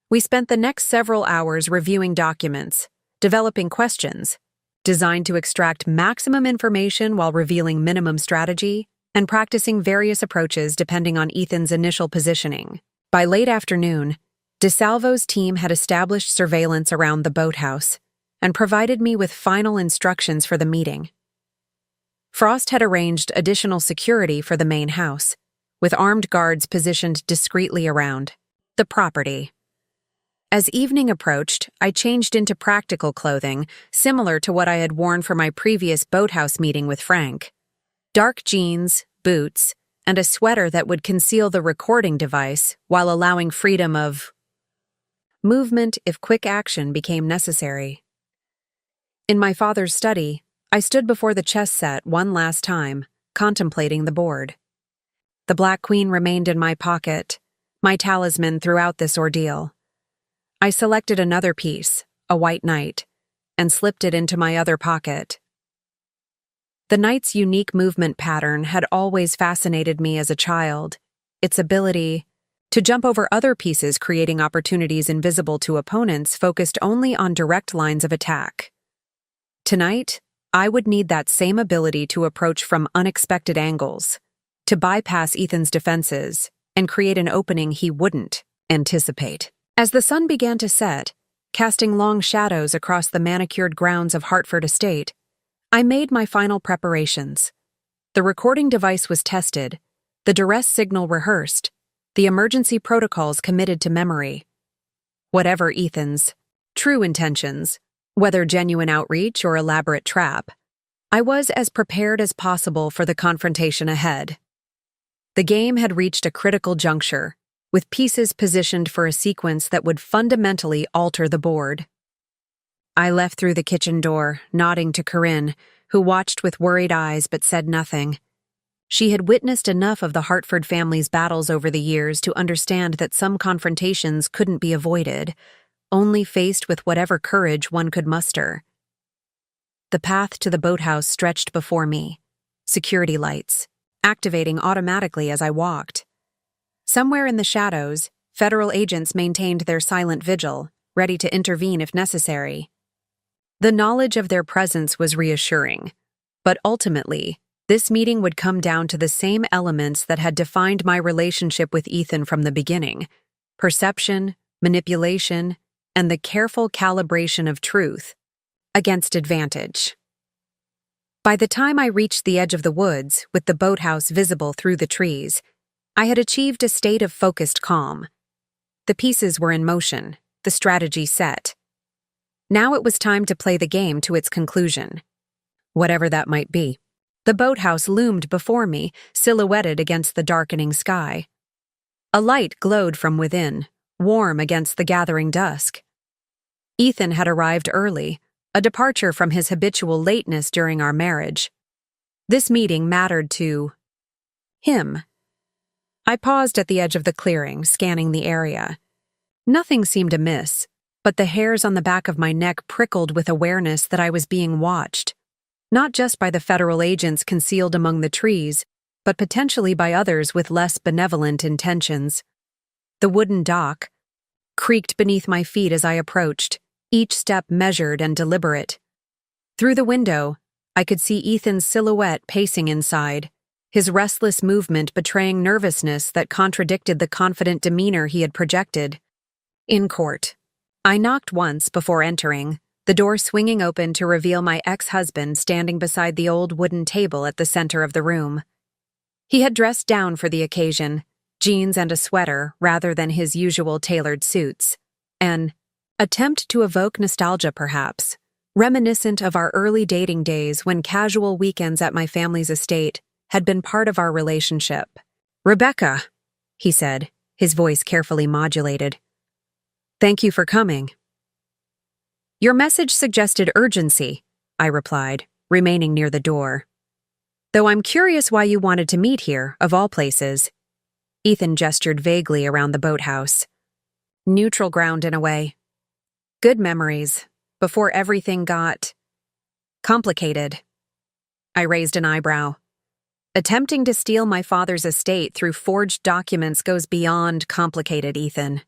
We spent the next several hours reviewing documents, developing questions, designed to extract maximum information while revealing minimum strategy, and practicing various approaches depending on Ethan's initial positioning. By late afternoon, DeSalvo's team had established surveillance around the boathouse and provided me with final instructions for the meeting. Frost had arranged additional security for the main house, with armed guards positioned discreetly around the property. As evening approached, I changed into practical clothing, similar to what I had worn for my previous boathouse meeting with Frank. Dark jeans, boots, and a sweater that would conceal the recording device while allowing freedom of movement if quick action became necessary. In my father's study, I stood before the chess set one last time, contemplating the board. The Black Queen remained in my pocket, my talisman throughout this ordeal. I selected another piece, a white knight, and slipped it into my other pocket. The knight's unique movement pattern had always fascinated me as a child, its ability to jump over other pieces, creating opportunities invisible to opponents focused only on direct lines of attack. Tonight, I would need that same ability to approach from unexpected angles, to bypass Ethan's defenses and create an opening he wouldn't anticipate. As the sun began to set, casting long shadows across the manicured grounds of Hartford Estate, I made my final preparations. The recording device was tested, the duress signal rehearsed, the emergency protocols committed to memory. Whatever Ethan's true intentions, whether genuine outreach or elaborate trap, I was as prepared as possible for the confrontation ahead. The game had reached a critical juncture, with pieces positioned for a sequence that would fundamentally alter the board. I left through the kitchen door, nodding to Corinne, who watched with worried eyes but said nothing. She had witnessed enough of the Hartford family's battles over the years to understand that some confrontations couldn't be avoided, only faced with whatever courage one could muster. The path to the boathouse stretched before me, security lights, activating automatically as I walked. Somewhere in the shadows, federal agents maintained their silent vigil, ready to intervene if necessary. The knowledge of their presence was reassuring, but ultimately, this meeting would come down to the same elements that had defined my relationship with Ethan from the beginning: perception, manipulation, and the careful calibration of truth against advantage. By the time I reached the edge of the woods, with the boathouse visible through the trees, I had achieved a state of focused calm. The pieces were in motion, the strategy set. Now it was time to play the game to its conclusion, whatever that might be. The boathouse loomed before me, silhouetted against the darkening sky. A light glowed from within, warm against the gathering dusk. Ethan had arrived early, a departure from his habitual lateness during our marriage. This meeting mattered to him. I paused at the edge of the clearing, scanning the area. Nothing seemed amiss, but the hairs on the back of my neck prickled with awareness that I was being watched, not just by the federal agents concealed among the trees, but potentially by others with less benevolent intentions. The wooden dock creaked beneath my feet as I approached, each step measured and deliberate. Through the window, I could see Ethan's silhouette pacing inside, his restless movement betraying nervousness that contradicted the confident demeanor he had projected. In court, I knocked once before entering, the door swinging open to reveal my ex-husband standing beside the old wooden table at the center of the room. He had dressed down for the occasion, jeans and a sweater rather than his usual tailored suits, an Attempt to evoke nostalgia, perhaps, reminiscent of our early dating days when casual weekends at my family's estate had been part of our relationship. "Rebecca," he said, his voice carefully modulated. "Thank you for coming." "Your message suggested urgency," I replied, remaining near the door. "Though I'm curious why you wanted to meet here, of all places." Ethan gestured vaguely around the boathouse. "Neutral ground in a way. Good memories, before everything got complicated." I raised an eyebrow. "Attempting to steal my father's estate through forged documents goes beyond complicated, Ethan."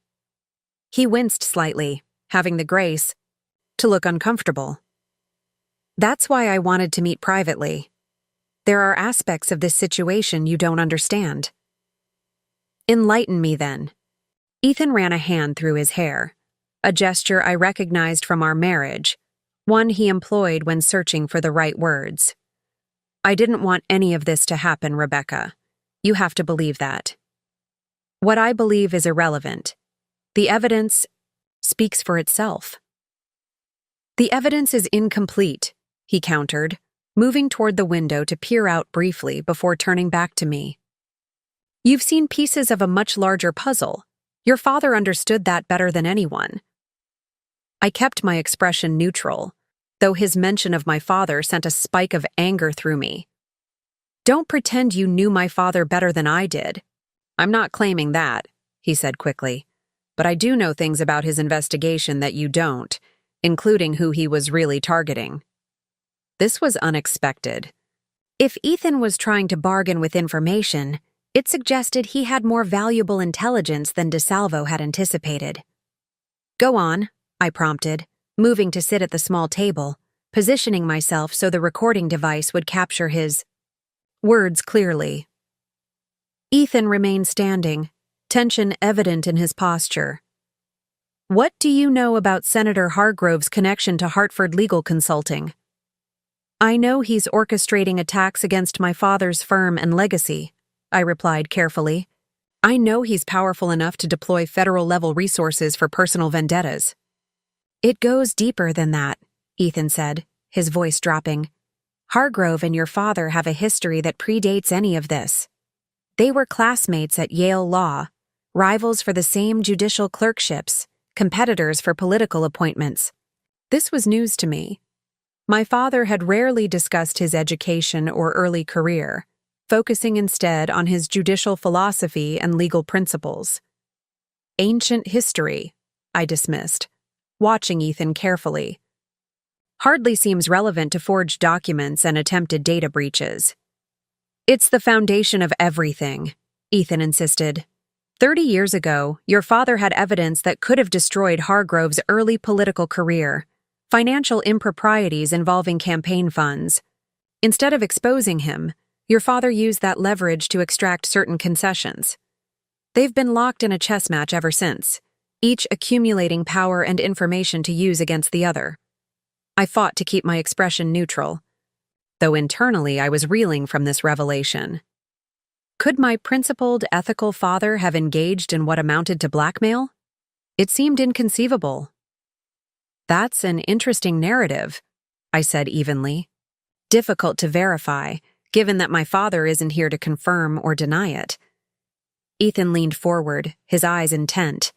He winced slightly, having the grace to look uncomfortable. "That's why I wanted to meet privately. There are aspects of this situation you don't understand." "Enlighten me, then." Ethan ran a hand through his hair, a gesture I recognized from our marriage, one he employed when searching for the right words. "I didn't want any of this to happen, Rebecca. You have to believe that." "What I believe is irrelevant. The evidence speaks for itself." "The evidence is incomplete," he countered, moving toward the window to peer out briefly before turning back to me. "You've seen pieces of a much larger puzzle. Your father understood that better than anyone." I kept my expression neutral, though his mention of my father sent a spike of anger through me. "Don't pretend you knew my father better than I did." "I'm not claiming that," he said quickly, "but I do know things about his investigation that you don't, including who he was really targeting." This was unexpected. If Ethan was trying to bargain with information, it suggested he had more valuable intelligence than DeSalvo had anticipated. "Go on," I prompted, moving to sit at the small table, positioning myself so the recording device would capture his words clearly. Ethan remained standing, tension evident in his posture. "What do you know about Senator Hargrove's connection to Hartford Legal Consulting?" "I know he's orchestrating attacks against my father's firm and legacy," I replied carefully. "I know he's powerful enough to deploy federal-level resources for personal vendettas." "It goes deeper than that," Ethan said, his voice dropping. "Hargrove and your father have a history that predates any of this. They were classmates at Yale Law, rivals for the same judicial clerkships, competitors for political appointments." This was news to me. My father had rarely discussed his education or early career, focusing instead on his judicial philosophy and legal principles. "Ancient history," I dismissed, watching Ethan carefully. "Hardly seems relevant to forged documents and attempted data breaches." "It's the foundation of everything," Ethan insisted. 30 years ago, your father had evidence that could have destroyed Hargrove's early political career, financial improprieties involving campaign funds. Instead of exposing him, your father used that leverage to extract certain concessions. They've been locked in a chess match ever since, each accumulating power and information to use against the other. I fought to keep my expression neutral, though internally I was reeling from this revelation. Could my principled, ethical father have engaged in what amounted to blackmail? It seemed inconceivable. "That's an interesting narrative," I said evenly. "Difficult to verify, given that my father isn't here to confirm or deny it." Ethan leaned forward, his eyes intent.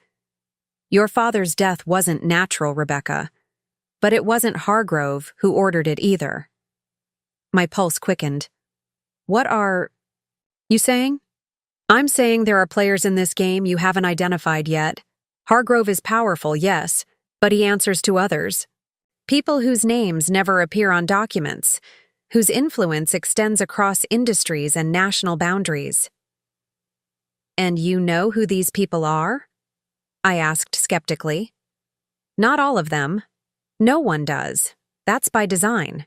"Your father's death wasn't natural, Rebecca, but it wasn't Hargrove who ordered it either." My pulse quickened. "What are you saying?" "I'm saying there are players in this game you haven't identified yet. Hargrove is powerful, yes, but he answers to others. People whose names never appear on documents, whose influence extends across industries and national boundaries." "And you know who these people are?" I asked skeptically. "Not all of them. No one does. That's by design.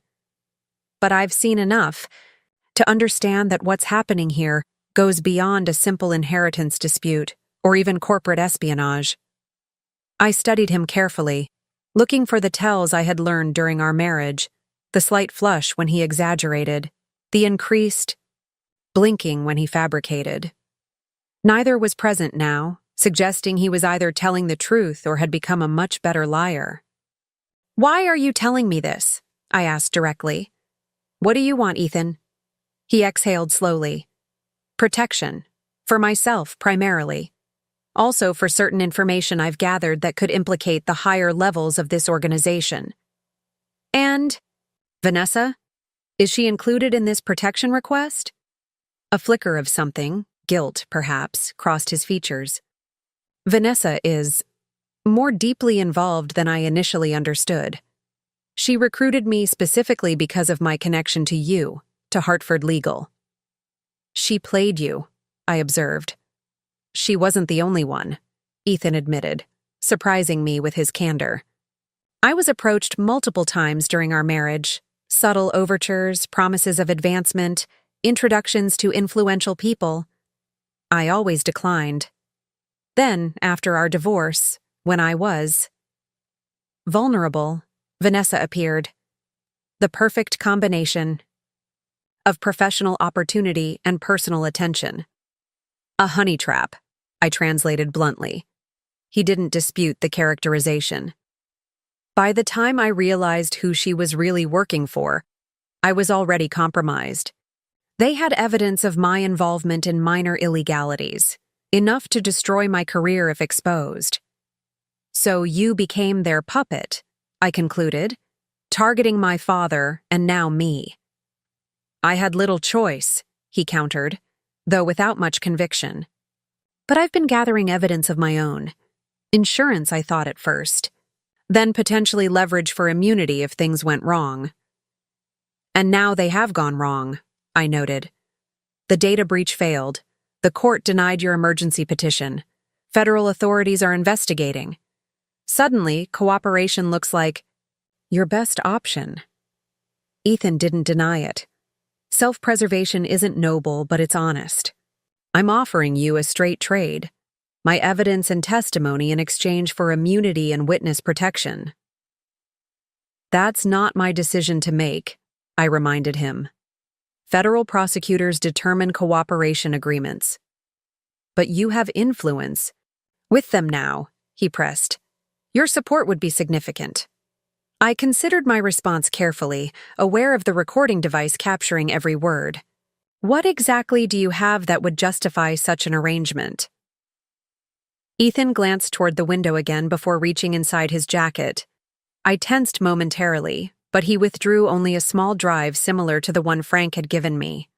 But I've seen enough to understand that what's happening here goes beyond a simple inheritance dispute or even corporate espionage." I studied him carefully, looking for the tells I had learned during our marriage, the slight flush when he exaggerated, the increased blinking when he fabricated. Neither was present now, suggesting he was either telling the truth or had become a much better liar. "Why are you telling me this?" I asked directly. "What do you want, Ethan?" He exhaled slowly. "Protection. For myself, primarily. Also for certain information I've gathered that could implicate the higher levels of this organization." "And Vanessa? Is she included in this protection request?" A flicker of something, guilt perhaps, crossed his features. "Vanessa is more deeply involved than I initially understood. She recruited me specifically because of my connection to you, to Hartford Legal." "She played you," I observed. "She wasn't the only one," Ethan admitted, surprising me with his candor. "I was approached multiple times during our marriage, subtle overtures, promises of advancement, introductions to influential people. I always declined. Then, after our divorce, when I was vulnerable, Vanessa appeared. The perfect combination of professional opportunity and personal attention. A honey trap, I translated bluntly. He didn't dispute the characterization. By the time I realized who she was really working for, I was already compromised. They had evidence of my involvement in minor illegalities, enough to destroy my career if exposed. "So you became their puppet," I concluded, "targeting my father and now me." "I had little choice," he countered, though without much conviction. "But I've been gathering evidence of my own. Insurance, I thought at first. Then potentially leverage for immunity if things went wrong." "And now they have gone wrong," I noted. "The data breach failed. The court denied your emergency petition. Federal authorities are investigating. Suddenly, cooperation looks like your best option." Ethan didn't deny it. "Self-preservation isn't noble, but it's honest. I'm offering you a straight trade. My evidence and testimony in exchange for immunity and witness protection." "That's not my decision to make," I reminded him. "Federal prosecutors determine cooperation agreements." "But you have influence with them now," he pressed. "Your support would be significant." I considered my response carefully, aware of the recording device capturing every word. "What exactly do you have that would justify such an arrangement?" Ethan glanced toward the window again before reaching inside his jacket. I tensed momentarily, but he withdrew only a small drive similar to the one Frank had given me.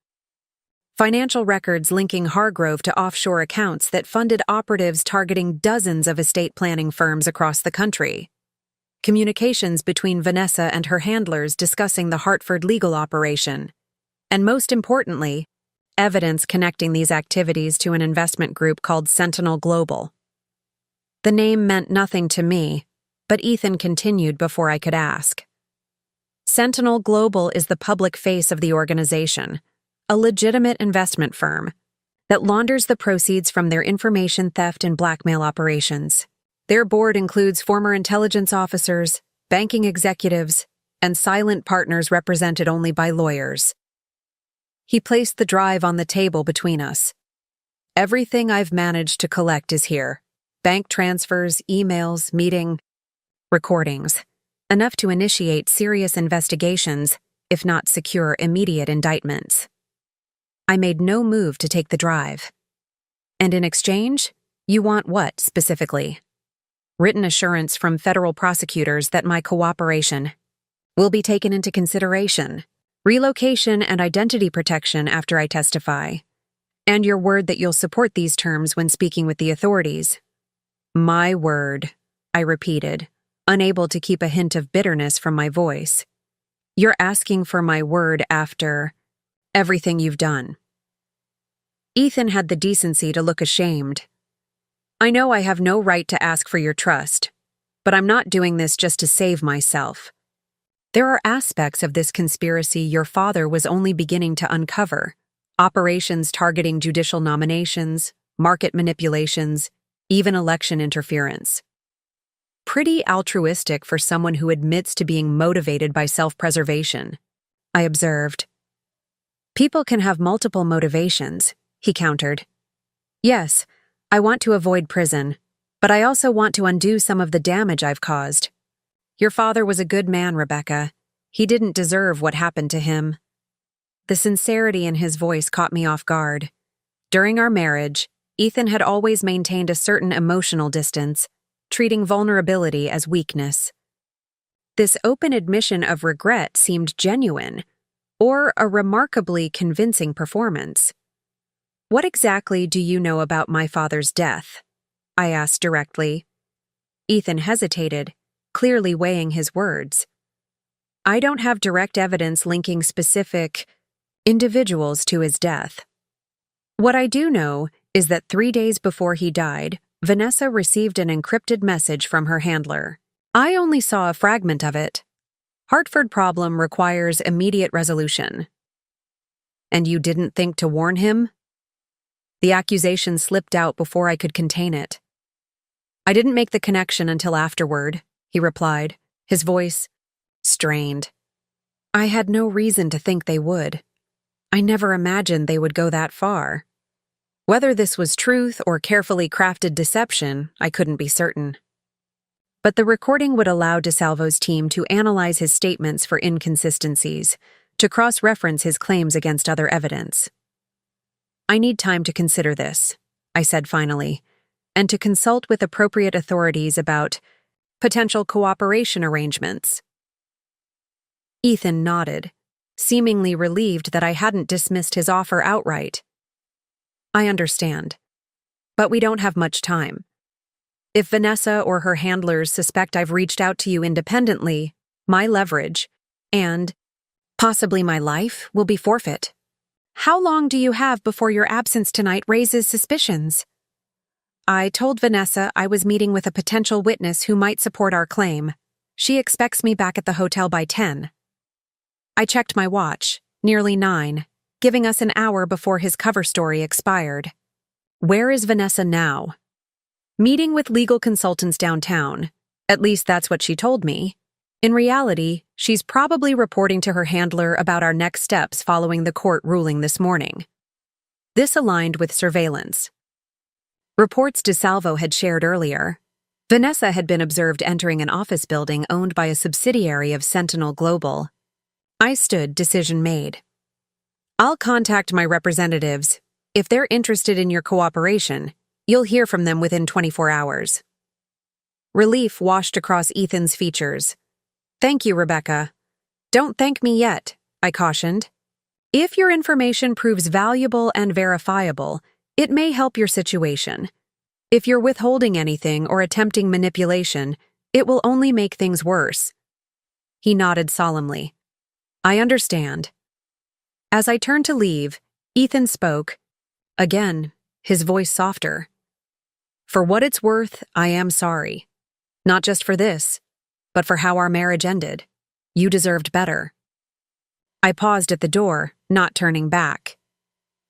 Financial records linking Hargrove to offshore accounts that funded operatives targeting dozens of estate planning firms across the country. Communications between Vanessa and her handlers discussing the Hartford legal operation. And most importantly, evidence connecting these activities to an investment group called Sentinel Global. The name meant nothing to me, but Ethan continued before I could ask. Sentinel Global is the public face of the organization, a legitimate investment firm that launders the proceeds from their information theft and blackmail operations. Their board includes former intelligence officers, banking executives, and silent partners represented only by lawyers. He placed the drive on the table between us. "Everything I've managed to collect is here. Bank transfers, emails, meeting recordings. Enough to initiate serious investigations, if not secure immediate indictments." I made no move to take the drive. "And in exchange, you want what, specifically?" "Written assurance from federal prosecutors that my cooperation will be taken into consideration, relocation and identity protection after I testify, and your word that you'll support these terms when speaking with the authorities." "My word," I repeated, unable to keep a hint of bitterness from my voice. "You're asking for my word after everything you've done." Ethan had the decency to look ashamed. "I know I have no right to ask for your trust, but I'm not doing this just to save myself. There are aspects of this conspiracy your father was only beginning to uncover, operations targeting judicial nominations, market manipulations, even election interference. Pretty altruistic for someone who admits to being motivated by self-preservation," I observed. "People can have multiple motivations," he countered. "Yes, I want to avoid prison, but I also want to undo some of the damage I've caused. Your father was a good man, Rebecca. He didn't deserve what happened to him. The sincerity in his voice caught me off guard. During our marriage, Ethan had always maintained a certain emotional distance, treating vulnerability as weakness. This open admission of regret seemed genuine, or a remarkably convincing performance. What exactly do you know about my father's death? I asked directly. Ethan hesitated, clearly weighing his words. I don't have direct evidence linking specific individuals to his death. What I do know is that 3 days before he died, Vanessa received an encrypted message from her handler. I only saw a fragment of it. Hartford problem requires immediate resolution. And you didn't think to warn him? The accusation slipped out before I could contain it. I didn't make the connection until afterward, he replied, his voice strained. I had no reason to think they would. I never imagined they would go that far. Whether this was truth or carefully crafted deception, I couldn't be certain. But the recording would allow DeSalvo's team to analyze his statements for inconsistencies, to cross-reference his claims against other evidence. I need time to consider this, I said finally, and to consult with appropriate authorities about potential cooperation arrangements. Ethan nodded, seemingly relieved that I hadn't dismissed his offer outright. I understand, but we don't have much time. If Vanessa or her handlers suspect I've reached out to you independently, my leverage, and possibly my life, will be forfeit. How long do you have before your absence tonight raises suspicions? I told Vanessa I was meeting with a potential witness who might support our claim. She expects me back at the hotel by 10. I checked my watch, nearly 9, giving us an hour before his cover story expired. Where is Vanessa now? Meeting with legal consultants downtown. At least that's what she told me. In reality, she's probably reporting to her handler about our next steps following the court ruling this morning. This aligned with surveillance. Reports DeSalvo had shared earlier. Vanessa had been observed entering an office building owned by a subsidiary of Sentinel Global. I stood, decision made. I'll contact my representatives. If they're interested in your cooperation, you'll hear from them within 24 hours. Relief washed across Ethan's features. Thank you, Rebecca. Don't thank me yet, I cautioned. If your information proves valuable and verifiable, it may help your situation. If you're withholding anything or attempting manipulation, it will only make things worse. He nodded solemnly. I understand. As I turned to leave, Ethan spoke, again, his voice softer. For what it's worth, I am sorry. Not just for this, but for how our marriage ended. You deserved better. I paused at the door, not turning back.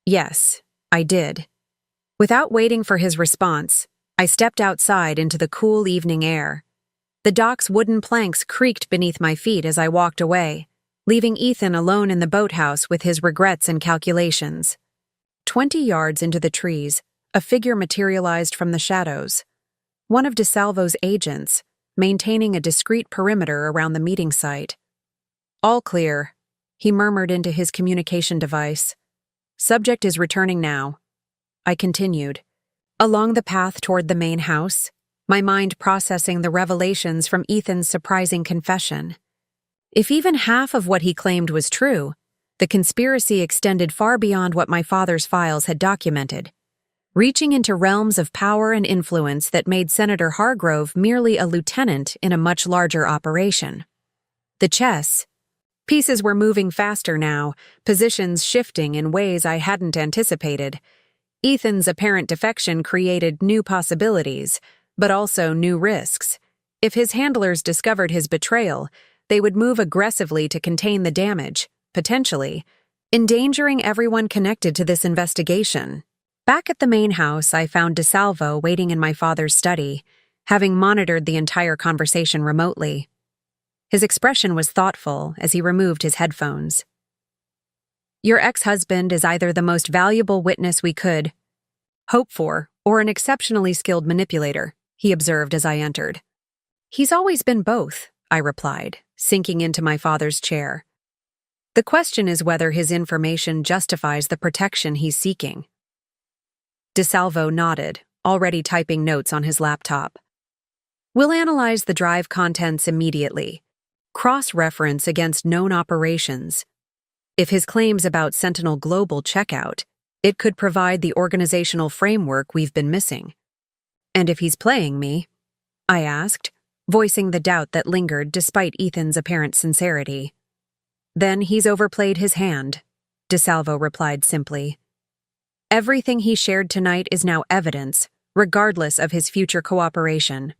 Yes, I did. Without waiting for his response, I stepped outside into the cool evening air. The dock's wooden planks creaked beneath my feet as I walked away, leaving Ethan alone in the boathouse with his regrets and calculations. 20 yards into the trees, a figure materialized from the shadows. One of DeSalvo's agents, maintaining a discreet perimeter around the meeting site. All clear, he murmured into his communication device. Subject is returning now. I continued. Along the path toward the main house, my mind processing the revelations from Ethan's surprising confession. If even half of what he claimed was true, the conspiracy extended far beyond what my father's files had documented, reaching into realms of power and influence that made Senator Hargrove merely a lieutenant in a much larger operation. The chess pieces were moving faster now, positions shifting in ways I hadn't anticipated. Ethan's apparent defection created new possibilities, but also new risks. If his handlers discovered his betrayal, they would move aggressively to contain the damage, potentially, endangering everyone connected to this investigation. Back at the main house, I found DeSalvo waiting in my father's study, having monitored the entire conversation remotely. His expression was thoughtful as he removed his headphones. Your ex-husband is either the most valuable witness we could hope for, or an exceptionally skilled manipulator, he observed as I entered. He's always been both, I replied, sinking into my father's chair. The question is whether his information justifies the protection he's seeking. DeSalvo nodded, already typing notes on his laptop. We'll analyze the drive contents immediately. Cross-reference against known operations. If his claims about Sentinel Global check out, it could provide the organizational framework we've been missing. And if he's playing me? I asked, voicing the doubt that lingered despite Ethan's apparent sincerity. Then he's overplayed his hand, DeSalvo replied simply. Everything he shared tonight is now evidence, regardless of his future cooperation.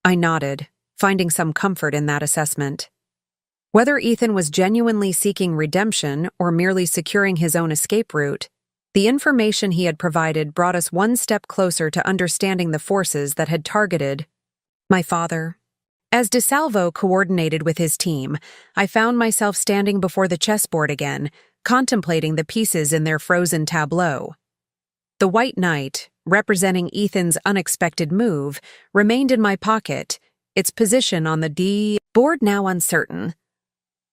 I nodded, finding some comfort in that assessment. Whether Ethan was genuinely seeking redemption or merely securing his own escape route, the information he had provided brought us one step closer to understanding the forces that had targeted my father. As DeSalvo coordinated with his team, I found myself standing before the chessboard again, contemplating the pieces in their frozen tableau. The white knight, representing Ethan's unexpected move, remained in my pocket, its position on the board now uncertain.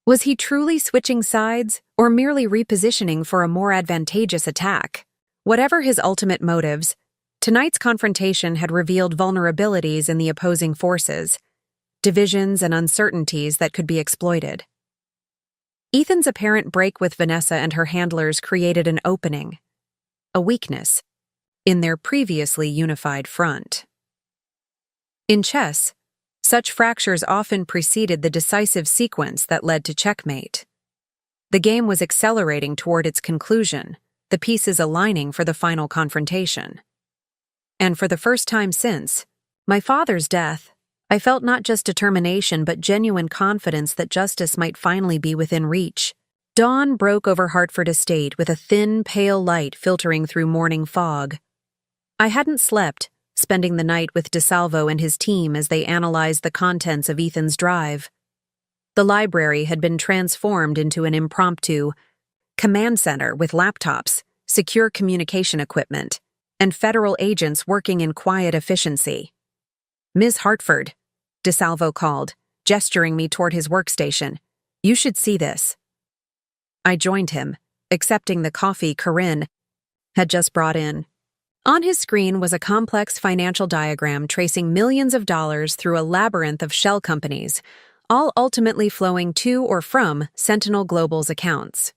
Was he truly switching sides, or merely repositioning for a more advantageous attack? Whatever his ultimate motives, tonight's confrontation had revealed vulnerabilities in the opposing forces, divisions and uncertainties that could be exploited. Ethan's apparent break with Vanessa and her handlers created an opening, a weakness, in their previously unified front. In chess, such fractures often preceded the decisive sequence that led to checkmate. The game was accelerating toward its conclusion, the pieces aligning for the final confrontation. And for the first time since my father's death, I felt not just determination but genuine confidence that justice might finally be within reach. Dawn broke over Hartford Estate with a thin, pale light filtering through morning fog. I hadn't slept, spending the night with DeSalvo and his team as they analyzed the contents of Ethan's drive. The library had been transformed into an impromptu command center with laptops, secure communication equipment, and federal agents working in quiet efficiency. Ms. Hartford, DeSalvo called, gesturing me toward his workstation. You should see this. I joined him, accepting the coffee Corinne had just brought in. On his screen was a complex financial diagram tracing millions of dollars through a labyrinth of shell companies, all ultimately flowing to or from Sentinel Global's accounts.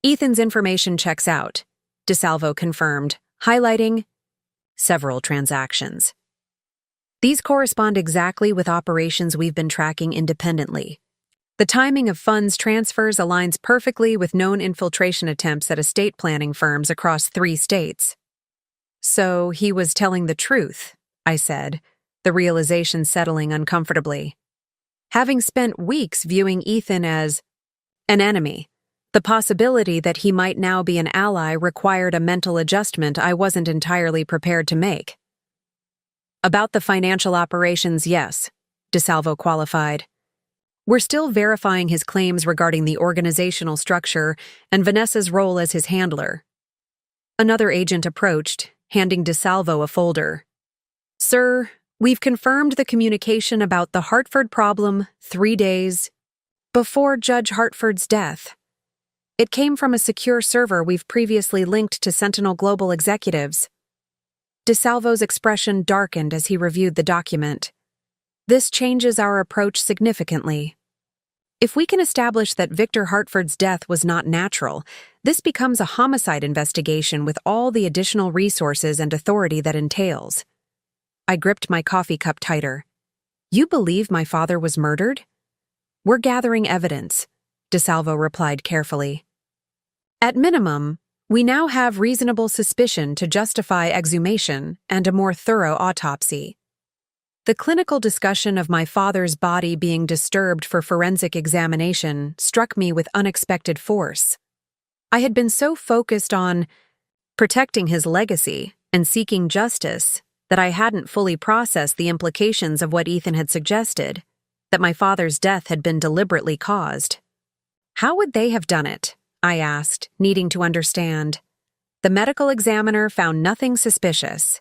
Ethan's information checks out, DeSalvo confirmed, highlighting several transactions. These correspond exactly with operations we've been tracking independently. The timing of funds transfers aligns perfectly with known infiltration attempts at estate planning firms across 3 states. So he was telling the truth, I said, the realization settling uncomfortably. Having spent weeks viewing Ethan as an enemy, the possibility that he might now be an ally required a mental adjustment I wasn't entirely prepared to make. About the financial operations, yes, DeSalvo qualified. We're still verifying his claims regarding the organizational structure and Vanessa's role as his handler. Another agent approached, handing DeSalvo a folder. Sir, we've confirmed the communication about the Hartford problem 3 days before Judge Hartford's death. It came from a secure server we've previously linked to Sentinel Global executives. DeSalvo's expression darkened as he reviewed the document. This changes our approach significantly. If we can establish that Victor Hartford's death was not natural, this becomes a homicide investigation with all the additional resources and authority that entails. I gripped my coffee cup tighter. You believe my father was murdered? We're gathering evidence, DeSalvo replied carefully. At minimum, we now have reasonable suspicion to justify exhumation and a more thorough autopsy. The clinical discussion of my father's body being disturbed for forensic examination struck me with unexpected force. I had been so focused on protecting his legacy and seeking justice that I hadn't fully processed the implications of what Ethan had suggested, that my father's death had been deliberately caused. How would they have done it? I asked, needing to understand. The medical examiner found nothing suspicious.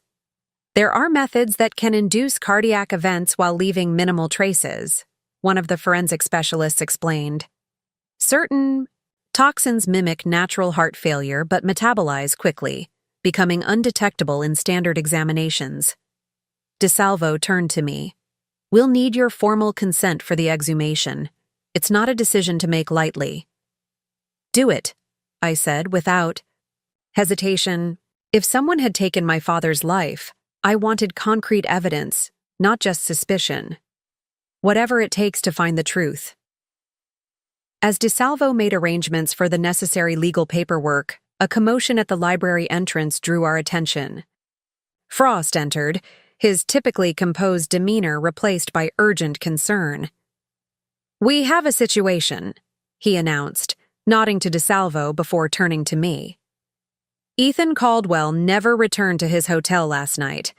There are methods that can induce cardiac events while leaving minimal traces, one of the forensic specialists explained. Certain toxins mimic natural heart failure but metabolize quickly, becoming undetectable in standard examinations. DeSalvo turned to me. We'll need your formal consent for the exhumation. It's not a decision to make lightly. Do it, I said without hesitation. If someone had taken my father's life, I wanted concrete evidence, not just suspicion. Whatever it takes to find the truth. As DeSalvo made arrangements for the necessary legal paperwork, a commotion at the library entrance drew our attention. Frost entered, his typically composed demeanor replaced by urgent concern. "We have a situation," he announced, nodding to DeSalvo before turning to me. Ethan Caldwell never returned to his hotel last night.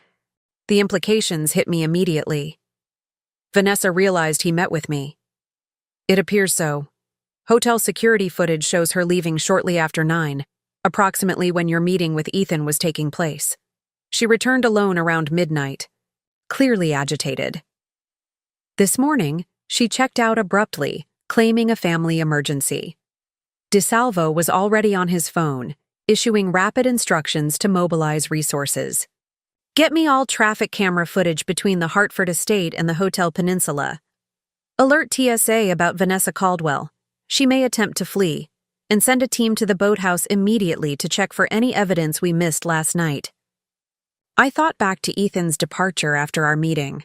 The implications hit me immediately. Vanessa realized he met with me. It appears so. Hotel security footage shows her leaving shortly after 9, approximately when your meeting with Ethan was taking place. She returned alone around midnight, clearly agitated. This morning, she checked out abruptly, claiming a family emergency. DeSalvo was already on his phone, issuing rapid instructions to mobilize resources. "Get me all traffic camera footage between the Hartford estate and the Hotel Peninsula. Alert TSA about Vanessa Caldwell. She may attempt to flee. And send a team to the boathouse immediately to check for any evidence we missed last night." I thought back to Ethan's departure after our meeting.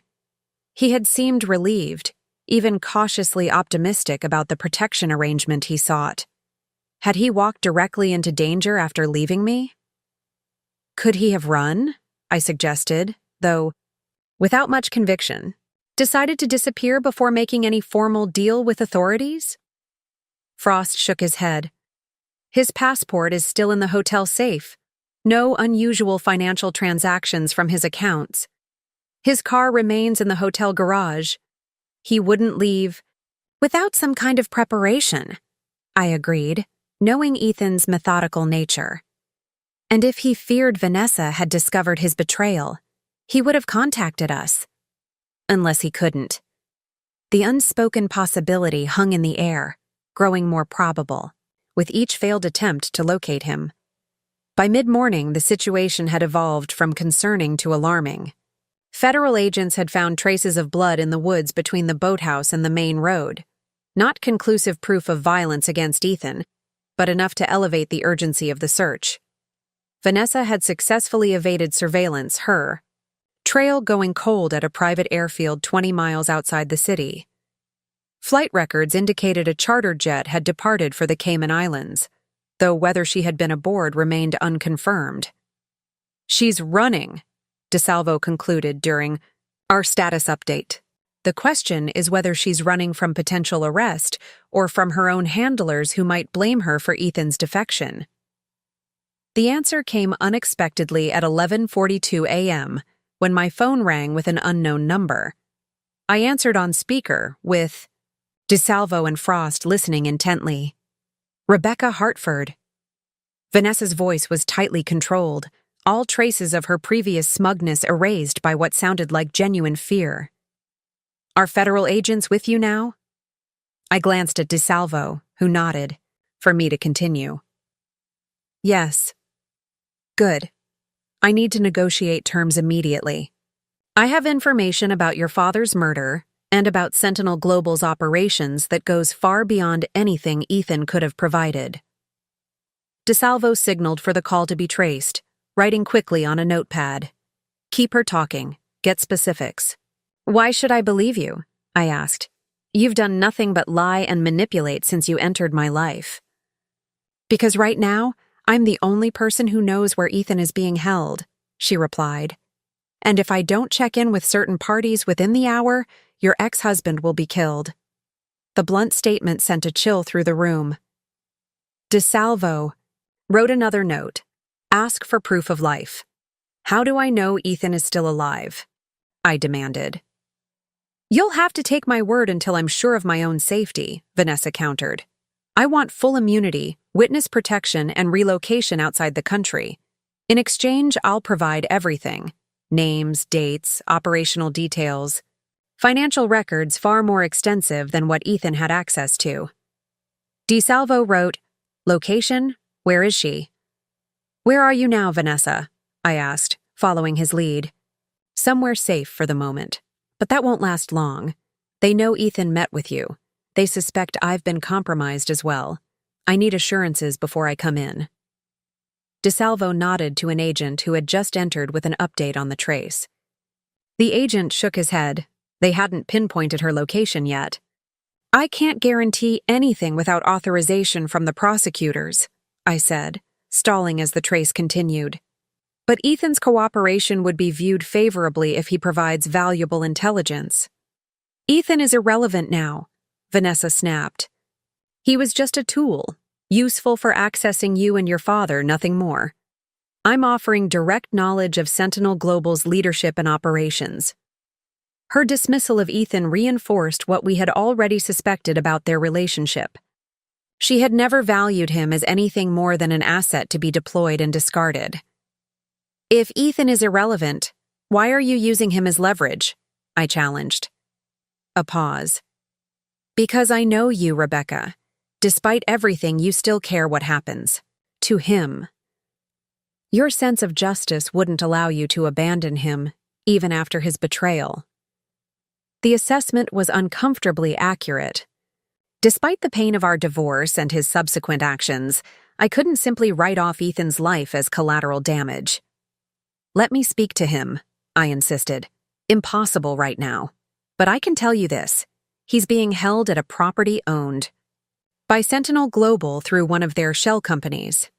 He had seemed relieved, even cautiously optimistic about the protection arrangement he sought. Had he walked directly into danger after leaving me? Could he have run? I suggested, though, without much conviction. Decided to disappear before making any formal deal with authorities? Frost shook his head. His passport is still in the hotel safe. No unusual financial transactions from his accounts. His car remains in the hotel garage. He wouldn't leave without some kind of preparation, I agreed, knowing Ethan's methodical nature. And if he feared Vanessa had discovered his betrayal, he would have contacted us. Unless he couldn't. The unspoken possibility hung in the air, growing more probable, with each failed attempt to locate him. By mid-morning, the situation had evolved from concerning to alarming. Federal agents had found traces of blood in the woods between the boathouse and the main road. Not conclusive proof of violence against Ethan, but enough to elevate the urgency of the search. Vanessa had successfully evaded surveillance, her trail going cold at a private airfield 20 miles outside the city. Flight records indicated a charter jet had departed for the Cayman Islands, though whether she had been aboard remained unconfirmed. "She's running," DeSalvo concluded during our status update. "The question is whether she's running from potential arrest or from her own handlers who might blame her for Ethan's defection." The answer came unexpectedly at 11:42 a.m., when my phone rang with an unknown number. I answered on speaker, with DeSalvo and Frost listening intently. "Rebecca Hartford." Vanessa's voice was tightly controlled, all traces of her previous smugness erased by what sounded like genuine fear. "Are federal agents with you now?" I glanced at DeSalvo, who nodded, for me to continue. "Yes." "Good. I need to negotiate terms immediately. I have information about your father's murder and about Sentinel Global's operations that goes far beyond anything Ethan could have provided." DeSalvo signaled for the call to be traced, writing quickly on a notepad. "Keep her talking. Get specifics." "Why should I believe you?" I asked. "You've done nothing but lie and manipulate since you entered my life." "Because right now, I'm the only person who knows where Ethan is being held," she replied. "And if I don't check in with certain parties within the hour, your ex-husband will be killed." The blunt statement sent a chill through the room. DeSalvo wrote another note. "Ask for proof of life." "How do I know Ethan is still alive?" I demanded. "You'll have to take my word until I'm sure of my own safety," Vanessa countered. I want full immunity, witness protection, and relocation outside the country. In exchange, I'll provide everything: names, dates, operational details, financial records far more extensive than what Ethan had access to. DeSalvo wrote, "Location? Where is she?" "Where are you now, Vanessa?" I asked, following his lead. "Somewhere safe for the moment. But that won't last long. They know Ethan met with you. They suspect I've been compromised as well. I need assurances before I come in." DeSalvo nodded to an agent who had just entered with an update on the trace. The agent shook his head. They hadn't pinpointed her location yet. "I can't guarantee anything without authorization from the prosecutors," I said, stalling as the trace continued. "But Ethan's cooperation would be viewed favorably if he provides valuable intelligence." "Ethan is irrelevant now," Vanessa snapped. "He was just a tool, useful for accessing you and your father, nothing more. I'm offering direct knowledge of Sentinel Global's leadership and operations." Her dismissal of Ethan reinforced what we had already suspected about their relationship. She had never valued him as anything more than an asset to be deployed and discarded. "If Ethan is irrelevant, why are you using him as leverage?" I challenged. A pause. "Because I know you, Rebecca. Despite everything, you still care what happens. To him. Your sense of justice wouldn't allow you to abandon him, even after his betrayal." The assessment was uncomfortably accurate. Despite the pain of our divorce and his subsequent actions, I couldn't simply write off Ethan's life as collateral damage. "Let me speak to him," I insisted. "Impossible right now. But I can tell you this. He's being held at a property owned by Sentinel Global through one of their shell companies.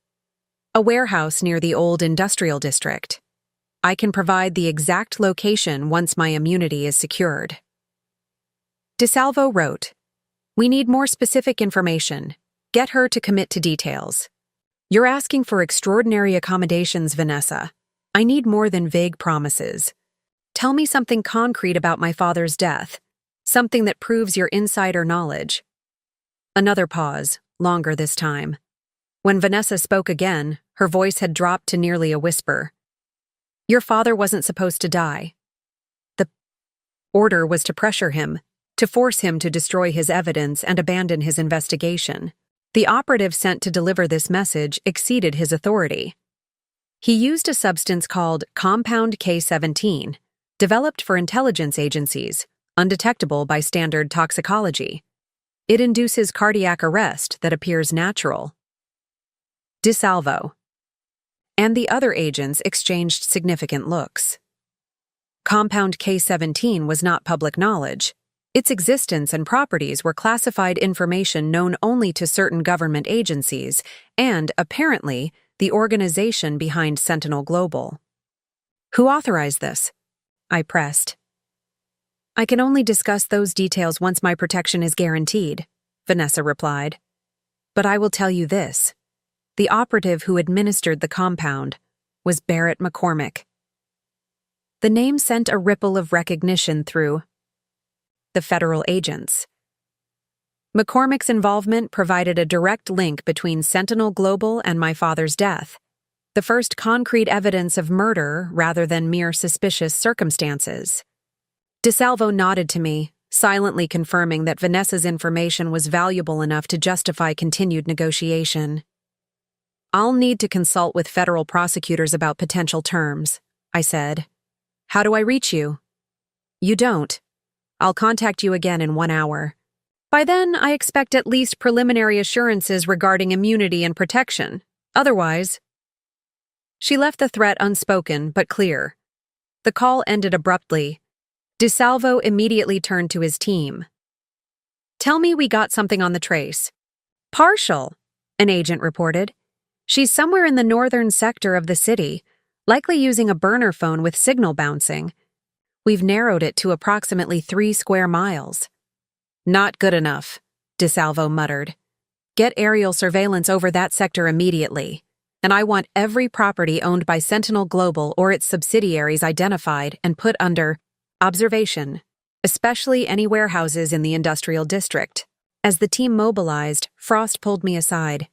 A warehouse near the old industrial district. I can provide the exact location once my immunity is secured." DeSalvo wrote, "We need more specific information. Get her to commit to details." "You're asking for extraordinary accommodations, Vanessa. I need more than vague promises. Tell me something concrete about my father's death, something that proves your insider knowledge." Another pause, longer this time. When Vanessa spoke again, her voice had dropped to nearly a whisper. "Your father wasn't supposed to die. The order was to pressure him, to force him to destroy his evidence and abandon his investigation. The operative sent to deliver this message exceeded his authority. He used a substance called Compound K17, developed for intelligence agencies, undetectable by standard toxicology. It induces cardiac arrest that appears natural." DeSalvo and the other agents exchanged significant looks. Compound K17 was not public knowledge. Its existence and properties were classified information known only to certain government agencies and, apparently, the organization behind Sentinel Global. "Who authorized this?" I pressed. "I can only discuss those details once my protection is guaranteed," Vanessa replied. "But I will tell you this. The operative who administered the compound was Barrett McCormick." The name sent a ripple of recognition through the federal agents. McCormick's involvement provided a direct link between Sentinel Global and my father's death, the first concrete evidence of murder rather than mere suspicious circumstances. DeSalvo nodded to me, silently confirming that Vanessa's information was valuable enough to justify continued negotiation. "I'll need to consult with federal prosecutors about potential terms," I said. "How do I reach you?" "You don't. I'll contact you again in 1 hour. By then, I expect at least preliminary assurances regarding immunity and protection. Otherwise..." She left the threat unspoken but clear. The call ended abruptly. DeSalvo immediately turned to his team. "Tell me we got something on the trace." "Partial," an agent reported. "She's somewhere in the northern sector of the city, likely using a burner phone with signal bouncing. We've narrowed it to approximately 3 square miles. "Not good enough," DeSalvo muttered. "Get aerial surveillance over that sector immediately. And I want every property owned by Sentinel Global or its subsidiaries identified and put under observation, especially any warehouses in the industrial district. As the team mobilized, Frost pulled me aside.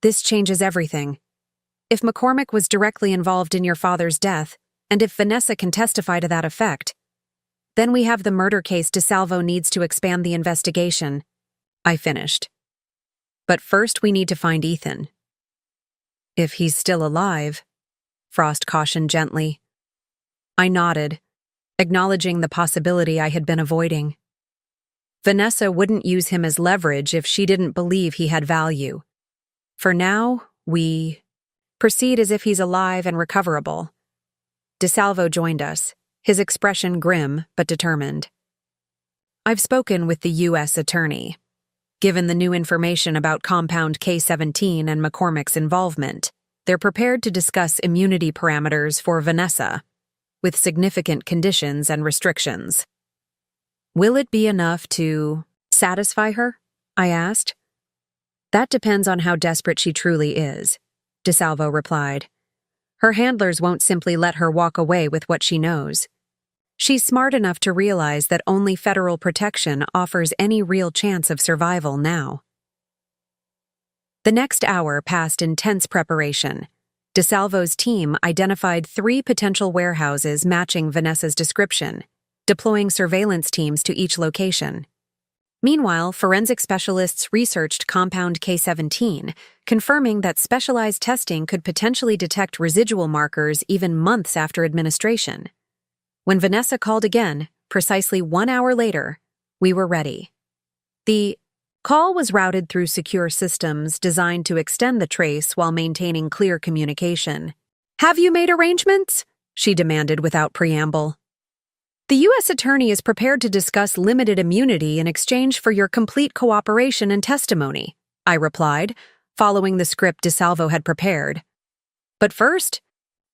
This changes everything. If McCormick was directly involved in your father's death, and if Vanessa can testify to that effect, then we have the murder case DeSalvo needs to expand the investigation. I finished. But first we need to find Ethan. If he's still alive, Frost cautioned gently. I nodded, acknowledging the possibility I had been avoiding. Vanessa wouldn't use him as leverage if she didn't believe he had value. For now, we proceed as if he's alive and recoverable. DeSalvo joined us, his expression grim but determined. I've spoken with the U.S. attorney. Given the new information about Compound K-17 and McCormick's involvement, they're prepared to discuss immunity parameters for Vanessa, with significant conditions and restrictions. Will it be enough to satisfy her? I asked. That depends on how desperate she truly is, DeSalvo replied. Her handlers won't simply let her walk away with what she knows. She's smart enough to realize that only federal protection offers any real chance of survival now. The next hour passed in tense preparation. DeSalvo's team identified 3 potential warehouses matching Vanessa's description, deploying surveillance teams to each location. Meanwhile, forensic specialists researched Compound K-17, confirming that specialized testing could potentially detect residual markers even months after administration. When Vanessa called again, precisely 1 hour later, we were ready. The call was routed through secure systems designed to extend the trace while maintaining clear communication. "Have you made arrangements?" she demanded without preamble. "The U.S. attorney is prepared to discuss limited immunity in exchange for your complete cooperation and testimony," I replied, following the script DeSalvo had prepared. "But first,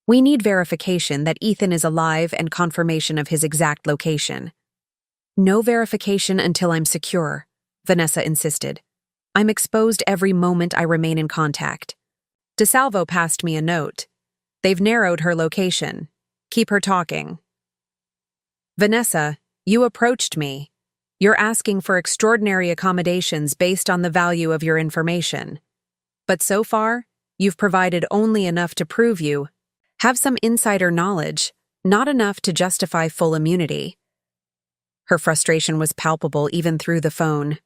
we need verification that Ethan is alive and confirmation of his exact location." "No verification until I'm secure," Vanessa insisted. "I'm exposed every moment I remain in contact." DeSalvo passed me a note. "They've narrowed her location. Keep her talking." "Vanessa, you approached me. You're asking for extraordinary accommodations based on the value of your information. But so far, you've provided only enough to prove you have some insider knowledge, not enough to justify full immunity." Her frustration was palpable even through the phone.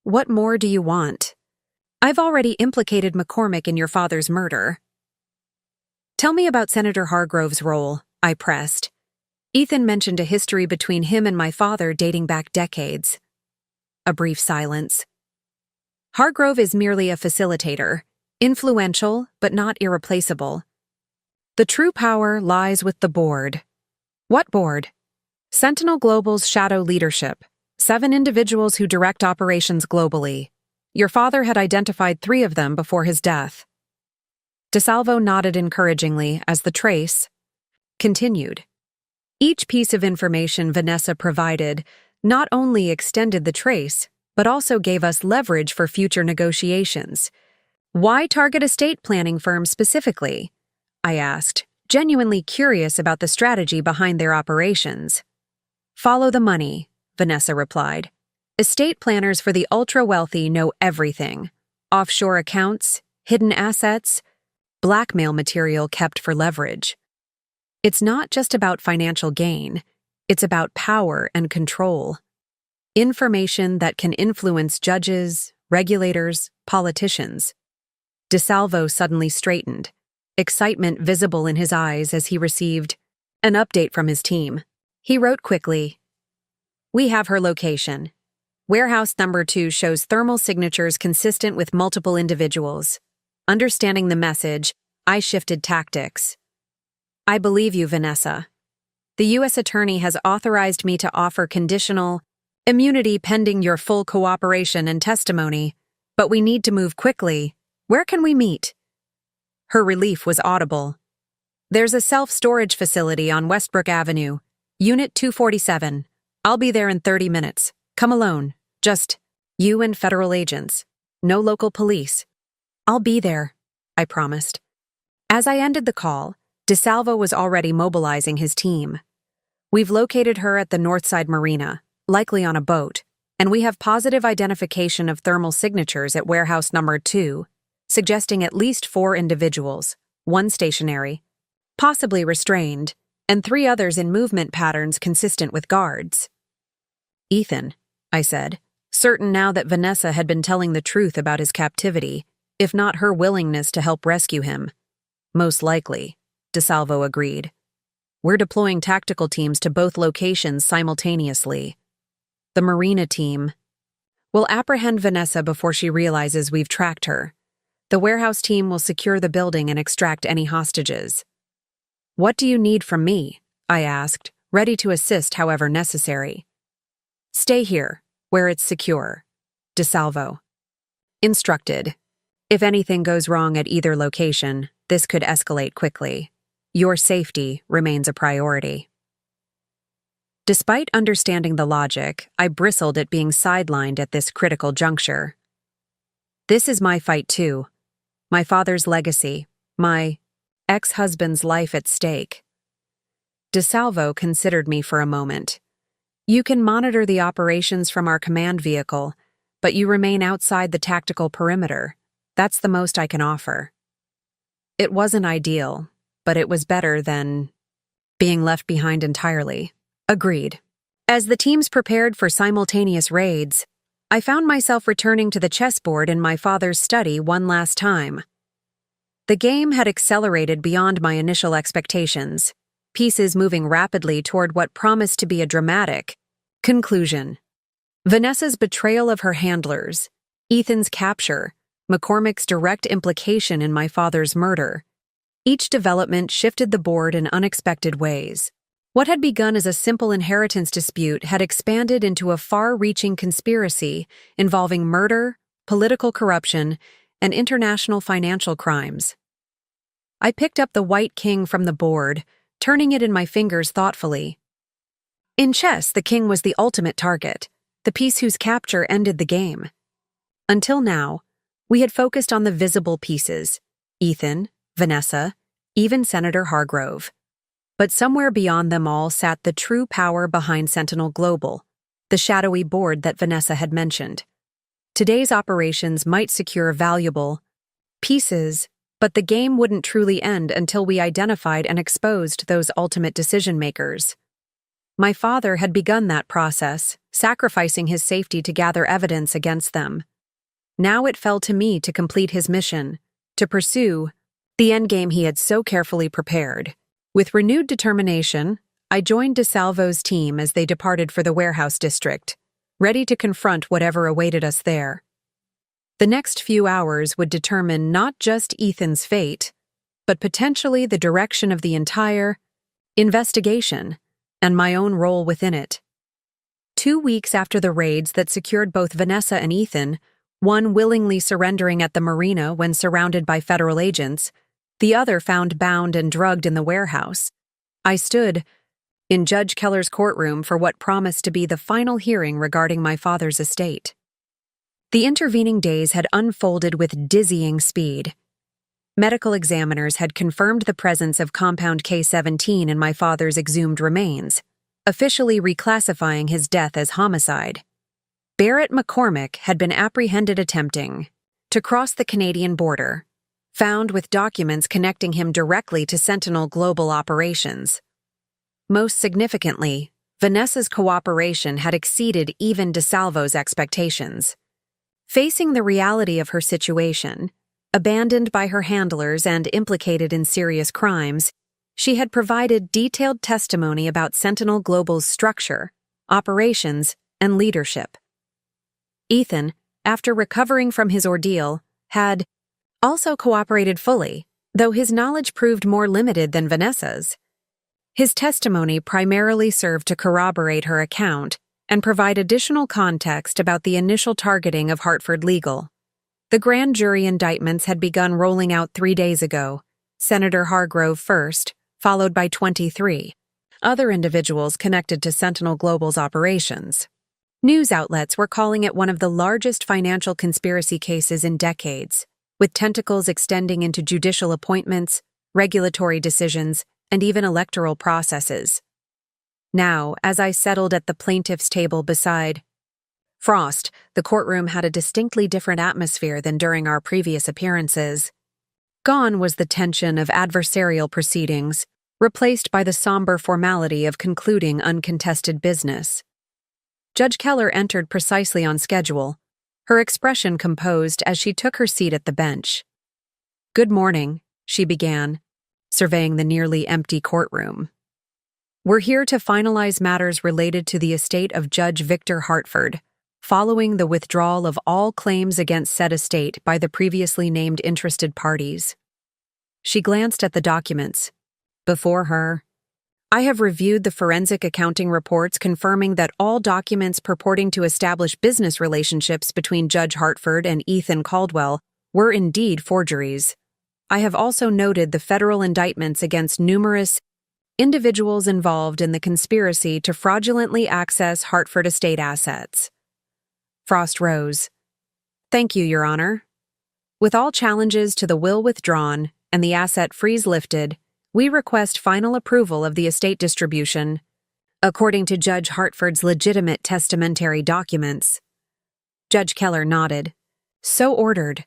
"What more do you want? I've already implicated McCormick in your father's murder." "Tell me about Senator Hargrove's role," I pressed. "Ethan mentioned a history between him and my father dating back decades." A brief silence. "Hargrove is merely a facilitator, influential but not irreplaceable. The true power lies with the board." "What board?" "Sentinel Global's shadow leadership, 7 individuals who direct operations globally. Your father had identified 3 of them before his death." DeSalvo nodded encouragingly as the trace continued. Each piece of information Vanessa provided not only extended the trace, but also gave us leverage for future negotiations. "Why target estate planning firms specifically?" I asked, genuinely curious about the strategy behind their operations. "Follow the money," Vanessa replied. "Estate planners for the ultra-wealthy know everything. Offshore accounts, hidden assets, blackmail material kept for leverage. It's not just about financial gain, it's about power and control. Information that can influence judges, regulators, politicians." DeSalvo suddenly straightened, excitement visible in his eyes as he received an update from his team. He wrote quickly, "We have her location. Warehouse number 2 shows thermal signatures consistent with multiple individuals. Understanding the message, I shifted tactics. I believe you, Vanessa. The U.S. attorney has authorized me to offer conditional immunity pending your full cooperation and testimony, but we need to move quickly. Where can we meet?" Her relief was audible. "There's a self-storage facility on Westbrook Avenue, Unit 247. I'll be there in 30 minutes. Come alone. Just you and federal agents. No local police." "I'll be there," I promised. As I ended the call, DeSalvo was already mobilizing his team. "We've located her at the Northside Marina, likely on a boat. and we have positive identification of thermal signatures at warehouse number 2, suggesting at least 4 individuals, 1 stationary, possibly restrained, and 3 others in movement patterns consistent with guards. Ethan, I said, certain now that Vanessa had been telling the truth about his captivity, if not her willingness to help rescue him. Most likely, DeSalvo agreed. We're deploying tactical teams to both locations simultaneously. The Marina team will apprehend Vanessa before she realizes we've tracked her. The warehouse team will secure the building and extract any hostages. What do you need from me? I asked, ready to assist however necessary. Stay here, where it's secure. DeSalvo instructed. If anything goes wrong at either location, this could escalate quickly. Your safety remains a priority. Despite understanding the logic, I bristled at being sidelined at this critical juncture. This is my fight too. My father's legacy, my ex-husband's life at stake. DeSalvo considered me for a moment. You can monitor the operations from our command vehicle, but you remain outside the tactical perimeter. That's the most I can offer. It wasn't ideal, but it was better than being left behind entirely. Agreed. As the teams prepared for simultaneous raids, I found myself returning to the chessboard in my father's study one last time. The game had accelerated beyond my initial expectations, pieces moving rapidly toward what promised to be a dramatic conclusion. Vanessa's betrayal of her handlers, Ethan's capture, McCormick's direct implication in my father's murder. Each development shifted the board in unexpected ways. What had begun as a simple inheritance dispute had expanded into a far-reaching conspiracy involving murder, political corruption, and international financial crimes. I picked up the white king from the board, turning it in my fingers thoughtfully. In chess, the king was the ultimate target, the piece whose capture ended the game. Until now, we had focused on the visible pieces, Ethan, Vanessa, even Senator Hargrove. But somewhere beyond them all sat the true power behind Sentinel Global, the shadowy board that Vanessa had mentioned. Today's operations might secure valuable pieces, but the game wouldn't truly end until we identified and exposed those ultimate decision-makers. My father had begun that process, sacrificing his safety to gather evidence against them. Now it fell to me to complete his mission, to pursue the endgame he had so carefully prepared. With renewed determination, I joined DeSalvo's team as they departed for the warehouse district, ready to confront whatever awaited us there. The next few hours would determine not just Ethan's fate, but potentially the direction of the entire investigation and my own role within it. 2 weeks after the raids that secured both Vanessa and Ethan, one willingly surrendering at the marina when surrounded by federal agents, the other found bound and drugged in the warehouse, I stood in Judge Keller's courtroom for what promised to be the final hearing regarding my father's estate. The intervening days had unfolded with dizzying speed. Medical examiners had confirmed the presence of compound K-17 in my father's exhumed remains, officially reclassifying his death as homicide. Barrett McCormick had been apprehended attempting to cross the Canadian border, found with documents connecting him directly to Sentinel Global operations. Most significantly, Vanessa's cooperation had exceeded even DeSalvo's expectations. Facing the reality of her situation, abandoned by her handlers and implicated in serious crimes, she had provided detailed testimony about Sentinel Global's structure, operations, and leadership. Ethan, after recovering from his ordeal, had also cooperated fully, though his knowledge proved more limited than Vanessa's. His testimony primarily served to corroborate her account and provide additional context about the initial targeting of Hartford Legal. The grand jury indictments had begun rolling out 3 days ago, Senator Hargrove first, followed by 23 other individuals connected to Sentinel Global's operations. News outlets were calling it one of the largest financial conspiracy cases in decades, with tentacles extending into judicial appointments, regulatory decisions, and even electoral processes. Now, as I settled at the plaintiff's table beside Frost, the courtroom had a distinctly different atmosphere than during our previous appearances. Gone was the tension of adversarial proceedings, replaced by the somber formality of concluding uncontested business. Judge Keller entered precisely on schedule, her expression composed as she took her seat at the bench. "Good morning," she began, surveying the nearly empty courtroom. "We're here to finalize matters related to the estate of Judge Victor Hartford, following the withdrawal of all claims against said estate by the previously named interested parties." She glanced at the documents. Before her, "I have reviewed the forensic accounting reports confirming that all documents purporting to establish business relationships between Judge Hartford and Ethan Caldwell were indeed forgeries. I have also noted the federal indictments against numerous individuals involved in the conspiracy to fraudulently access Hartford estate assets." Frost rose. "Thank you, Your Honor. With all challenges to the will withdrawn and the asset freeze lifted, we request final approval of the estate distribution, according to Judge Hartford's legitimate testamentary documents." Judge Keller nodded. "So ordered.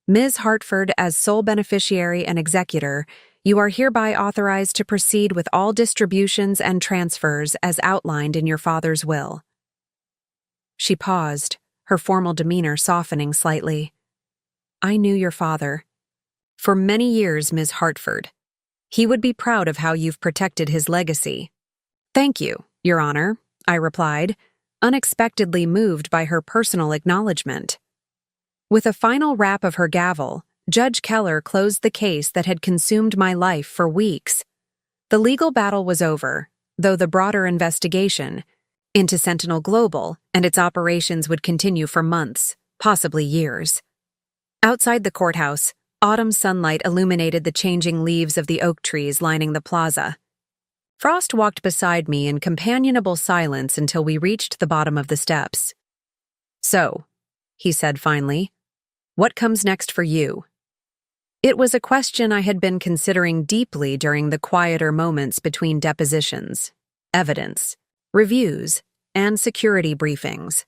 Ms. Hartford, as sole beneficiary and executor, you are hereby authorized to proceed with all distributions and transfers as outlined in your father's will." She paused, her formal demeanor softening slightly. "I knew your father. For many years, Ms. Hartford. He would be proud of how you've protected his legacy." "Thank you, Your Honor," I replied, unexpectedly moved by her personal acknowledgement. With a final rap of her gavel, Judge Keller closed the case that had consumed my life for weeks. The legal battle was over, though the broader investigation into Sentinel Global and its operations would continue for months, possibly years. Outside the courthouse, autumn sunlight illuminated the changing leaves of the oak trees lining the plaza. Frost walked beside me in companionable silence until we reached the bottom of the steps. "So," he said finally, "what comes next for you?" It was a question I had been considering deeply during the quieter moments between depositions, evidence, reviews, and security briefings.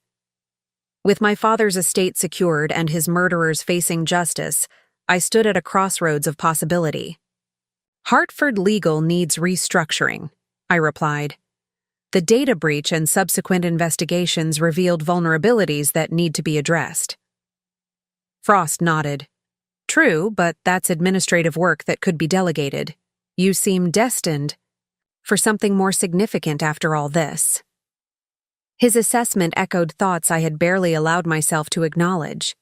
With my father's estate secured and his murderers facing justice, I stood at a crossroads of possibility. "Hartford Legal needs restructuring," I replied. "The data breach and subsequent investigations revealed vulnerabilities that need to be addressed." Frost nodded. "True, but that's administrative work that could be delegated. You seem destined for something more significant after all this." His assessment echoed thoughts I had barely allowed myself to acknowledge.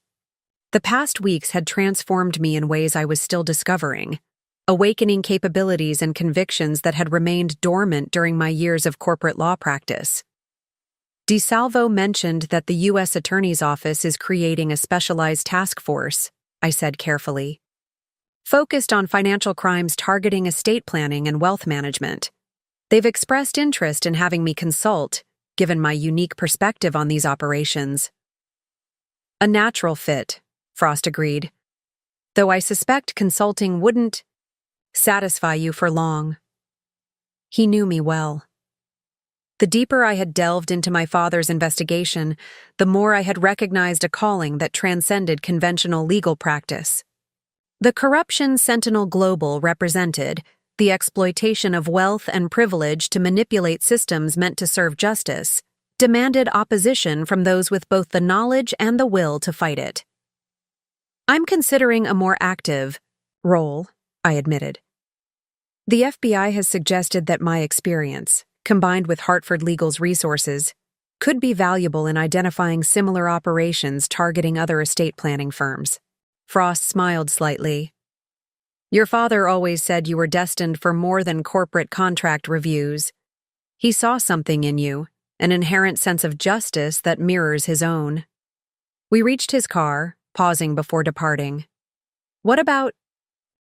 The past weeks had transformed me in ways I was still discovering, awakening capabilities and convictions that had remained dormant during my years of corporate law practice. DeSalvo mentioned that the U.S. Attorney's Office is creating a specialized task force, I said carefully, focused on financial crimes targeting estate planning and wealth management. They've expressed interest in having me consult, given my unique perspective on these operations. "A natural fit," Frost agreed, "though I suspect consulting wouldn't satisfy you for long." He knew me well. The deeper I had delved into my father's investigation, the more I had recognized a calling that transcended conventional legal practice. The corruption Sentinel Global represented, the exploitation of wealth and privilege to manipulate systems meant to serve justice, demanded opposition from those with both the knowledge and the will to fight it. "I'm considering a more active role," I admitted. "The FBI has suggested that my experience, combined with Hartford Legal's resources, could be valuable in identifying similar operations targeting other estate planning firms." Frost smiled slightly. "Your father always said you were destined for more than corporate contract reviews. He saw something in you, an inherent sense of justice that mirrors his own." We reached his car, pausing before departing. "What about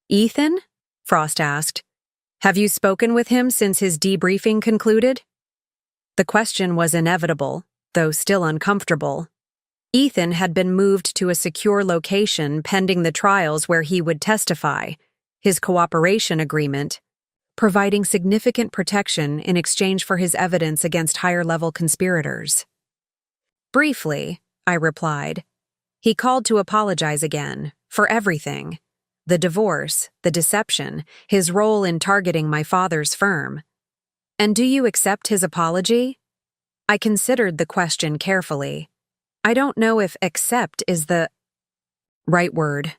Ethan?" Frost asked. "Have you spoken with him since his debriefing concluded?" The question was inevitable, though still uncomfortable. Ethan had been moved to a secure location pending the trials where he would testify, his cooperation agreement providing significant protection in exchange for his evidence against higher-level conspirators. Briefly, I replied. He called to apologize again, for everything. The divorce, the deception, his role in targeting my father's firm. And do you accept his apology? I considered the question carefully. I don't know if accept is the right word.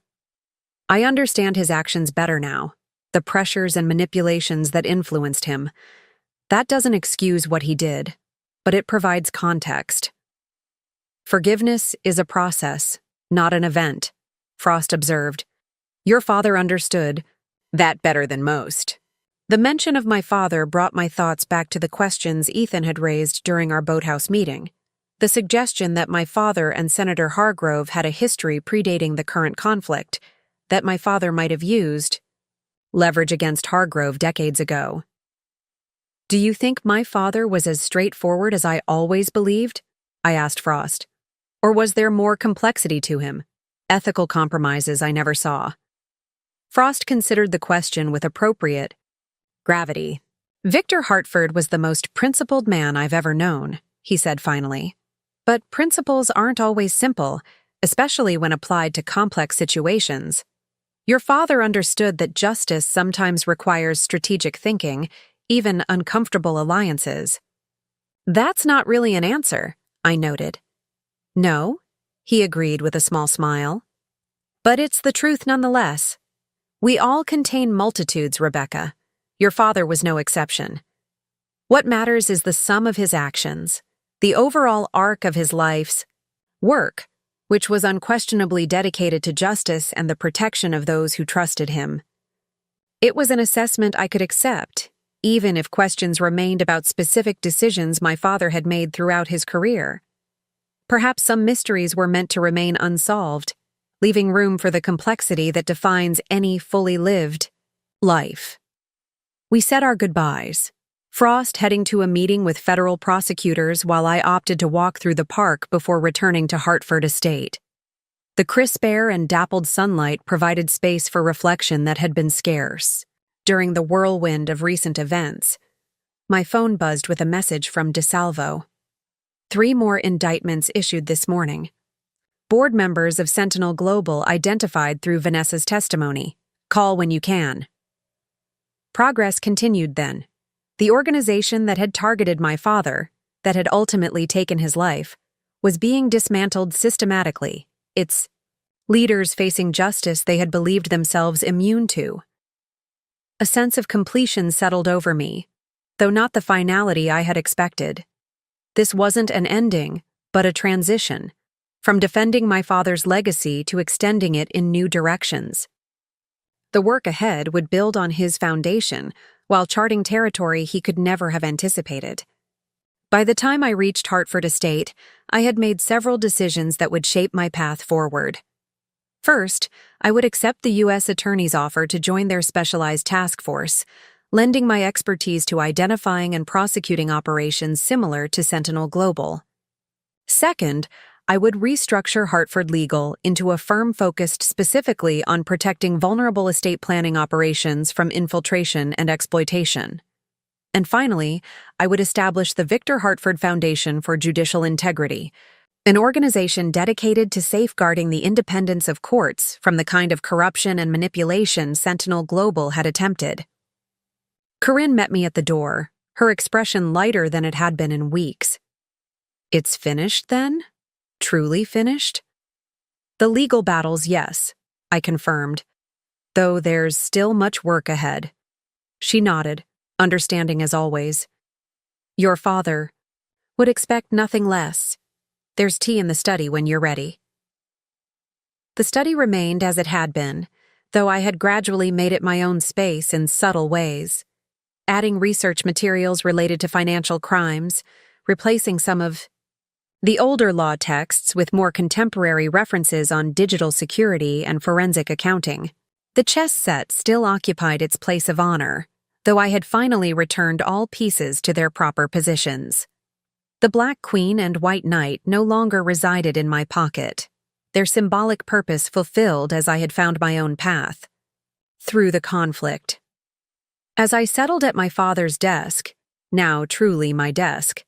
I understand his actions better now, the pressures and manipulations that influenced him. That doesn't excuse what he did, but it provides context. Forgiveness is a process, not an event, Frost observed. Your father understood that better than most. The mention of my father brought my thoughts back to the questions Ethan had raised during our boathouse meeting. The suggestion that my father and Senator Hargrove had a history predating the current conflict, that my father might have used leverage against Hargrove decades ago. Do you think my father was as straightforward as I always believed? I asked Frost. Or was there more complexity to him? Ethical compromises I never saw. Frost considered the question with appropriate gravity. Victor Hartford was the most principled man I've ever known, he said finally. But principles aren't always simple, especially when applied to complex situations. Your father understood that justice sometimes requires strategic thinking, even uncomfortable alliances. That's not really an answer, I noted. No, he agreed with a small smile. But it's the truth nonetheless. We all contain multitudes, Rebecca. Your father was no exception. What matters is the sum of his actions, the overall arc of his life's work, which was unquestionably dedicated to justice and the protection of those who trusted him. It was an assessment I could accept, even if questions remained about specific decisions my father had made throughout his career. Perhaps some mysteries were meant to remain unsolved, leaving room for the complexity that defines any fully lived life. We said our goodbyes, Frost heading to a meeting with federal prosecutors while I opted to walk through the park before returning to Hartford Estate. The crisp air and dappled sunlight provided space for reflection that had been scarce. During the whirlwind of recent events, my phone buzzed with a message from DeSalvo. 3 more indictments issued this morning. Board members of Sentinel Global identified through Vanessa's testimony. Call when you can. Progress continued then. The organization that had targeted my father, that had ultimately taken his life, was being dismantled systematically, its leaders facing justice they had believed themselves immune to. A sense of completion settled over me, though not the finality I had expected. This wasn't an ending, but a transition, from defending my father's legacy to extending it in new directions. The work ahead would build on his foundation, while charting territory he could never have anticipated. By the time I reached Hartford Estate, I had made several decisions that would shape my path forward. First, I would accept the U.S. Attorney's offer to join their specialized task force, lending my expertise to identifying and prosecuting operations similar to Sentinel Global. Second, I would restructure Hartford Legal into a firm focused specifically on protecting vulnerable estate planning operations from infiltration and exploitation. And finally, I would establish the Victor Hartford Foundation for Judicial Integrity, an organization dedicated to safeguarding the independence of courts from the kind of corruption and manipulation Sentinel Global had attempted. Corinne met me at the door, her expression lighter than it had been in weeks. It's finished, then? Truly finished? The legal battles, yes, I confirmed, though there's still much work ahead. She nodded, understanding as always. Your father would expect nothing less. There's tea in the study when you're ready. The study remained as it had been, though I had gradually made it my own space in subtle ways, adding research materials related to financial crimes, replacing some of the older law texts with more contemporary references on digital security and forensic accounting. The chess set still occupied its place of honor, though I had finally returned all pieces to their proper positions. The Black Queen and White Knight no longer resided in my pocket, their symbolic purpose fulfilled as I had found my own path, through the conflict. As I settled at my father's desk, now truly my desk,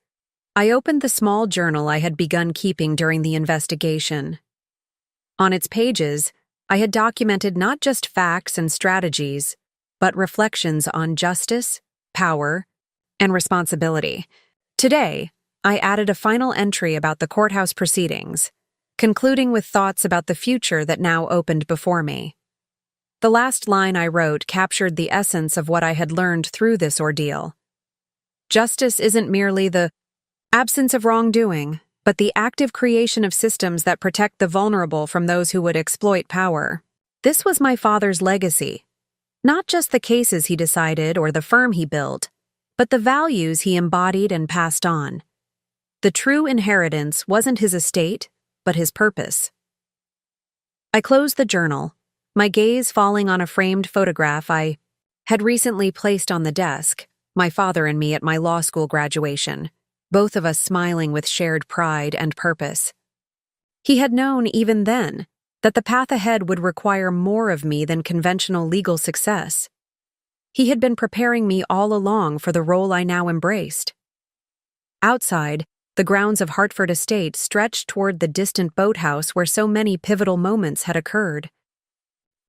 I opened the small journal I had begun keeping during the investigation. On its pages, I had documented not just facts and strategies, but reflections on justice, power, and responsibility. Today, I added a final entry about the courthouse proceedings, concluding with thoughts about the future that now opened before me. The last line I wrote captured the essence of what I had learned through this ordeal. Justice isn't merely the absence of wrongdoing, but the active creation of systems that protect the vulnerable from those who would exploit power. This was my father's legacy. Not just the cases he decided or the firm he built, but the values he embodied and passed on. The true inheritance wasn't his estate, but his purpose. I closed the journal, my gaze falling on a framed photograph I had recently placed on the desk, my father and me at my law school graduation, both of us smiling with shared pride and purpose. He had known even then that the path ahead would require more of me than conventional legal success. He had been preparing me all along for the role I now embraced. Outside, the grounds of Hartford Estate stretched toward the distant boathouse where so many pivotal moments had occurred.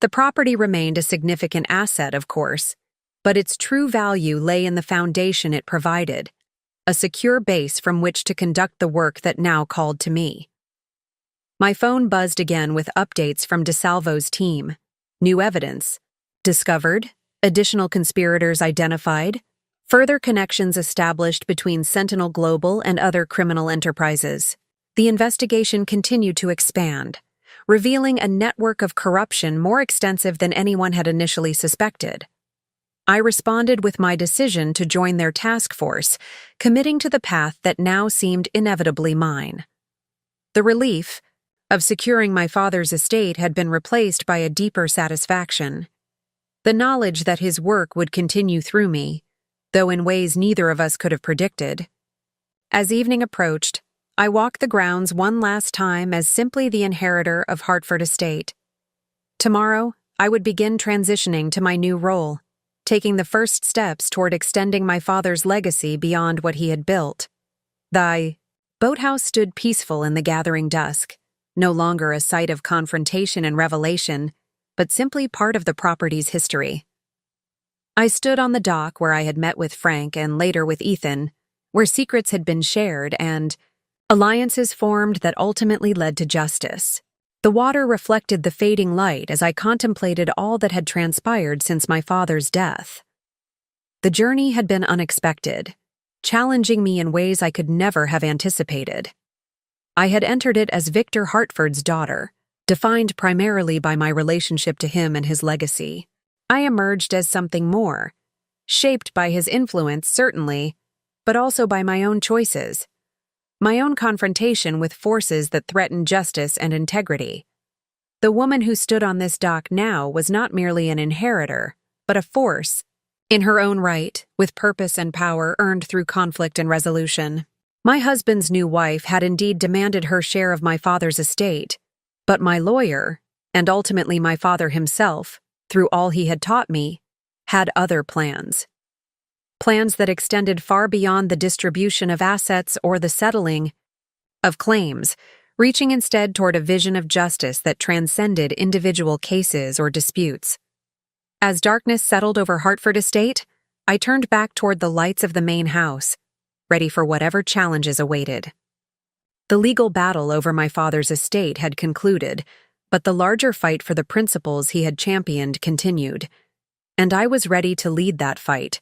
The property remained a significant asset, of course, but its true value lay in the foundation it provided, a secure base from which to conduct the work that now called to me. My phone buzzed again with updates from DeSalvo's team. New evidence discovered, additional conspirators identified, further connections established between Sentinel Global and other criminal enterprises. The investigation continued to expand, revealing a network of corruption more extensive than anyone had initially suspected. I responded with my decision to join their task force, committing to the path that now seemed inevitably mine. The relief of securing my father's estate had been replaced by a deeper satisfaction. The knowledge that his work would continue through me, though in ways neither of us could have predicted. As evening approached, I walked the grounds one last time as simply the inheritor of Hartford Estate. Tomorrow, I would begin transitioning to my new role, taking the first steps toward extending my father's legacy beyond what he had built. The boathouse stood peaceful in the gathering dusk, no longer a site of confrontation and revelation, but simply part of the property's history. I stood on the dock where I had met with Frank and later with Ethan, where secrets had been shared and alliances formed that ultimately led to justice. The water reflected the fading light as I contemplated all that had transpired since my father's death. The journey had been unexpected, challenging me in ways I could never have anticipated. I had entered it as Victor Hartford's daughter, defined primarily by my relationship to him and his legacy. I emerged as something more, shaped by his influence, certainly, but also by my own choices, my own confrontation with forces that threatened justice and integrity. The woman who stood on this dock now was not merely an inheritor, but a force, in her own right, with purpose and power earned through conflict and resolution. My husband's new wife had indeed demanded her share of my father's estate, but my lawyer, and ultimately my father himself, through all he had taught me, had other plans. Plans that extended far beyond the distribution of assets or the settling of claims, reaching instead toward a vision of justice that transcended individual cases or disputes. As darkness settled over Hartford Estate, I turned back toward the lights of the main house, ready for whatever challenges awaited. The legal battle over my father's estate had concluded, but the larger fight for the principles he had championed continued, and I was ready to lead that fight,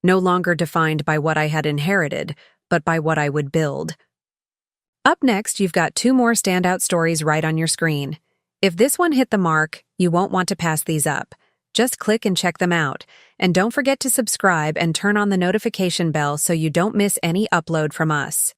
no longer defined by what I had inherited, but by what I would build. Up next, you've got 2 more standout stories right on your screen. If this one hit the mark, you won't want to pass these up. Just click and check them out, and don't forget to subscribe and turn on the notification bell so you don't miss any upload from us.